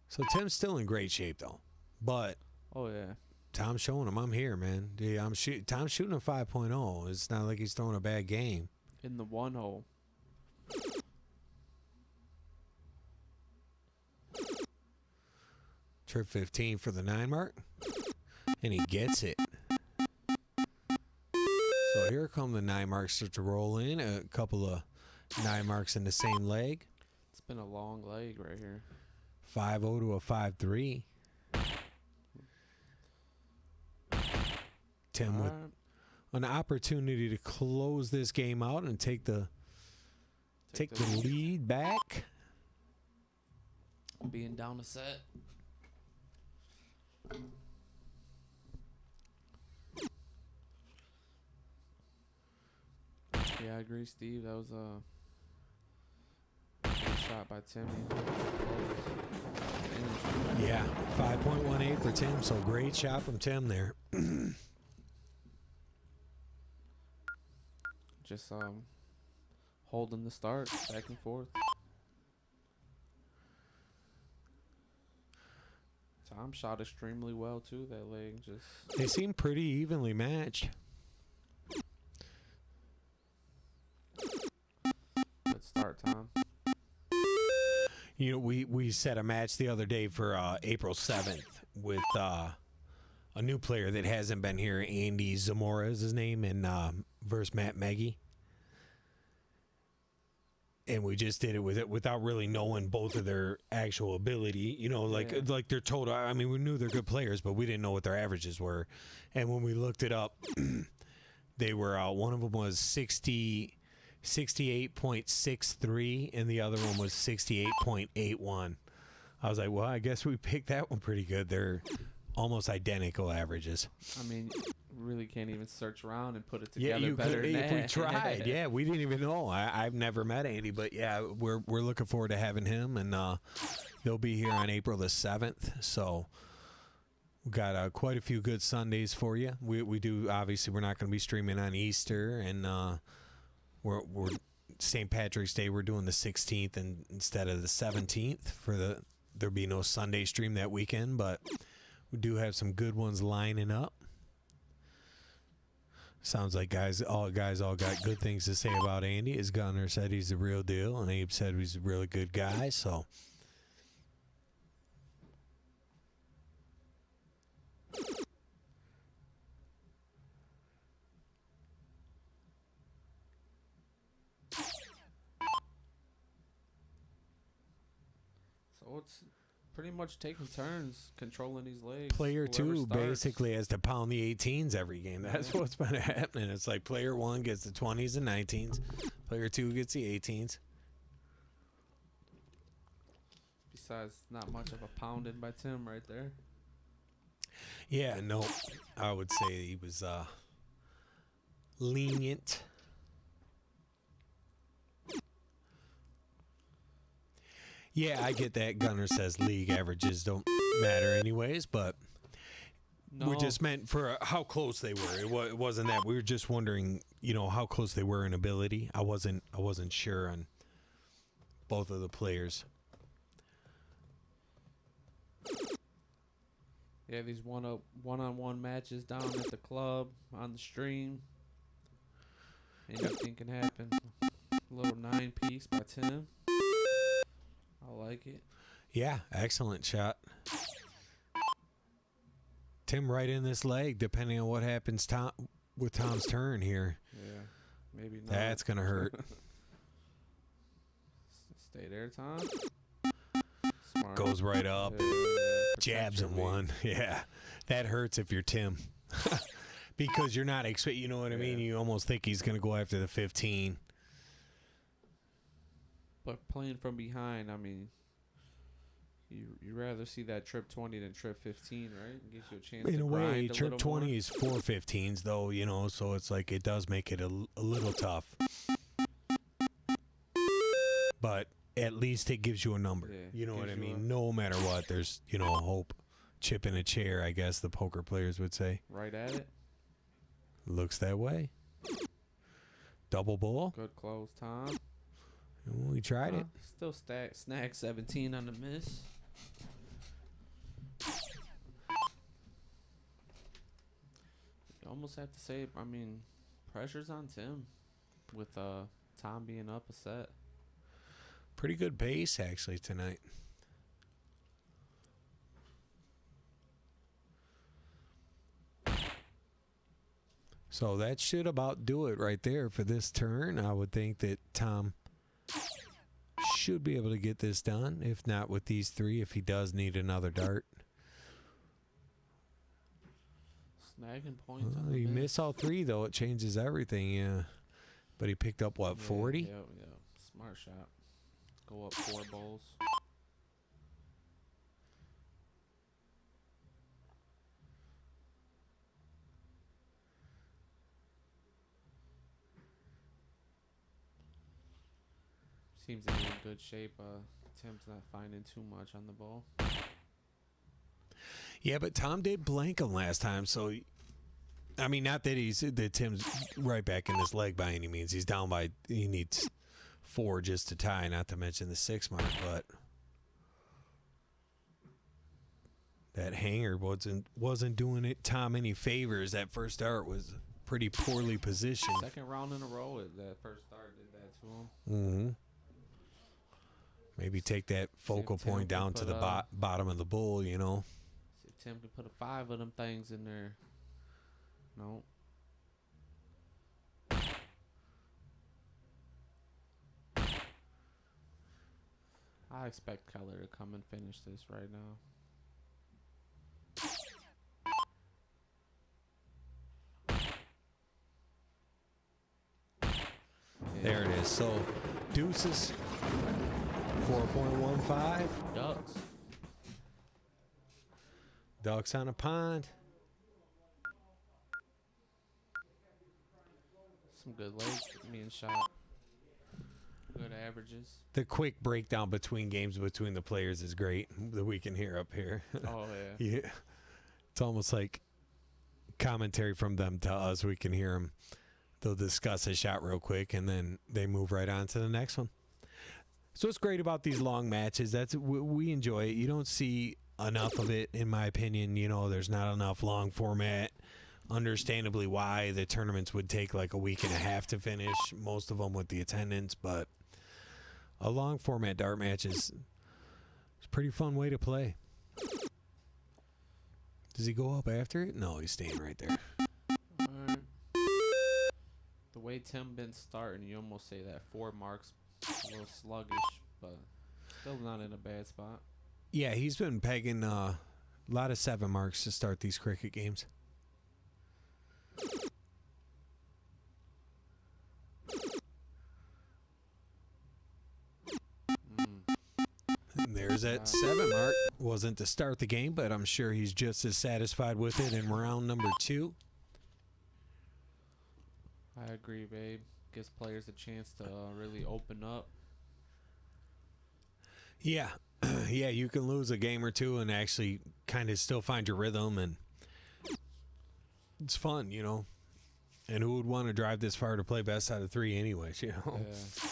So Tim's still in great shape though. But Oh yeah. Tom's showing him I'm here, man. Yeah, Tom's shooting a 5.0. It's not like he's throwing a bad game. In the 1 hole. Trip 15 for the 9 mark. And he gets it. So here come the 9 marks start to roll in. A couple of 9 marks in the same leg. It's been a long leg right here. 5-0 to a 5-3. Tim with Alright. an opportunity to close this game out and take the lead back. Being down a set. Yeah, I agree, Steve. That was a good shot by Timmy. Yeah, 5.18 for Tim. So great shot from Tim there. Just holding the start back and forth. Tom shot extremely well too. That leg just. They seem pretty evenly matched. Good start, Tom. You know, we set a match the other day for April 7th with a new player that hasn't been here. Andy Zamora is his name, and versus Matt Meggie. And we just did it with it without really knowing both of their actual ability. You know, like their total. I mean, we knew they're good players, but we didn't know what their averages were. And when we looked it up, they were one of them was 68.63, and the other one was 68.81. I was like, well, I guess we picked that one pretty good. They're almost identical averages. I mean, really can't even search around and put it Yeah, together you better could than if that. we tried. Yeah, we didn't even know. I've never met Andy, but yeah, we're looking forward to having him, and he'll be here on April the 7th. So we got quite a few good Sundays for you. We do, obviously, we're not going to be streaming on Easter, and we're St. Patrick's Day. We're doing the 16th instead of the 17th for there'll be no Sunday stream that weekend, but we do have some good ones lining up. Sounds like guys all got good things to say about Andy. As Gunner said, he's the real deal, and Abe said he's a really good guy. So. So it's pretty much taking turns controlling these legs. Player Whoever 2 starts. basically has to pound the 18s every game. That's what's been happening. It's like player 1 gets the 20s and 19s. Player 2 gets the 18s. Besides, not much of a pounding by Tim right there. Yeah, no, I would say he was lenient. Yeah, I get that. Gunner says league averages don't matter anyways, but No, we just meant for how close they were. It wasn't that. We were just wondering, how close they were in ability. I wasn't sure on both of the players. yeah, these one-on-one matches down at the club on the stream. Anything can happen. A little 9-piece by Tim. I like it. Yeah, excellent shot. Tim right in this leg, depending on what happens with Tom's turn here. Yeah, maybe not. That's going to hurt. Stay there, Tom. Smart. Goes right up. Jabs Protect him your one. Yeah, that hurts if you're Tim. Because you're not expecting, you know what I mean? You almost think he's going to go after the 15. But playing from behind, I mean, you rather see that trip 20 than trip 15, right? It gives you a chance In to a way, grind a trip little 20 more. is 4 15s, though, so it's like it does make it a little tough. But at least it gives you a number. Yeah, You know what I gives you mean? No matter what, there's, hope. Chip in a chair, I guess the poker players would say. Right at it. Looks that way. Double bull. Good close, Tom. We tried it. Still snag 17 on the miss. You almost have to say, I mean, pressure's on Tim with Tom being up a set. Pretty good base, actually, tonight. So that should about do it right there for this turn. I would think that Tom should be able to get this done, if not with these three, if he does need another dart. Snagging points on the You miss. miss all three, though. It changes everything, yeah. But he picked up, what, 40? Yeah. Smart shot. Go up 4 bowls. Seems to be in good shape. Tim's not finding too much on the ball. Yeah, but Tom did blank him last time, so I mean, not that Tim's right back in this leg by any means. He's down by, he needs 4 just to tie, not to mention the 6 mark, but that hanger wasn't doing Tom any favors. That first dart was pretty poorly positioned. Second round in a row, that first start did that to him. Mm-hmm. Maybe take that focal Tim point can down to put, the bottom of the bowl, See if Tim can put 5 of them things in there. No. I expect Keller to come and finish this right now. There it is. So, deuces, 4.15. Ducks. Ducks on a pond. Some good legs being shot. Good averages. The quick breakdown between games between the players is great that we can hear up here. Oh, yeah. Yeah. It's almost like commentary from them to us. We can hear them. They'll discuss a shot real quick, and then they move right on to the next one. So what's great about these long matches, we enjoy it. You don't see enough of it, in my opinion. You know, there's not enough long format. Understandably why the tournaments would take like a week and a half to finish, most of them with the attendance, but a long format dart match is a pretty fun way to play. Does he go up after it? No, he's staying right there. The way Tim been starting, you almost say that 4 marks a little sluggish, but still not in a bad spot. Yeah, he's been pegging a lot of 7 marks to start these cricket games. And there's that 7 mark. Wasn't to start the game, but I'm sure he's just as satisfied with it in round number 2. I agree, babe. Gives players a chance to really open up. Yeah. Yeah, you can lose a game or two and actually kind of still find your rhythm, and it's fun, you know. And who would want to drive this far to play best out of 3 anyways, you know? Yeah.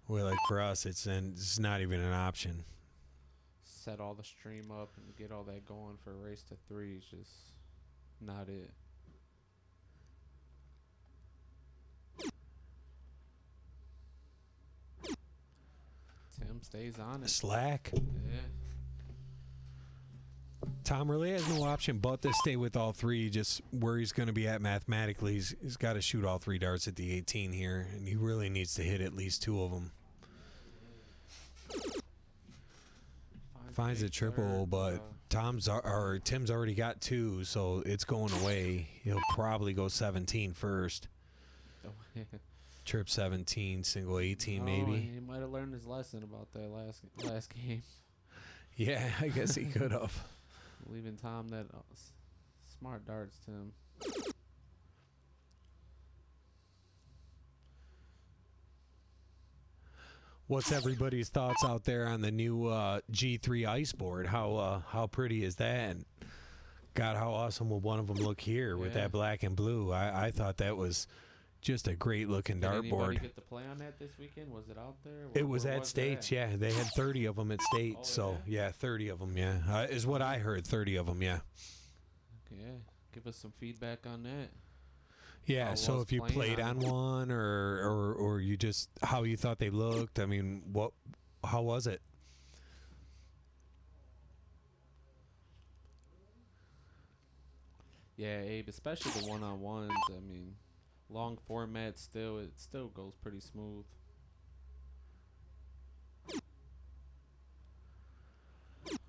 Well, like for us, it's not even an option. Set all the stream up and get all that going for a race to 3 is just not it. Tim stays on it. Slack. Yeah. Tom really has no option but to stay with all 3, just where he's going to be at mathematically. He's got to shoot all 3 darts at the 18 here, and he really needs to hit at least 2 of them. Finds a triple, but Tim's already got 2, so it's going away. He'll probably go 17 first. Trip 17, single 18 maybe. He might have learned his lesson about that last game. Yeah, I guess he could have. Leaving Tom that smart darts to him. What's everybody's thoughts out there on the new G3 ice board? How pretty is that? And God, how awesome will one of them look here with that black and blue? I thought that was just a great looking dartboard. Did anybody get to play on that this weekend? Was it out there? It was at States, yeah. They had 30 of them at States, so yeah, 30 of them, yeah. Is what I heard, 30 of them, yeah. Yeah, give us some feedback on that. Yeah, so if you played on one or you just how you thought they looked, I mean, how was it? Yeah, Abe, especially the one-on-ones. I mean, long format it still goes pretty smooth.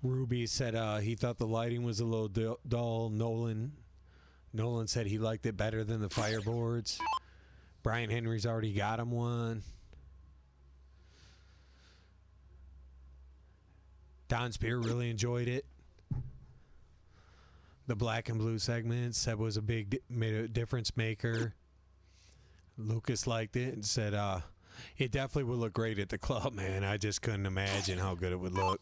Ruby said he thought the lighting was a little dull. Nolan said he liked it better than the fireboards. Brian Henry's already got him one. Don Spear really enjoyed it. The black and blue segment said was made a difference maker. Lucas liked it and said it definitely would look great at the club, man. I just couldn't imagine how good it would look.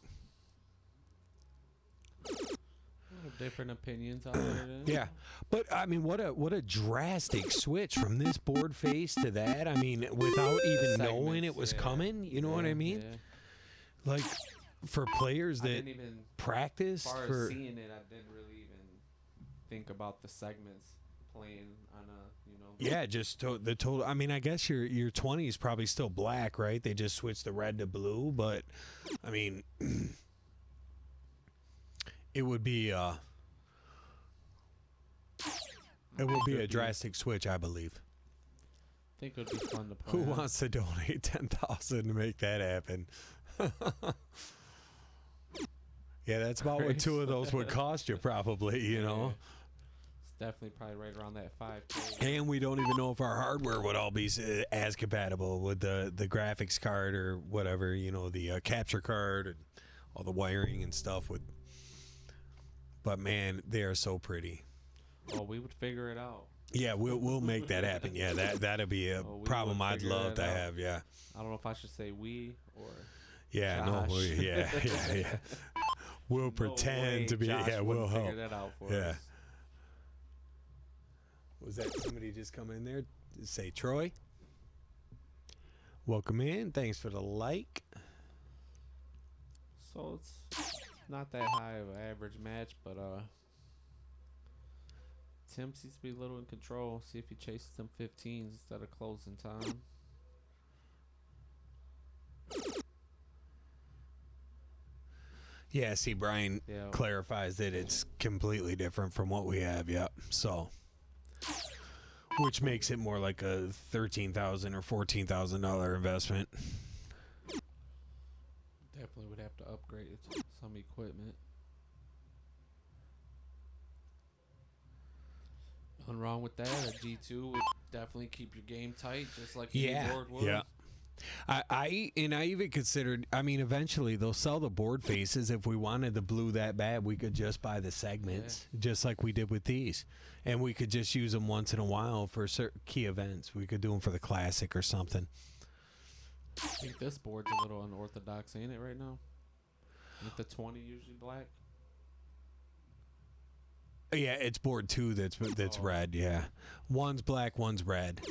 Different opinions out there. Yeah, but I mean, what a drastic switch from this board face to that. I mean, without even knowing it was coming. You know what I mean? Yeah. Like for players that practice for seeing it, I didn't really even think about the segments playing on a Yeah, just the total. I mean, I guess your 20 is probably still black, right? They just switched the red to blue, but I mean, it would be a drastic switch, I believe. I think it would be fun to play. Who wants to donate 10,000 to make that happen? Yeah, that's about what 2 of those would cost you, probably. You know. It's definitely probably right around that 5K. And we don't even know if our hardware would all be as compatible with the graphics card or whatever. You know, the capture card and all the wiring and stuff would But man, they are so pretty. Oh, we would figure it out. Yeah, we'll make that happen. Yeah, that'll be a problem I'd love to have. Yeah. I don't know if I should say we or. Yeah, Josh. no, yeah. We'll No pretend way to be. Josh Yeah, we'll wouldn't help. figure that out for Yeah. us. Was that somebody just come in there to say Troy? Welcome in. Thanks for the like. So it's not that high of an average match, but Tim seems to be a little in control. See if he chases them 15s instead of closing time. Yeah, see, Brian clarifies that it's completely different from what we have. Yep. So, which makes it more like a $13,000 or $14,000 investment. Definitely would have to upgrade some equipment. Nothing wrong with that. A G2 would definitely keep your game tight, just like your board would. Yeah. I even considered, I mean, eventually they'll sell the board faces. If we wanted the blue that bad, we could just buy the segments, just like we did with these. And we could just use them once in a while for certain key events. We could do them for the Classic or something. I think this board's a little unorthodox, ain't it, right now? With the 20 usually black? Yeah, it's board 2 that's red, yeah. One's black, one's red.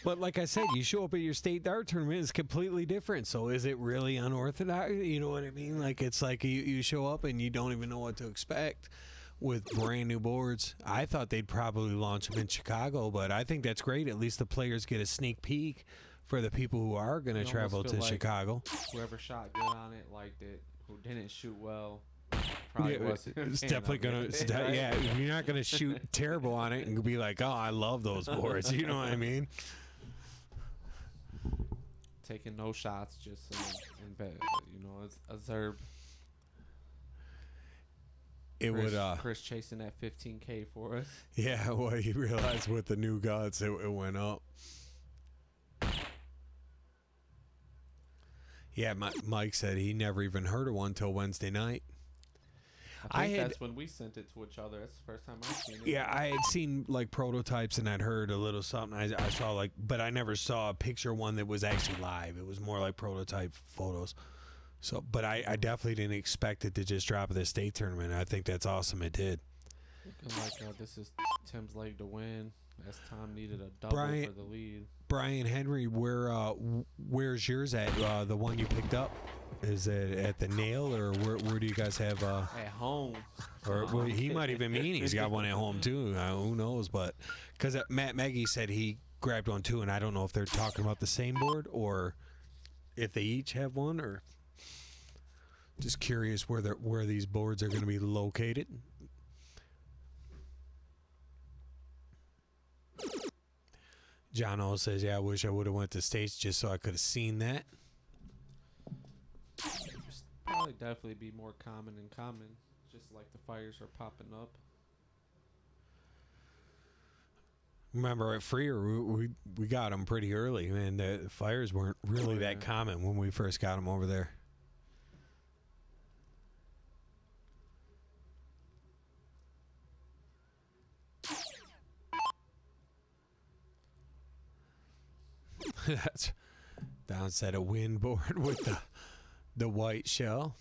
But like I said, you show up at your state dart tournament, it's completely different. So is it really unorthodox? You know what I mean? Like it's like you show up and you don't even know what to expect with brand new boards. I thought they'd probably launch them in Chicago, but I think that's great. At least the players get a sneak peek for the people who are going to travel to Chicago. Whoever shot good on it liked it. Who didn't shoot well probably wasn't. It's definitely going to, right? yeah, you're not going to shoot terrible on it and be like, oh, I love those boards. You know what I mean? Taking no shots, just in bed. You know, it's a Zerb. Chris chasing that 15K for us. Yeah, well, you realize with the new gods, it went up. Yeah, Mike said he never even heard of one till Wednesday night. I think that's when we sent it to each other. That's the first time I've seen it. Yeah, I had seen like prototypes and I'd heard a little something. I saw like, but I never saw a picture one that was actually live. It was more like prototype photos. So, but I definitely didn't expect it to just drop at the state tournament. I think that's awesome. It did. Looking like this is Tim's leg to win. As Tom needed a double for the lead. Brian Henry, where's yours at? The one you picked up? Is it at the Nail, or where do you guys have? At home. Or well, he might even mean he's got one at home too. Who knows? But because Matt Maggie said he grabbed one too, and I don't know if they're talking about the same board or if they each have one, or just curious where these boards are going to be located. John O says, "Yeah, I wish I would have went to States just so I could have seen that." Probably definitely be more common, just like the fires are popping up. Remember at Freer, we got them pretty early, man. The fires weren't really that common when we first got them over there. That's Don said a wind board with the white shell,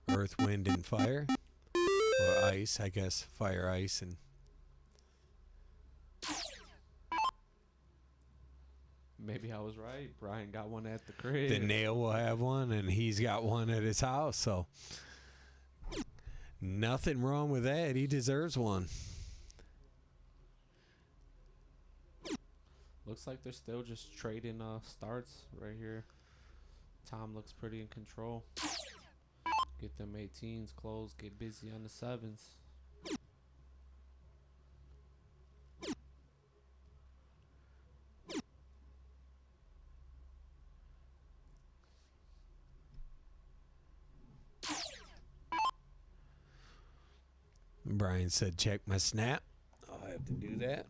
earth, wind, and fire, or ice, I guess, fire, ice, and maybe I was right. Brian got one at the crib. the Nail will have one, and he's got one at his house. So nothing wrong with that. He deserves one. Looks like they're still just trading starts right here. Tom looks pretty in control. Get them 18s closed. Get busy on the 7s. Brian said, check my snap. I'll have to do that.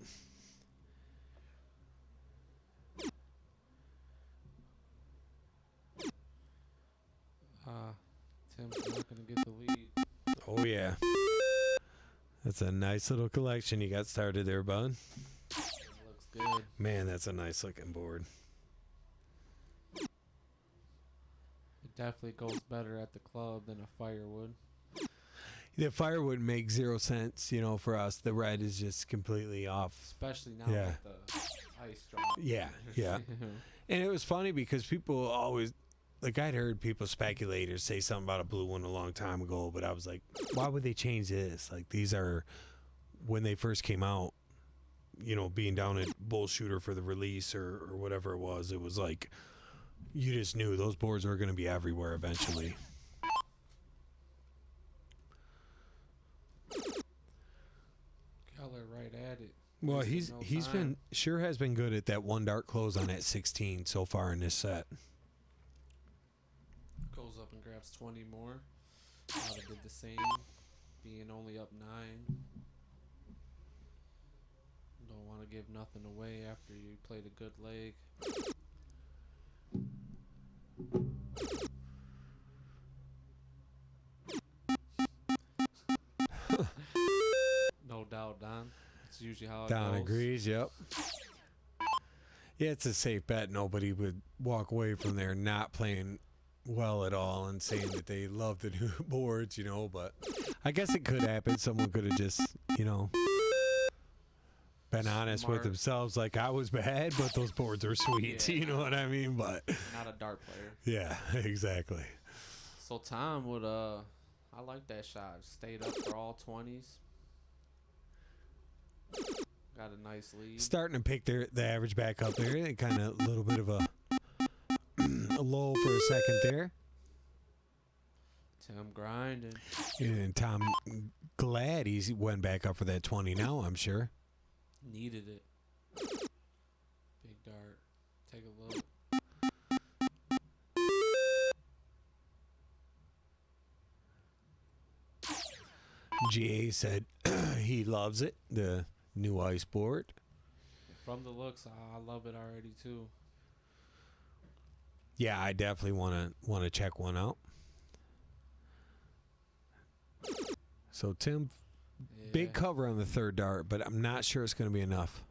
Tim's not going to get the lead. Oh, yeah. That's a nice little collection you got started there, bud. It looks good. Man, that's a nice looking board. It definitely goes better at the club than a firewood. The firewood makes 0 cents, you know, for us. The red is just completely off. Especially now Yeah. with the ice drop. Yeah, yeah. And it was funny because people always, like, I'd heard people speculate or say something about a blue one a long time ago, but I was like, why would they change this? Like, these are, when they first came out, you know, being down at Bull Shooter for the release or whatever it was like, you just knew those boards were going to be everywhere eventually. Keller right at it. Well, Wasting no he's time. has been good at that one dart close on that 16 so far in this set. Goes up and grabs 20 more. Nada did the same, being only up 9. Don't want to give nothing away after you played a good leg. No doubt, Don. It's usually how it Don goes. agrees, yep. Yeah, it's a safe bet. Nobody would walk away from there not playing well at all and saying that they love the new boards, you know, but I guess it could happen. Someone could have just, you know, been honest with Smart. themselves like I was bad, but those boards are sweet. Yeah. You know what I mean? But Not a dart player. yeah, exactly. So Tom would, I like that shot. Stayed up for all 20s. Got a nice lead. Starting to pick the average back up there. Kind of a little bit of a lull for a second there. Tim grinding. And Tom, glad he went back up for that 20 now, I'm sure. Needed it. Big dart. Take a look. GA said he loves it, the new ice board. From the looks, I love it already too. Yeah, I definitely want to check one out. So Tim, Yeah. big cover on the third dart, but I'm not sure it's going to be enough.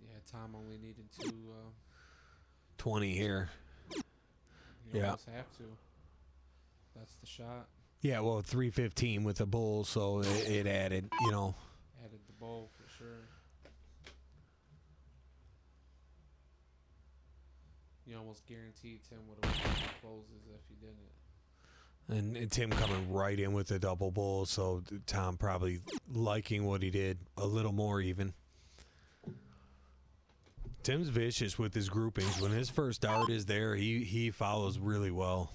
Yeah, Tom only needing 2. 20 here. You Yeah. almost have to. That's the shot. Yeah, well, 315 with the bull, so it added, you know. Added the bowl for sure. You almost guaranteed Tim would have won the closes if he didn't. And Tim coming right in with the double bull, so Tom probably liking what he did a little more even. Tim's vicious with his groupings. When his first dart is there, he follows really well.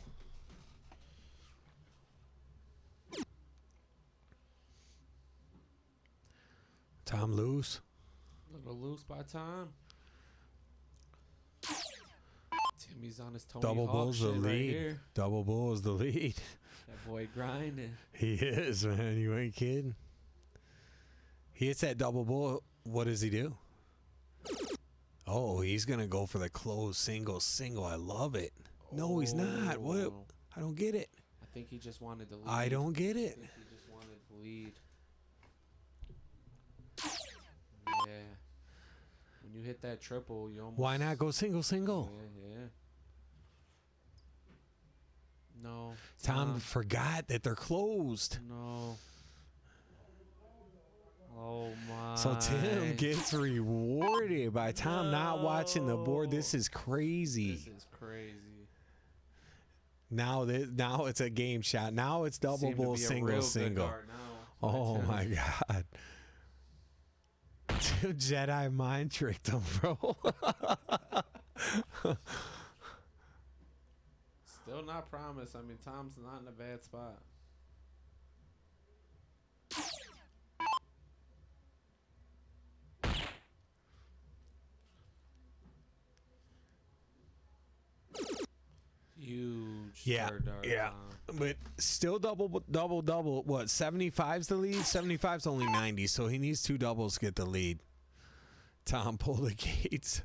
Tom loose. Little loose by Tom. Timmy's on his Tony Double Hawk bull's the shit right lead. here. Double bull is the lead. That boy grinding. He is, man. You ain't kidding. He hits that double bull. What does he do? Oh, he's going to go for the closed single. I love it. No, he's not. What? Oh. I don't get it. I think he just wanted the lead. I don't get I it. think he just wanted the lead. Yeah. When you hit that triple, you almost... Why not go single? Yeah. No. Tom forgot that they're closed. No. Oh, my. So Tim gets rewarded by Tom not watching the board. This is crazy. This is crazy. Now it's a game shot. Now it's double Seemed to bull, be a real good single. dart now. Oh Tim. my God. Jedi mind tricked him, bro. Still not promised. I mean, Tom's not in a bad spot. Huge third dart. Tom. But still double. What, 75's the lead? 75's only 90, so he needs 2 doubles to get the lead. Tom, pull the gates.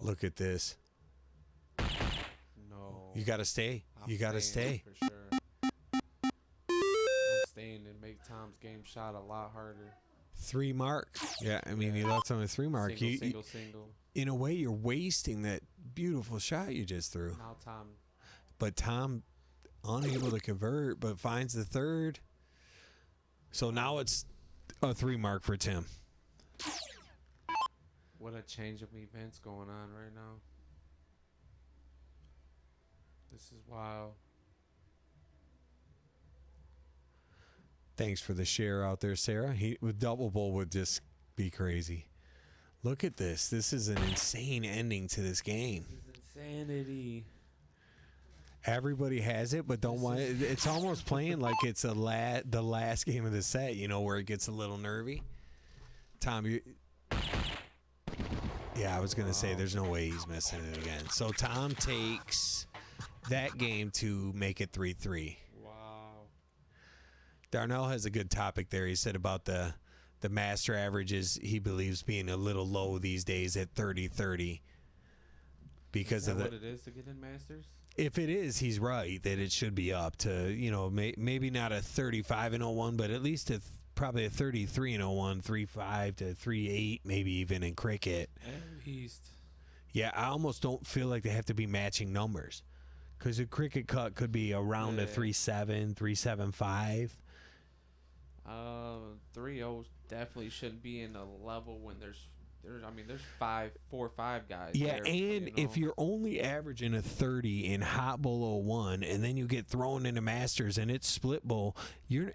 Look at this. No. You got to stay. You got to stay. For sure. I'm staying and make Tom's game shot a lot harder. 3 mark. Yeah, I mean, you left on a 3 mark. Single. In a way, you're wasting that beautiful shot you just threw. Now Tom. But Tom, unable to convert, but finds the third. So now it's a 3 mark for Tim. What a change of events going on right now. This is wild. Thanks for the share out there, Sarah. With double bowl would just be crazy. Look at this. This is an insane ending to this game. This is insanity. Everybody has it, but don't want it. It's almost playing like it's the last game of the set, you know, where it gets a little nervy. Tom, yeah, I was going to say there's no way he's missing it again. So Tom takes that game to make it 3-3. Wow. Darnell has a good topic there. He said about the master averages he believes being a little low these days at 30-30 because of what it is to get in Masters? If it is, he's right that it should be up to, you know, maybe not a 35-01, but at least probably a 33-01, 3.5 to 3.8, maybe even in cricket. At least. Yeah, I almost don't feel like they have to be matching numbers because a cricket cut could be around a 3.7, 3.75. 3.0 definitely shouldn't be in a level when there's 4 or 5 guys. Yeah, there, and if you're only averaging a 30 in hot bowl 01 and then you get thrown into Masters and it's split bowl, you're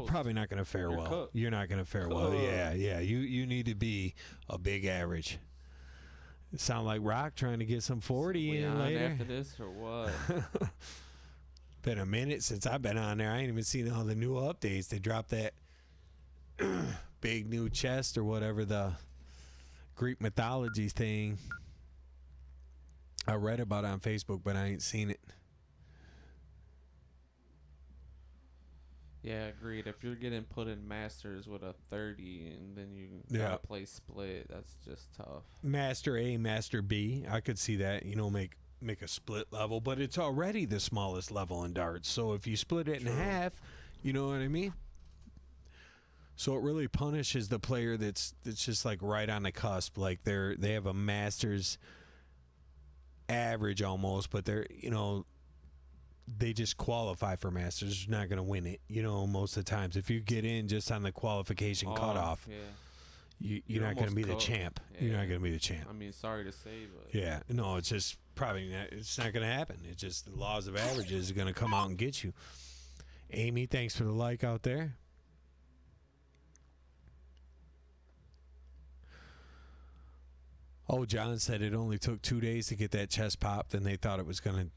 probably not going to fare well. Cooked. You're not going to fare well. Yeah. You need to be a big average. It sound like Rock trying to get some 40 in later. After this or what? Been a minute since I've been on there. I ain't even seen all the new updates. They dropped that big new chest or whatever, the Greek mythology thing. I read about it on Facebook, but I ain't seen it. Yeah, agreed. If you're getting put in Masters with a 30 and then you gotta play split, that's just tough. Master A, Master B, I could see that, you know, make a split level, but it's already the smallest level in darts. So if you split it in half, you know what I mean? So it really punishes the player that's just like right on the cusp. Like they have a Masters average almost, but they're, you know, they just qualify for Masters. They're not going to win it, you know, most of the times. If you get in just on the qualification cutoff, you're not going to be the champ. Yeah. You're not going to be the champ. I mean, sorry to say, but yeah, no, it's just probably not, it's not going to happen. It's just the laws of averages are going to come out and get you. Amy, thanks for the like out there. Oh, John said it only took 2 days to get that chest popped, and they thought it was gonna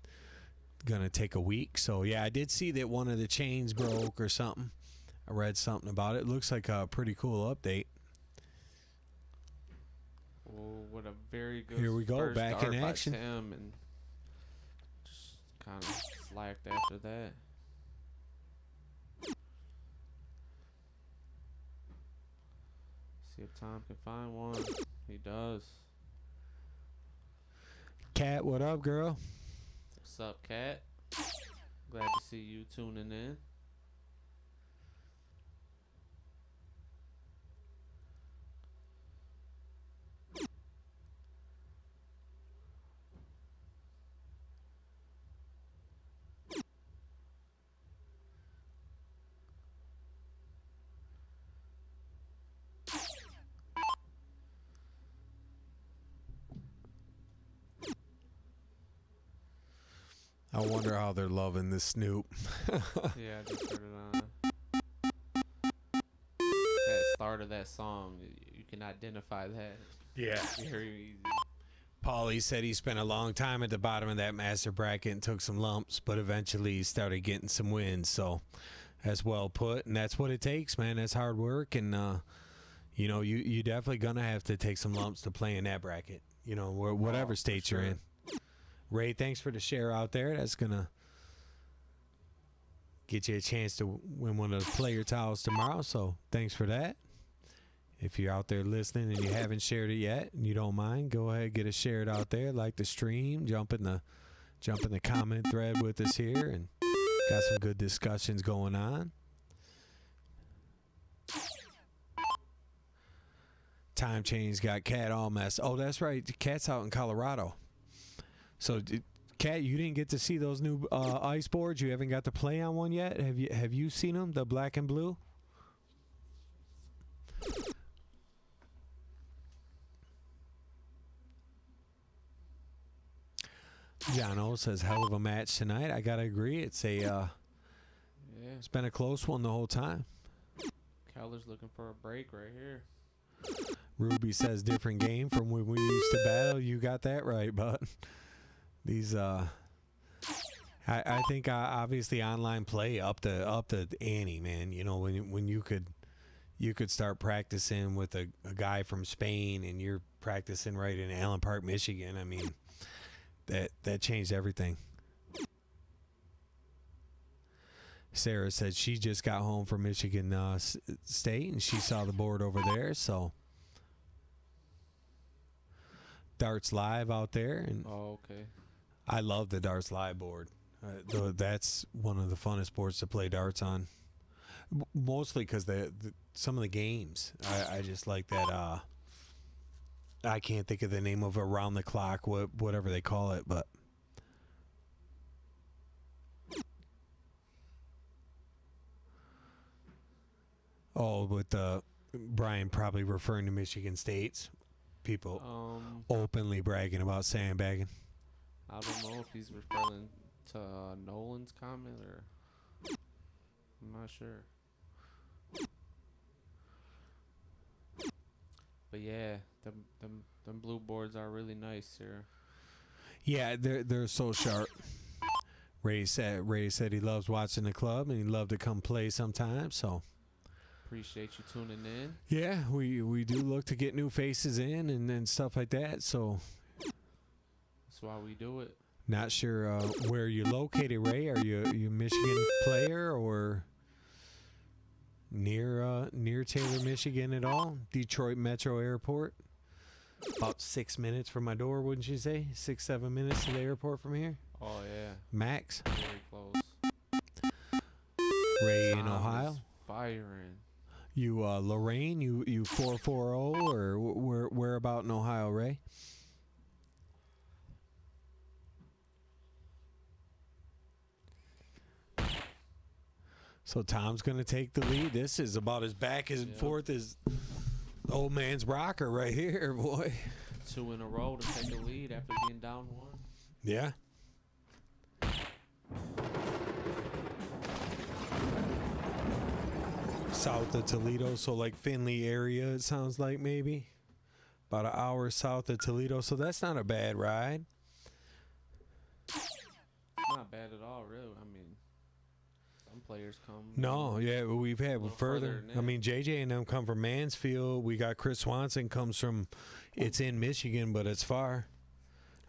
take a week. So yeah, I did see that one of the chains broke or something. I read something about it. Looks like a pretty cool update. Oh, what a very good. Here we go, first back in dart by action. Tim, and just kind of slacked after that. See if Tom can find one. He does. Kat, what up, girl? What's up, Kat? Glad to see you tuning in. I wonder how they're loving this Snoop. Yeah, I just heard it on. That start of that song, you can identify that. Yeah. Very easy. Paulie said he spent a long time at the bottom of that master bracket and took some lumps, but eventually he started getting some wins. So that's well put, and that's what it takes, man. That's hard work, and you know, you definitely gonna have to take some lumps to play in that bracket. You know, whatever state you're in. Ray, thanks for the share out there. That's gonna get you a chance to win one of the player towels tomorrow. So thanks for that. If you're out there listening and you haven't shared it yet and you don't mind, go ahead, get it shared out there. Like the stream, jump in the comment thread with us here, and got some good discussions going on. Time change got Cat all messed. Oh, that's right. Cat's out in Colorado. So, Cat, you didn't get to see those new ice boards. You haven't got to play on one yet. Have you seen them? The black and blue. John O says, hell of a match tonight. I gotta agree. It's it's been a close one the whole time. Keller's looking for a break right here. Ruby says, different game from when we used to battle. You got that right, but these I think obviously online play up to ante, man. You know, when you could start practicing with a guy from Spain and you're practicing right in Allen Park, Michigan. I mean, that changed everything. Sarah said she just got home from Michigan State and she saw the board over there. So Darts Live out there, and okay. I love the Darts Live board. That's one of the funnest boards to play darts on. Mostly because some of the games, I just like that. I can't think of the name of around the clock, whatever they call it, but with Brian probably referring to Michigan State's people openly bragging about sandbagging. I don't know if he's referring to Nolan's comment or I'm not sure. But yeah, them blue boards are really nice here. Yeah, they're so sharp. Ray said he loves watching the club and he'd love to come play sometime. So appreciate you tuning in. Yeah, we do look to get new faces in and stuff like that. So that's why we do it. Not sure where you're located, Ray. Are you a Michigan player or near Taylor, Michigan at all? Detroit Metro Airport. About 6 minutes from my door, wouldn't you say? 6-7 minutes to the airport from here. Oh yeah, max. very close. Ray in Ohio. Firing. You Lorraine. You 440 or where about in Ohio, Ray? So Tom's going to take the lead. This is about as back and forth as old man's rocker right here, boy. 2 in a row to take the lead after being down 1. Yeah. South of Toledo, so like Findlay area, it sounds like maybe. About an hour south of Toledo, so that's not a bad ride. Not bad at all, really. I mean, some players come. No, yeah, we've had further. I mean, JJ and them come from Mansfield. We got Chris Swanson comes from, it's in Michigan, but it's far.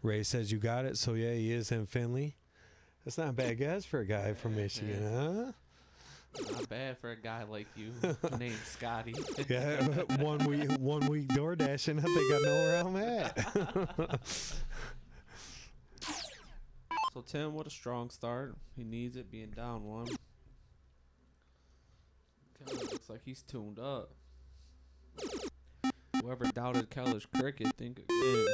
Ray says you got it, so yeah, he is in Findlay. That's not a bad guess for a guy from Michigan, huh? Not bad for a guy like you named Scotty. Yeah, one week door dashing. I think I know where I'm at. So Tim, what a strong start. He needs it being down 1. Keller looks like he's tuned up. Whoever doubted Keller's cricket, think again.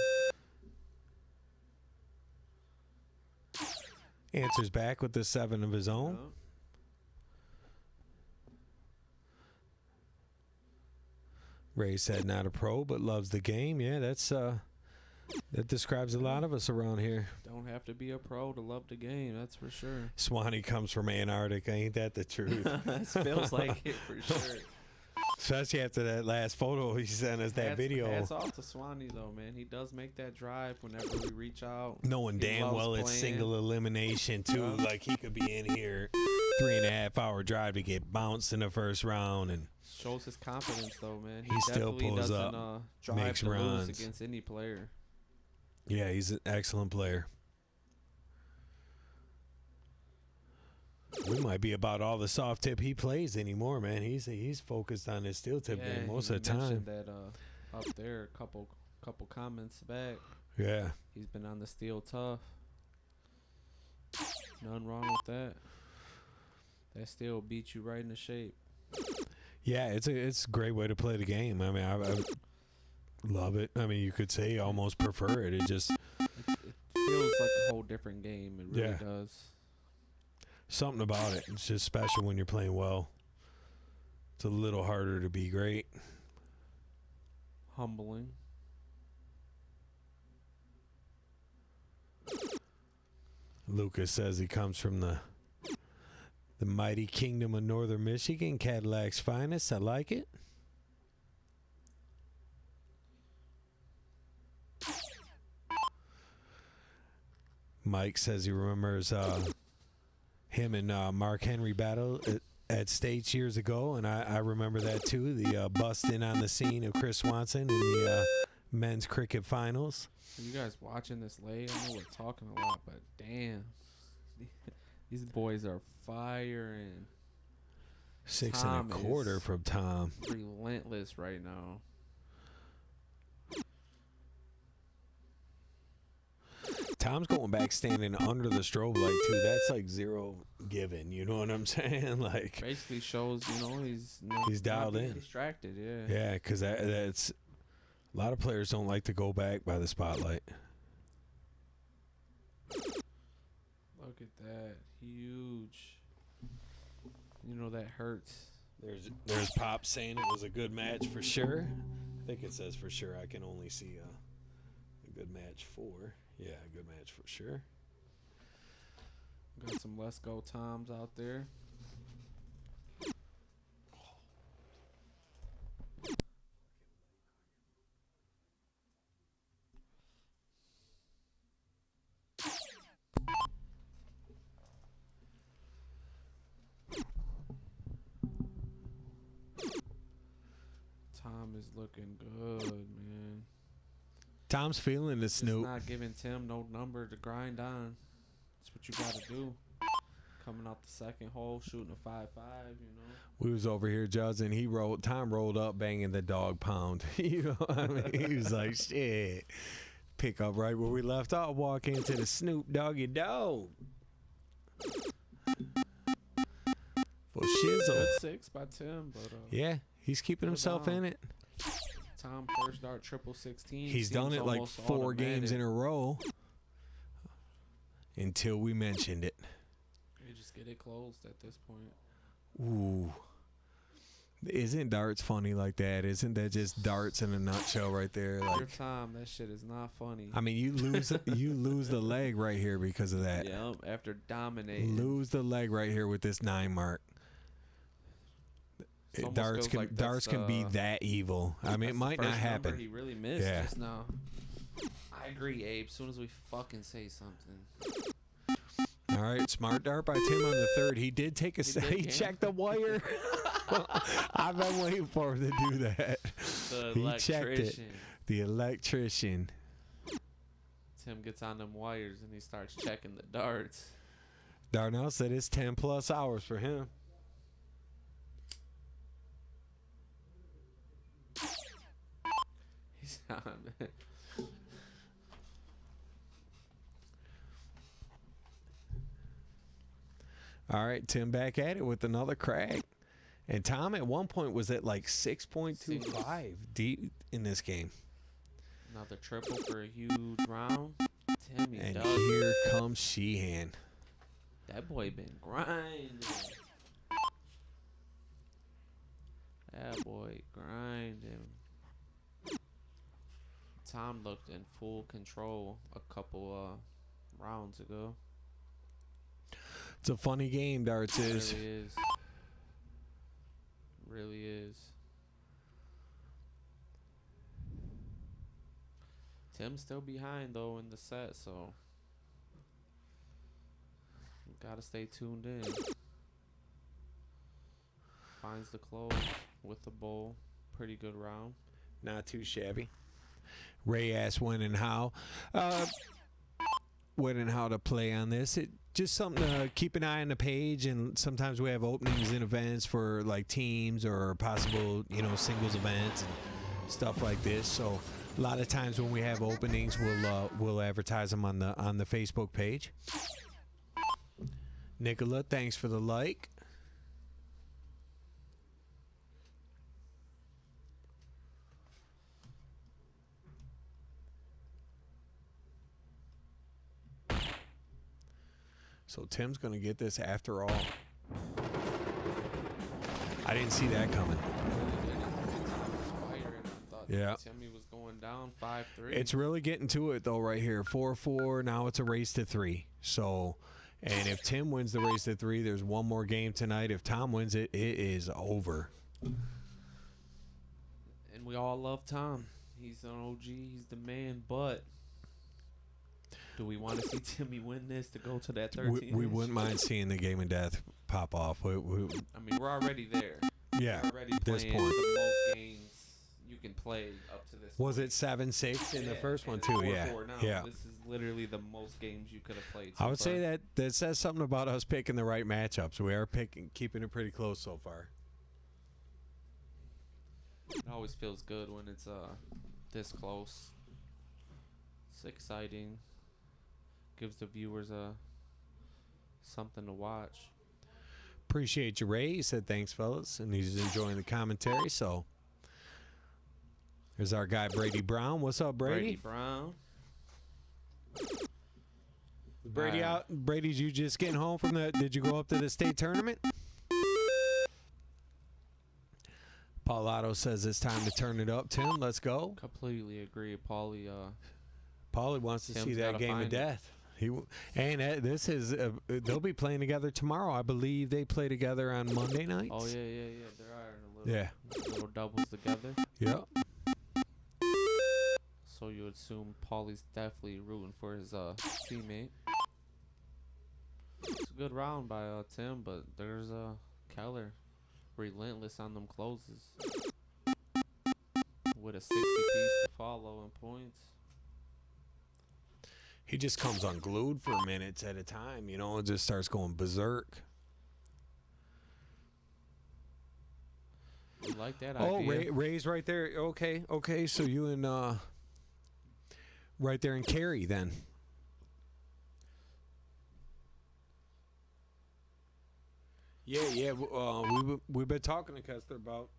Answers back with the 7 of his own. Yeah. Ray said not a pro, but loves the game. Yeah, that describes a lot of us around here. Don't have to be a pro to love the game, that's for sure. Swanee comes from Antarctica. Ain't that the truth? It feels like it for sure. Especially after that last photo he sent us, that video. Hats off to Swanee, though, man. He does make that drive whenever we reach out. Knowing damn well it's single elimination, too. Like, he could be in here 3.5-hour drive to get bounced in the first round. And shows his confidence, though, man. He still pulls up, drive makes to runs lose against any player. Yeah, he's an excellent player. We might be about all the soft tip he plays anymore, man. He's focused on his steel tip game most of the time. Mentioned that up there a couple comments back. Yeah. He's been on the steel tough. Nothing wrong with that. That steel beats you right into shape. Yeah, it's a great way to play the game. I mean, I love it. I mean, you could say almost prefer it. It just It feels like a whole different game. It really does. Something about it. It's just special when you're playing well. It's a little harder to be great. Humbling. Lucas says he comes from the mighty kingdom of Northern Michigan, Cadillac's finest. I like it. Mike says he remembers him and Mark Henry battle at States years ago, and I remember that too. The busting on the scene of Chris Swanson in the men's cricket finals. Are you guys watching this late? I know we're talking a lot, but damn. These boys are firing. 6 1/4 from Tom. Relentless right now. Tom's going back standing under the strobe light too. That's like zero given. You know what I'm saying? Like basically shows, he's dialed in. Distracted, yeah. Yeah, because that's a lot of players don't like to go back by the spotlight. Look at that, huge. That hurts. There's Pop saying it was a good match for sure. I think it says for sure. I can only see a good match for. Yeah, a good match for sure. Got some Let's Go Toms out there. Tom is looking good, man. Tom's feeling the Snoop. Just not giving Tim no number to grind on. That's what you got to do. Coming out the second hole, shooting a 5-5, We was over here judging. Tom rolled up banging the dog pound. I mean, he was like, shit. Pick up right where we left off. Walk into the Snoop Doggy Dog. For shizzle. Good 6 by Tim, but yeah, he's keeping himself in it. Tom first dart 16. He's done it like 4 games in a row until we mentioned it. You just get it closed at this point. Ooh. Isn't darts funny like that? Isn't that just darts in a nutshell right there? Every time, that shit is not funny. I mean, you lose the leg right here because of that. Yep, after dominating. Lose the leg right here with this 9 mark. Darts can be that evil. I mean, it might not happen. He really missed just now. I agree, Abe. As soon as we fucking say something. All right, smart dart by Tim on the 3rd. He did take a he checked the wire. I've been waiting for him to do that. He checked it. The electrician. Tim gets on them wires and he starts checking the darts. Darnell said it's 10+ hours for him. He's on. All right, Tim back at it with another crack. And Tom at one point was at like 6.25 deep in this game. Another triple for a huge round. Timmy and does. Here comes Sheehan. That boy been grinding. That boy grinding. Tom looked in full control a couple rounds ago. It's a funny game, darts is. It really is. Really is. Tim's still behind though in the set, so gotta stay tuned in. Finds the close with the bowl. Pretty good round. Not too shabby. Ray asked when and how. when and how to play on this. It just something to keep an eye on the page, and sometimes we have openings in events for like teams or possible, singles events and stuff like this. So a lot of times when we have openings, we'll advertise them on the Facebook page. Nicola, thanks for the like. So Tim's going to get this after all. I didn't see that coming. Yeah. Timmy was going down 5-3. It's really getting to it, though, right here. 4-4. Now it's a race to 3. So, and if Tim wins the race to 3, there's one more game tonight. If Tom wins it, it is over. And we all love Tom. He's an OG. He's the man, but do we want to see Timmy win this to go to that 13? We wouldn't mind seeing the game of death pop off. I mean, we're already there. Yeah, we're already this playing point. the most games you can play up to this Was point. it 7-6 in the first one, it's too? 4-4 now. Yeah. This is literally the most games you could have played I would say that says something about us picking the right matchups. We are keeping it pretty close so far. It always feels good when it's this close. It's exciting. Gives the viewers something to watch. Appreciate you, Ray. He said thanks, fellas, and he's enjoying the commentary. So there's our guy Brady Brown. What's up, Brady? Brady Brown. Brady out. Brady's you just getting home from the? Did you go up to the state tournament? Paul Otto says it's time to turn it up. Tim, let's go. Completely agree, Paulie. Paulie wants to see Tim's that gotta game of find it. death. This is they'll be playing together tomorrow. I believe they play together on Monday nights. Oh yeah. There are little doubles together. Yeah. So you would assume Paulie's definitely rooting for his teammate. It's a good round by Tim, but there's Keller relentless on them closes with a 60 piece to follow in points. He just comes unglued for minutes at a time, and just starts going berserk. You like that Oh, idea? Ray's right there. Okay. So you and right there in Cary then. Yeah. We've been talking to Kessler about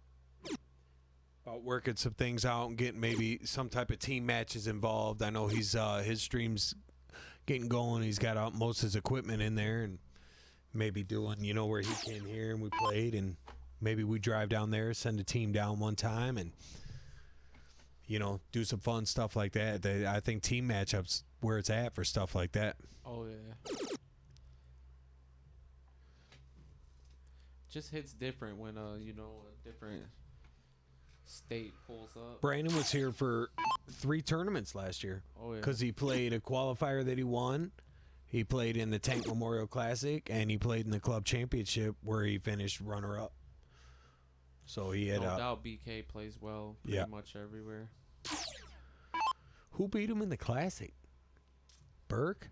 working some things out and getting maybe some type of team matches involved. I know he's his stream's getting going. He's got out most of his equipment in there, and maybe doing where he came here and we played, and maybe we drive down there, send a team down one time, and do some fun stuff like that. I think team matchups where it's at for stuff like that. Oh yeah. Just hits different when a different state pulls up. Brandon was here for 3 tournaments last year. Oh yeah. Because he played a qualifier that he won. He played in the Tank Memorial Classic, and he played in the club championship where he finished runner-up. So he had no doubt BK plays well pretty much everywhere. Who beat him in the Classic? Burke?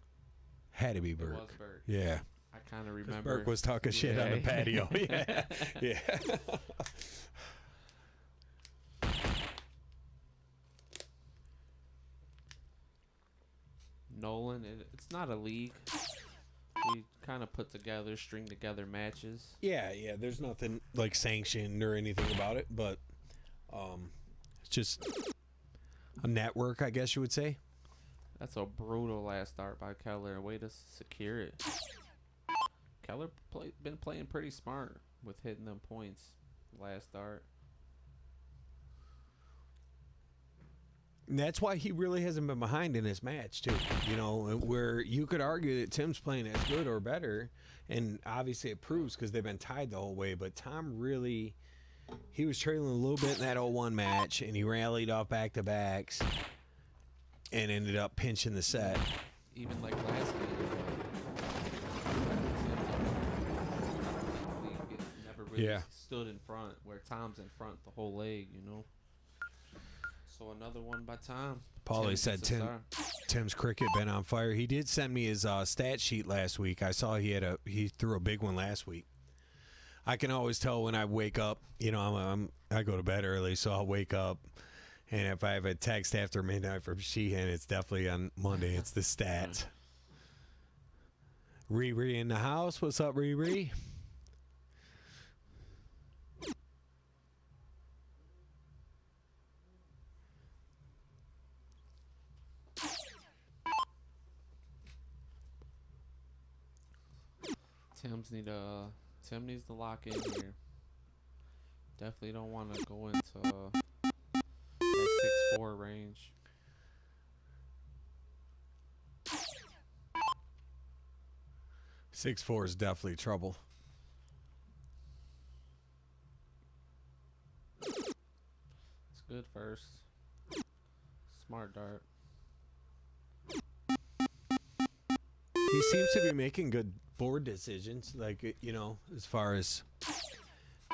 Had to be Burke. It was Burke. Yeah. I kind of remember. Burke was talking shit on the patio. Yeah. Nolan, it's not a league. We kind of string together matches. Yeah. There's nothing like sanctioned or anything about it, but it's just a network, I guess you would say. That's a brutal last start by Keller. Way to secure it. Keller been playing pretty smart with hitting them points last start. And that's why he really hasn't been behind in this match, too. Where you could argue that Tim's playing as good or better, and obviously it proves because they've been tied the whole way. But Tom really, he was trailing a little bit in that 0-1 match, and he rallied off back-to-backs and ended up pinching the set. Even like last game, never really stood in front, where Tom's in front the whole leg, So another one by Tom. Paulie said Tim's cricket been on fire. He did send me his stat sheet last week. I saw he threw a big one last week. I can always tell when I wake up. You know, I go to bed early, so I'll wake up, and if I have a text after midnight from Sheehan, it's definitely on Monday. It's the stats. Riri in the house. What's up, Riri? Tim needs to lock in here. Definitely don't want to go into that 6-4 range. 6-4 is definitely trouble. It's good first. Smart dart. He seems to be making good board decisions, like, you know, as far as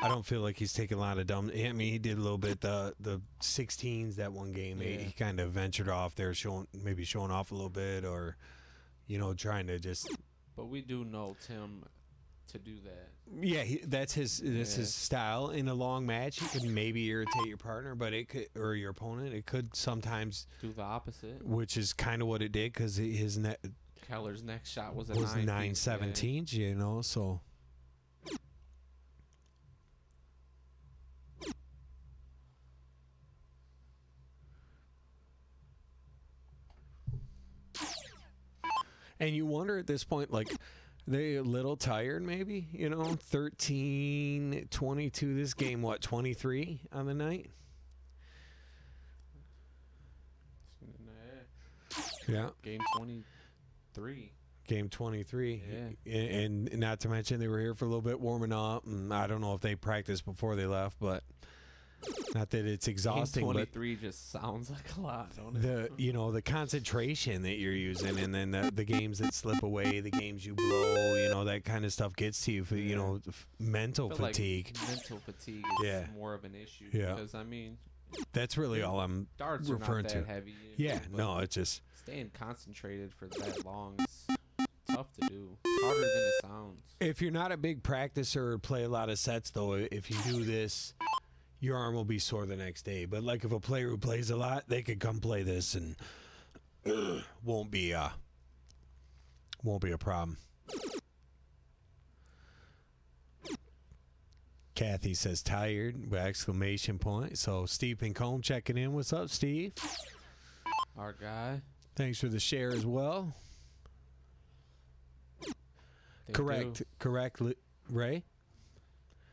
I don't feel like he's taking a lot of dumb. I mean, he did a little bit the 16s that one game. Yeah. He kind of ventured off there, showing off a little bit, or, you know, trying to just. But we do know Tim to do that. Yeah, that's his style. In a long match, he can maybe irritate your partner, but it could, or your opponent. It could sometimes Do the opposite. which is kind of what it did, because his net Keller's next shot was a was 9-17. you know, so. And you wonder at this point, like, they a little tired maybe, you know, 13-22 this game, what, 23 on the night? Yeah. Game 23. Game 23. Yeah. And not to mention they were here for a little bit warming up, and I don't know if they practiced before they left, but not that it's exhausting, Game but 23 just sounds like a lot, don't it? the concentration that you're using, and then the games that slip away, the games you blow, you know, that kind of stuff gets to you, for, you know, mental I feel fatigue. Like mental fatigue is more of an issue. Yeah. Because, I mean, That's really all I'm darts referring are not that to. heavy. Yeah, no, it's just Staying concentrated for that long is tough to do. It's harder than it sounds. if you're not a big practicer or play a lot of sets, though, if you do this, your arm will be sore the next day. But like if a player who plays a lot, they could come play this and won't be a problem. Kathy says tired with exclamation point. So Steve Pincombe checking in. What's up, Steve? Our guy. Thanks for the share as well. They Correct, Ray.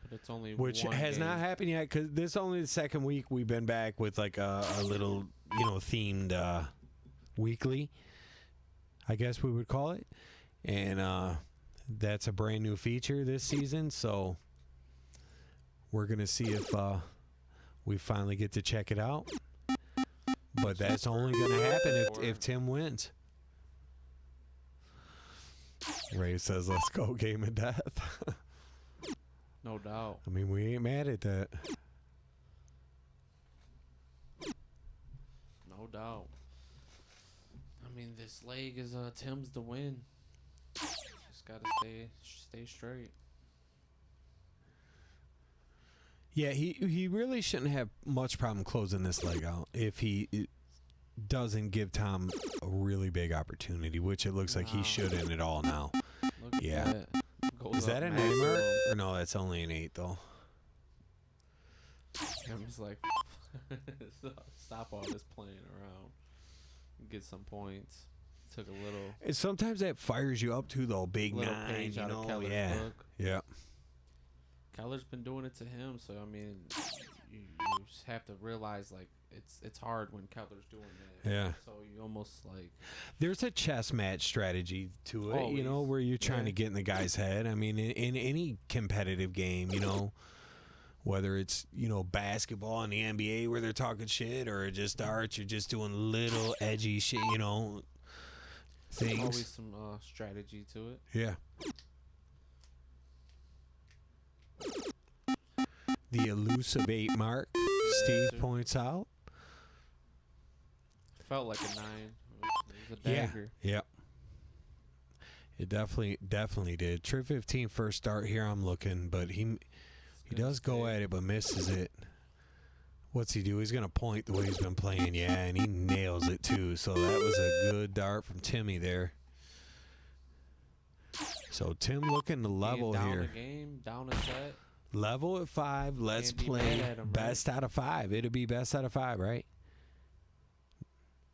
But it's only Which one has game. not happened yet, because this is only the second week we've been back with like a little, you know, themed weekly, I guess we would call it. And that's a brand new feature this season. So we're going to see if we finally get to check it out. But that's only going to happen if Tim wins. Ray says, let's go game of death. No doubt. I mean, we ain't mad at that. No doubt. I mean, this leg is Tim's to win. Just gotta stay straight. Yeah, he really shouldn't have much problem closing this leg out if he doesn't give Tom a really big opportunity, which it looks like he shouldn't at all now. Look at Yeah. that. Goes Is that up an 8 mark? maximum. Or no, that's only an 8 though. Tim's like, stop all this playing around. Get some points. Took a little And sometimes that fires you up too, though. Big little 9, page you out know. of Keller's Yeah, book. yeah. Keller's been doing it to him, so I mean, you just have to realize like it's hard when Keller's doing that. Yeah. So you almost like There's a chess match strategy to it, you know, Always. where you're trying Yeah. to get in the guy's head. I mean, in any competitive game, you know, whether it's, you know, basketball in the NBA where they're talking shit, or just darts, you're just doing little edgy shit, you know, things. always some strategy to it. Yeah. The elusive 8 mark, Steve points out. Felt like a 9. It was was a dagger. Yeah. It definitely did. Trip 15 first start here. I'm looking, but he does go at it, but misses it. What's he do? He's gonna point the way he's been playing. Yeah, and he nails it too. So that was a good dart from Timmy there. So Tim looking to level down here. A game, down a set. Level at 5. Let's Can't be play mad at him, best out of 5. It'll be best out of 5, right?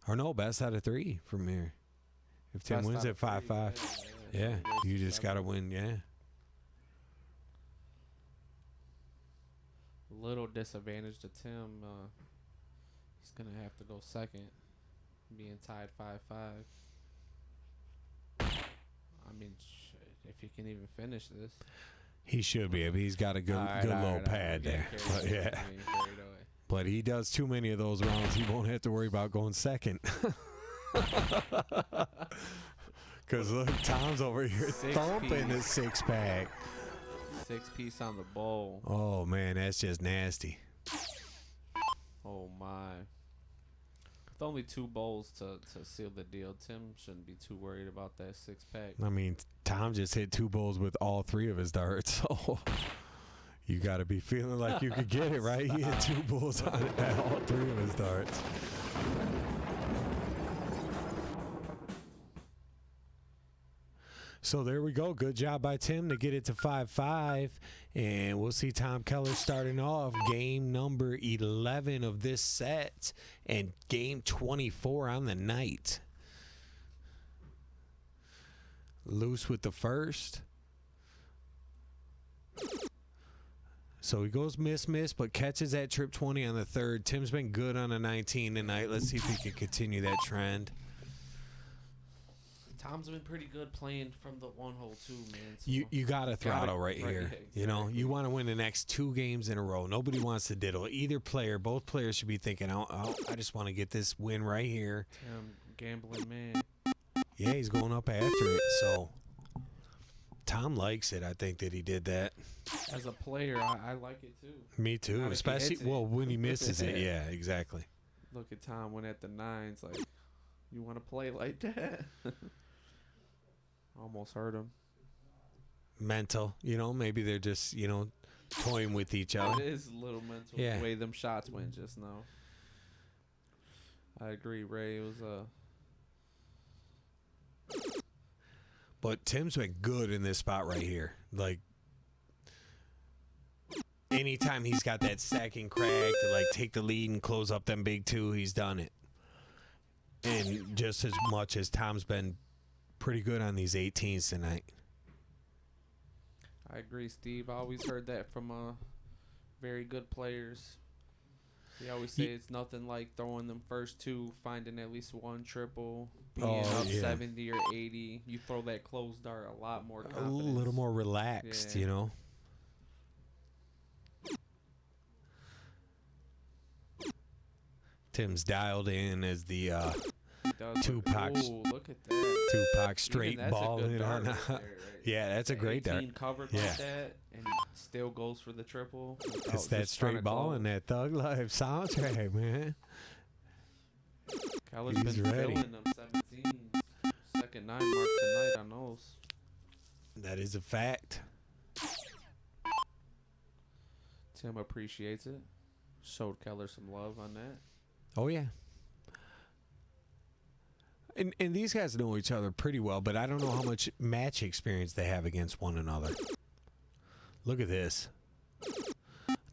Or no, best out of 3 from here. If Tim Best wins out at of 5-5. three, Yeah, you just got to 7. win, yeah. Little disadvantage to Tim. He's going to have to go second, being tied 5-5. I mean, if he can even finish this. He should be. He's got a good little pad there. But yeah. But he does too many of those rounds. He won't have to worry about going second. Because look, Tom's over here thumping his 6-pack. 6-piece on the bowl. Oh, man, that's just nasty. Oh, my. With only 2 bowls to seal the deal, Tim shouldn't be too worried about that 6-pack. I mean, Tom just hit 2 bowls with all 3 of his darts, so you got to be feeling like you could get it, right? He hit 2 bowls on it at all 3 of his darts. So there we go. Good job by Tim to get it to 5-5. And we'll see Tom Keller starting off game number 11 of this set and game 24 on the night. Loose with the first. So he goes miss, but catches that trip 20 on the third. Tim's been good on a 19 tonight. Let's see if he can continue that trend. Tom's been pretty good playing from the 1 hole too, man. So you got to throttle right here. Exactly. You know, you want to win the next 2 games in a row. Nobody wants to diddle. Either player, both players should be thinking, I just want to get this win right here. Gambling man. Yeah, he's going up after it. So Tom likes it. I think that he did that. As a player, I like it too. Me too, Not if he especially hits it. when he misses it. Yeah, exactly. Look at Tom when at the 9s, like, you want to play like that? Almost hurt him. Mental, maybe they're just, toying with each other. It is a little mental Yeah. the way them shots went just now. I agree, Ray. It was But Tim's been good in this spot right here. Like, anytime he's got that second crack to, take the lead and close up them big 2, he's done it. And just as much as Tom's been pretty good on these 18s tonight. I agree, Steve. I always heard that from very good players. They always say it's nothing like throwing them first 2, finding at least 1 triple, being up 70 or 80. You throw that closed dart a lot more confidence. A little more relaxed, Yeah. Tim's dialed in as the Tupac. Ooh, look at that. Tupac straight Even that's ball a good in dart on. right there, right? Yeah, that's a great dart. 18 covered Yeah. like that, and still goes for the triple. It's that straight ball and that Thug Life soundtrack, man. Keller's He's been ready. filling them 17. Second 9 mark tonight on those. That is a fact. Tim appreciates it. Showed Keller some love on that. Oh, yeah. And these guys know each other pretty well, but I don't know how much match experience they have against one another. Look at this.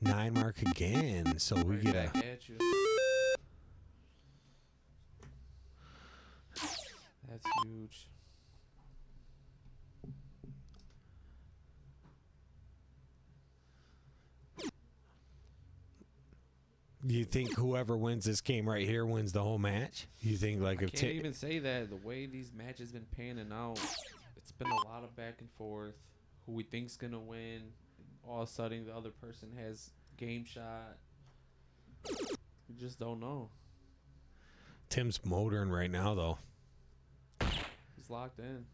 9 mark again. So we Right get back at you. That's huge. Do you think whoever wins this game right here wins the whole match? You think I if can't even say that. The way these matches been panning out, it's been a lot of back and forth. Who we think's gonna win? All of a sudden, the other person has game shot. We just don't know. Tim's motoring right now though, He's locked in.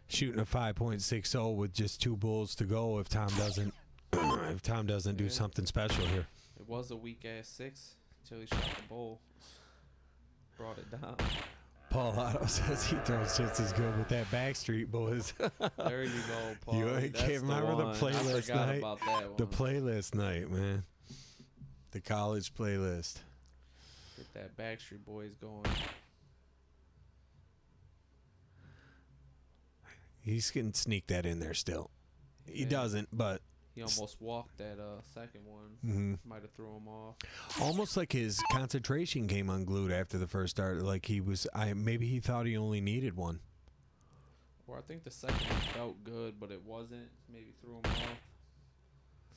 shooting a 5.60 with just 2 bulls to go. If Tom doesn't, do Yeah. something special here. It was a weak ass 6 until he shot the bowl. Brought it down. Paul Otto says he throws just as good with that Backstreet Boys. There you go, Paul. You That's can't remember the one. playlist I forgot night? about that one. The playlist night, man. The college playlist. Get that Backstreet Boys going. He can sneak that in there still. He Yeah. doesn't, but He almost walked that second one. mhm. Might have threw him off. Almost like his concentration came unglued after the first start. Like he was, maybe he thought he only needed one. Or I think the second one felt good, but it wasn't. Maybe threw him off.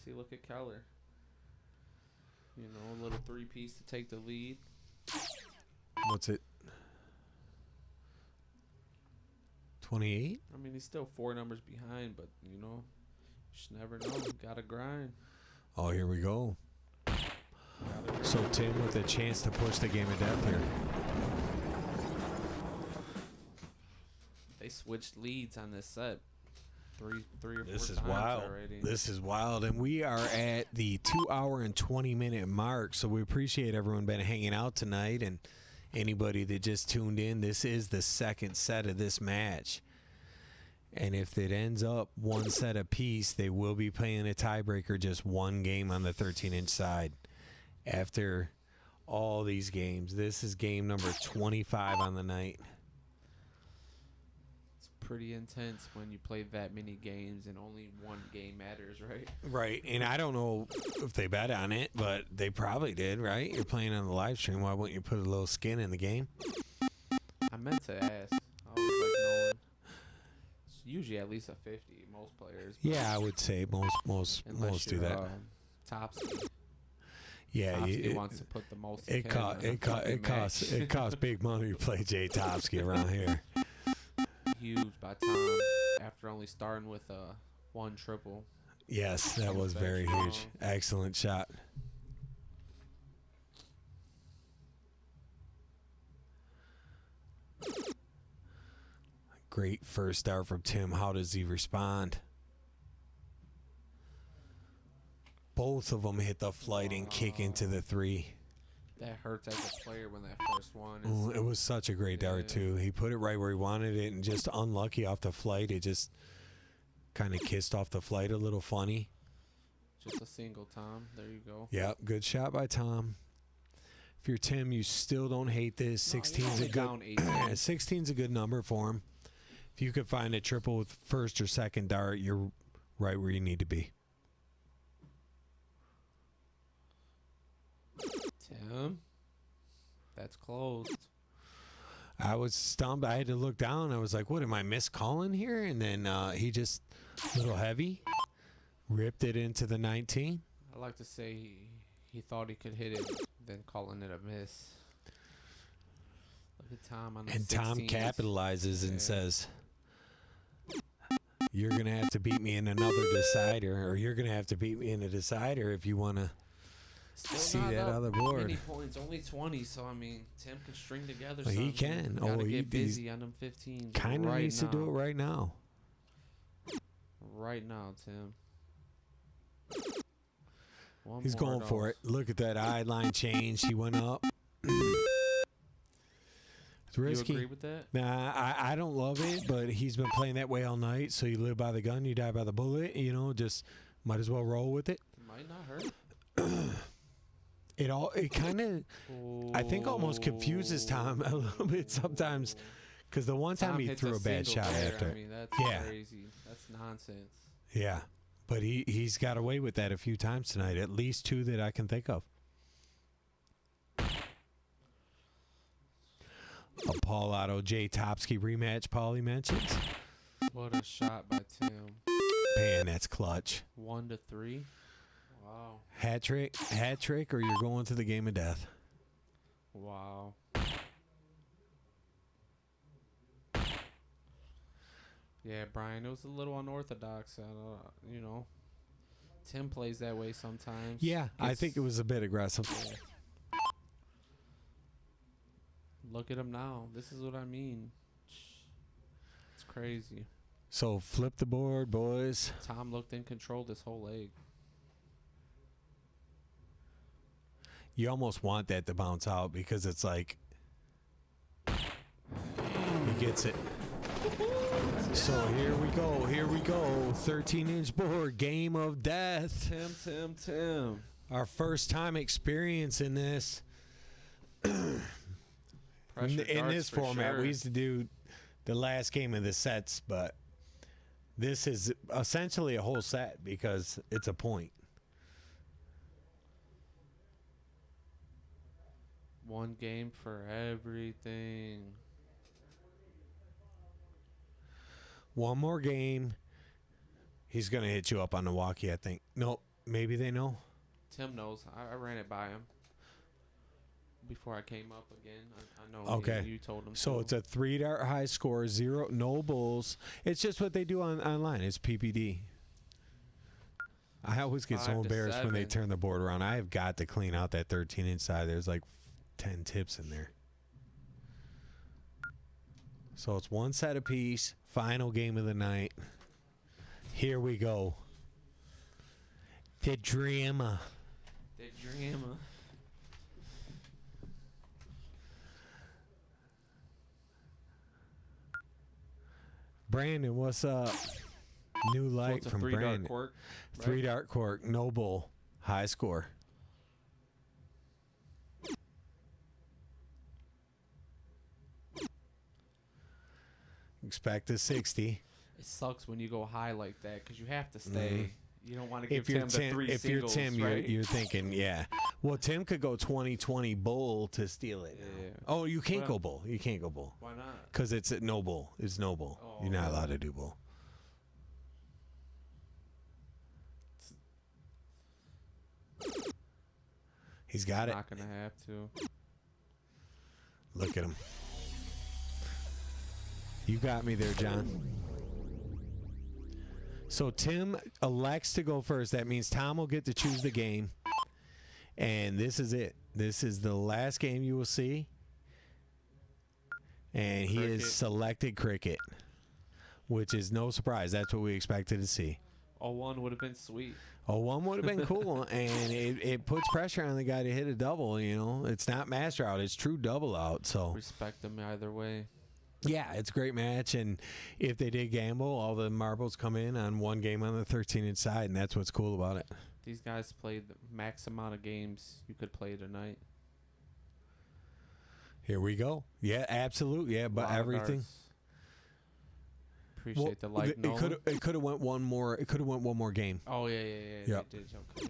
See, look at Keller. You know, a little three-piece to take the lead. What's it? 28? I mean, he's still 4 numbers behind, but, you know, just never know. Gotta grind. Oh, here we go. Gotta grind. So Tim with a chance to push the game of death here. They switched leads on this set. Three or four This is times wild. already. This is wild. And we are at the 2-hour and 20-minute mark. So we appreciate everyone been hanging out tonight. And anybody that just tuned in, this is the second set of this match. And if it ends up one set apiece, they will be playing a tiebreaker, just one game on the 13-inch side. After all these games, this is game number 25 on the night. It's pretty intense when you play that many games and only one game matters, right? Right, and I don't know if they bet on it, but they probably did, right? You're playing on the live stream. Why wouldn't you put a little skin in the game? I meant to ask. I always like knowing. It's usually at least a 50, most players. but Yeah, I would say most unless do you're, that. Topsy. Yeah, Topsy wants to put the most. he it can cost in a fucking costs match. it costs big money to play Jay Topsky around here. Huge by Tom after only starting with one triple. Yes, that was very huge. Excellent shot. Great first start from Tim. How does he respond? Both of them hit the flight and kick into the 3. That hurts as a player when that first one is. Ooh, it was such a great dart, too. He put it right where he wanted it, and just unlucky off the flight. It just kind of kissed off the flight a little funny. Just a single, Tom. There you go. Yep, good shot by Tom. If you're Tim, you still don't hate this. No, 16's a good down 18. 16's a good number for him. If you could find a triple with first or second dart, you're right where you need to be. Tim, that's closed. I was stumped. I had to look down. I was like, what, am I miscalling here? And then he just, a little heavy, ripped it into the 19. I like to say he thought he could hit it, then calling it a miss. Look at Tom on the And Tom 16s. capitalizes and Yeah. says, you're going to have to beat me in another decider, or you're going to have to beat me in a decider if you want to Still see not that up other board. Many points, only 20. So I mean, Tim can string together. Well, he something. can. Gotta Oh, get busy on them 15s. Kind of right needs now. to do it right now. Right now, Tim. One He's more going of for those. it. Look at that eye line change. He went up. It's risky. You agree with that? Nah, I don't love it, but he's been playing that way all night. So you live by the gun, you die by the bullet. You know, just might as well roll with it. Might not hurt. It kind of, I think, almost confuses Tom a little bit sometimes, because the one time Tom he hits threw a bad single shot there. after. I mean, that's Yeah. crazy. That's nonsense. Yeah, but he's got away with that a few times tonight. At least 2 that I can think of. A Paul Otto Jay Topsky rematch. Paulie mentions. What a shot by Tim. Man, that's clutch. 1-3. Wow. Hat trick, or you're going to the game of death. Wow. Yeah, Brian, it was a little unorthodox. You know, Tim plays that way sometimes. Yeah, I Gets- think it was a bit aggressive. Yeah. Look at him now. This is what I mean. It's crazy. So flip the board, boys. Tom looked in control this whole leg. You almost want that to bounce out because it's like gets it. So here we go. Here we go. 13-inch board. Game of death. Tim. Our first time experiencing this. In this format, sure. we used to do the last game of the sets, but this is essentially a whole set because it's a point. One game for everything. One more game. He's going to hit you up on the walkie, I think. Nope. Maybe they know. Tim knows. I ran it by him before I came up again. I know. Okay. You told him. So too. it's a 3-dart high score, 0, no bulls. It's just what they do online. It's PPD. I always get so 5 to embarrassed when they 7. turn the board around. I have got to clean out that 13-inch side. There's like 10 tips in there. So it's one set apiece. Final game of the night. Here we go. The drama. The drama. Brandon, what's up? New So light it's a from 3-dart Brandon. cork. Right? 3-dart cork, no bull, high score. Expect a 60. It sucks when you go high like that because you have to stay. You don't want to give If you're Tim the 3 if you're singles, Tim, right? you're thinking, yeah. Well, Tim could go 20-20 bull to steal it. now. Yeah. Oh, you can't Well- go bull. You can't go bull Why not? because it's a no bull. It's no bull. Oh. You're not allowed to do bull. He's got it. Not gonna have to. Look at him. You got me there, John. So Tim elects to go first. That means Tom will get to choose the game. And this is it. This is the last game you will see. And he Cricket. has selected cricket, which is no surprise. That's what we expected to see. 0-1 would have been sweet. Oh, one would have been cool, and it puts pressure on the guy to hit a double. You know, it's not master out; it's true double out. So Respect them either way. yeah, it's a great match. And if they did gamble, all the marbles come in on one game on the 13-inch side, and that's what's cool about it. These guys played the max amount of games you could play tonight. Here we go. Yeah, absolutely. Yeah, but Lot of everything. darts. Appreciate the like. It could have went one more. It could have went one more game. Oh yeah. Yep. They did. Okay.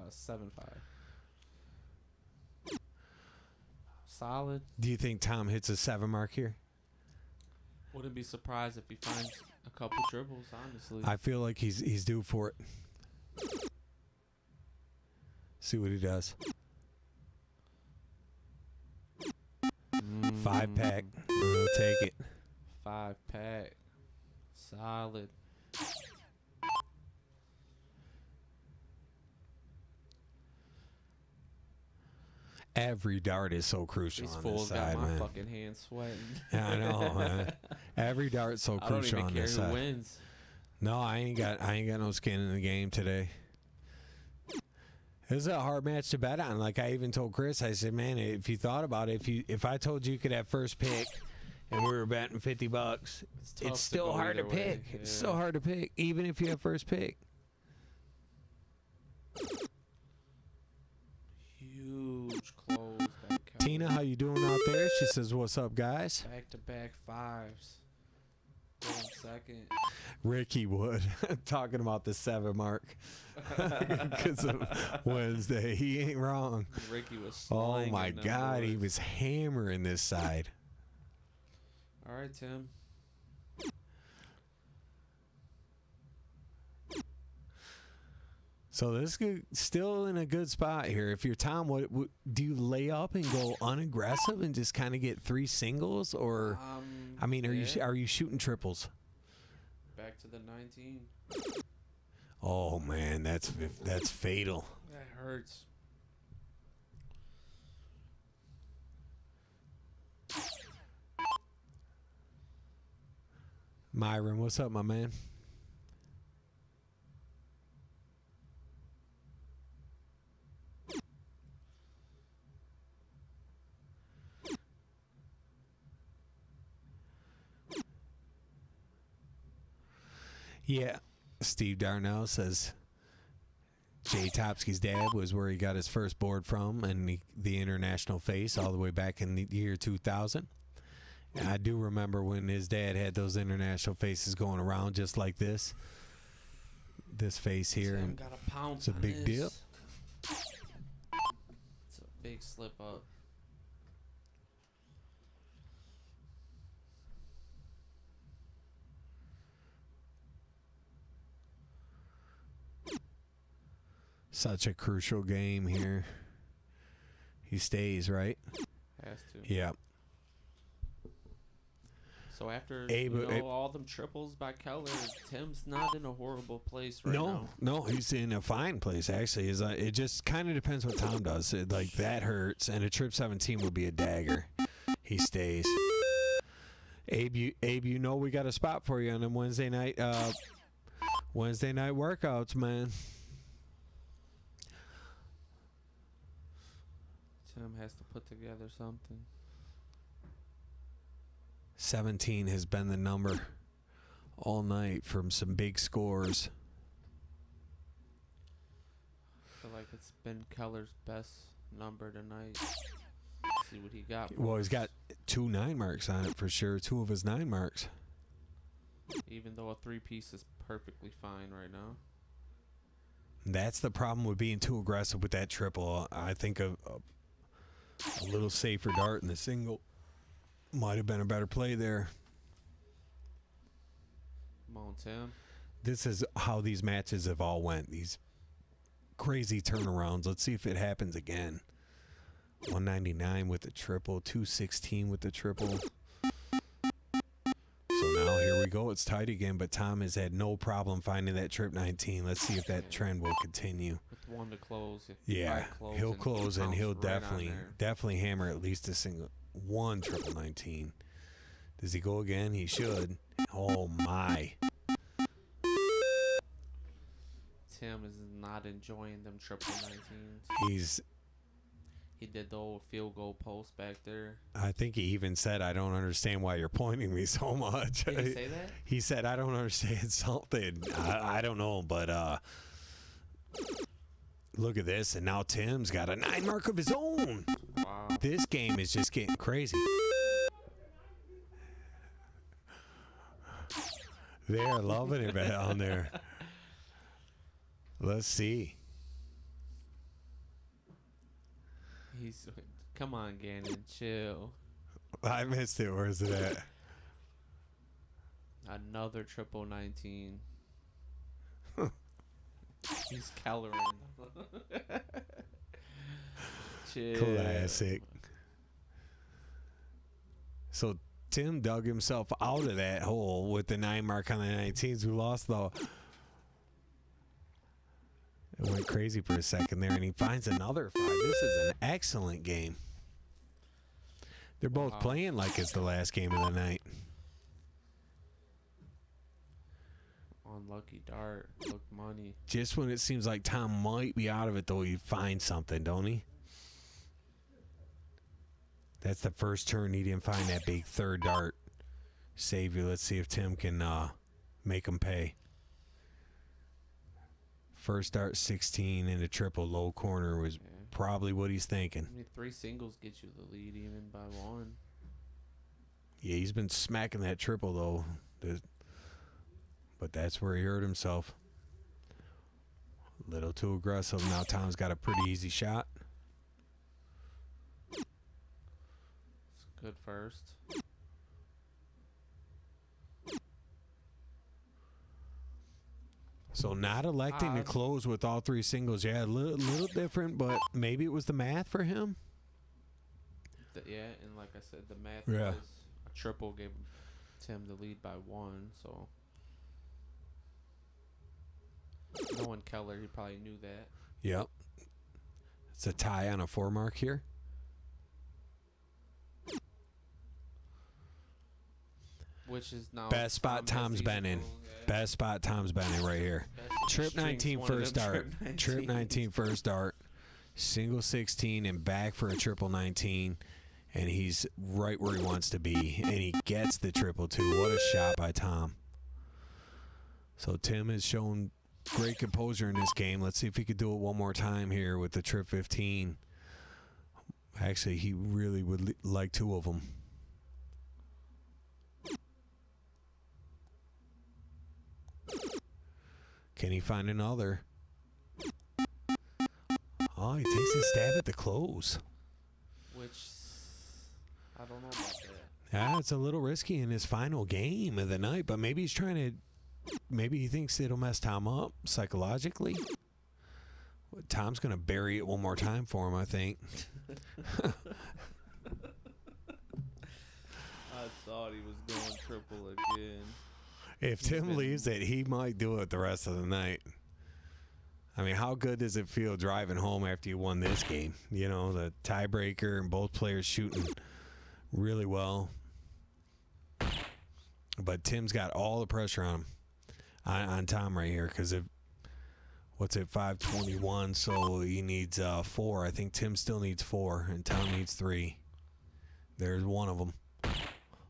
7-5. Solid. Do you think Tom hits a 7 mark here? Wouldn't be surprised if he finds a couple triples. Honestly. I feel like he's due for it. See what he does. 5-pack. We'll take it. 5-pack. Solid. Every dart is so crucial These on fools this side, got my man. fucking hands sweating. Yeah, I know, man. Every dart's so I don't crucial even on care this who side. wins. No, I ain't got no skin in the game today. This is a hard match to bet on. Like I even told Chris, I said, man, if you thought about it, if I told you could have first pick and we were betting $50, tough it's to still go hard to either way. pick. It's Yeah. still hard to pick, even if you have first pick. Huge close. Back Tina, how you doing out there? She says, what's up, guys? Back-to-back 5s. Going second. Ricky Wood talking about the 7 mark because of Wednesday. He ain't wrong. Ricky was Oh slanging my them God, he boys. was hammering this side. All right, Tim. So this is good, still in a good spot here. If you're Tom, what do you lay up and go unaggressive and just kind of get 3 singles, or I mean, yeah. are you shooting triples? Back to the 19. Oh man, that's fatal. That hurts. Myron, what's up, my man? Yeah. Steve Darnell says Jay Topsky's dad was where he got his first board from, and the international face all the way back in the year 2000. And I do remember when his dad had those international faces going around just like this. This face here, and got a pounce. it's a big deal. It's a big slip up. Such a crucial game here. He stays, right? Has to. Yeah. So after Abe- all them triples by Keller, Tim's not in a horrible place right now. No, he's in a fine place actually. It just kind of depends what Tom does. Like that hurts, and a trip 17 would be a dagger. He stays. Abe, you know we got a spot for you on them Wednesday night workouts, man. Tim has to put together something. 17 has been the number all night from some big scores. I feel like it's been Keller's best number tonight. See what he got. Well, he's got 2 9 marks on it for sure. 2 of his 9 marks. Even though a 3-piece is perfectly fine right now. That's the problem with being too aggressive with that triple. I think a little safer dart in the single might have been a better play there. Come on, Tim. This is how these matches have all went. These crazy turnarounds. Let's see if it happens again. 199 with the triple, 216 with the triple. So now here we go. It's tight again, but Tom has had no problem finding that trip 19. Let's see if that trend will continue. With 1 to close. Yeah, he'll close and he'll right definitely hammer at least a single 1 triple 19. Does he go again? He should. Oh my. Tim is not enjoying them triple 19s. He did the old field goal post back there. I think he even said, I don't understand why you're pointing me so much. Did he say that? He said, I don't understand something. I don't know, but look at this. And now Tim's got a 9 mark of his own. Wow. This game is just getting crazy. They're loving it on there. Let's see. Come on, Gannon, chill. I missed it. Where's it at? Another triple 19. He's coloring. Chill. Classic. So Tim dug himself out of that hole with the 9 mark on the 19s. We lost though. It went crazy for a second there, and he finds another 5. This is an excellent game. They're both playing like it's the last game of the night. Unlucky dart. Look money. Just when it seems like Tom might be out of it, though, he finds something, don't he? That's the first turn he didn't find that big third dart. Savior. Let's see if Tim can make him pay. First dart 16 and a triple low corner was probably what he's thinking. I mean, 3 singles get you the lead even by 1. Yeah, he's been smacking that triple though. But that's where he hurt himself. A little too aggressive. Now Tom's got a pretty easy shot. It's good first. So not electing to close with all 3 singles. Yeah, a little different, but maybe it was the math for him. Yeah, and like I said, the math Yeah. was a triple gave Tim the lead by 1, so knowing Keller, he probably knew that. Yep. It's a tie on a 4 mark here. Which is now Best spot Tom's been in. Best spot Tom's been in right here. Trip 19 first dart. Trip 19 first dart. Single 16 and back for a triple 19. And he's right where he wants to be. And he gets the triple 2. What a shot by Tom. So Tim has shown great composure in this game. Let's see if he could do it one more time here with the trip 15. Actually, he really would like 2 of them. Can he find another? Oh, he takes a stab at the close. Which, I don't know about that. Yeah, it's a little risky in his final game of the night, but maybe he's trying to, maybe he thinks it'll mess Tom up psychologically. Tom's going to bury it one more time for him, I think. I thought he was going triple again. If Tim leaves it, he might do it the rest of the night. I mean, how good does it feel driving home after you won this game? You know, the tiebreaker and both players shooting really well. But Tim's got all the pressure on him, on Tom right here, because what's it, 521, so he needs 4. I think Tim still needs 4, and Tom needs 3. There's one of them.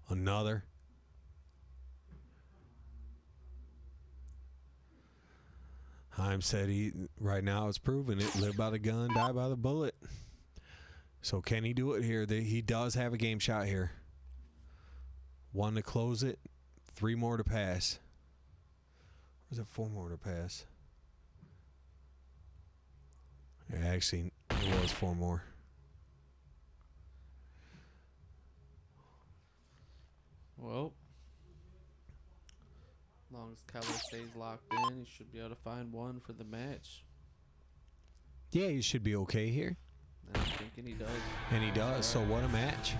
Another. Heim said right now it's proven it. Live by the gun, die by the bullet. So can he do it here? He does have a game shot here. 1 to close it. 3 more to pass. Or is it 4 more to pass? Yeah, actually, it was 4 more. Well, as long as Keller stays locked in, he should be able to find 1 for the match. Yeah, he should be okay here. And I'm thinking he does. And he does, so what a match.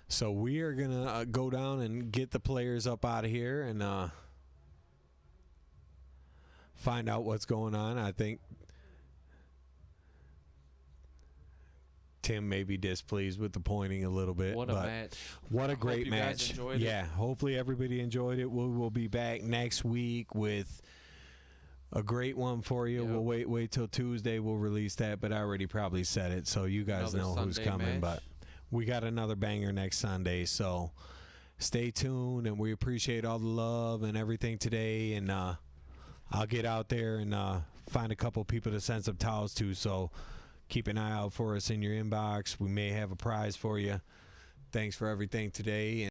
So we are going to go down and get the players up out of here and find out what's going on. I think Tim may be displeased with the pointing a little bit. What a match. What a great match. Guys enjoyed it. Hopefully everybody enjoyed it. We'll be back next week with a great one for you. Yep. We'll wait till Tuesday. We'll release that, but I already probably said it, so you guys Another know who's Sunday coming. match. But we got another banger next Sunday, so stay tuned, and we appreciate all the love and everything today. And I'll get out there and find a couple people to send some towels to, so keep an eye out for us in your inbox. We may have a prize for you. Thanks for everything today.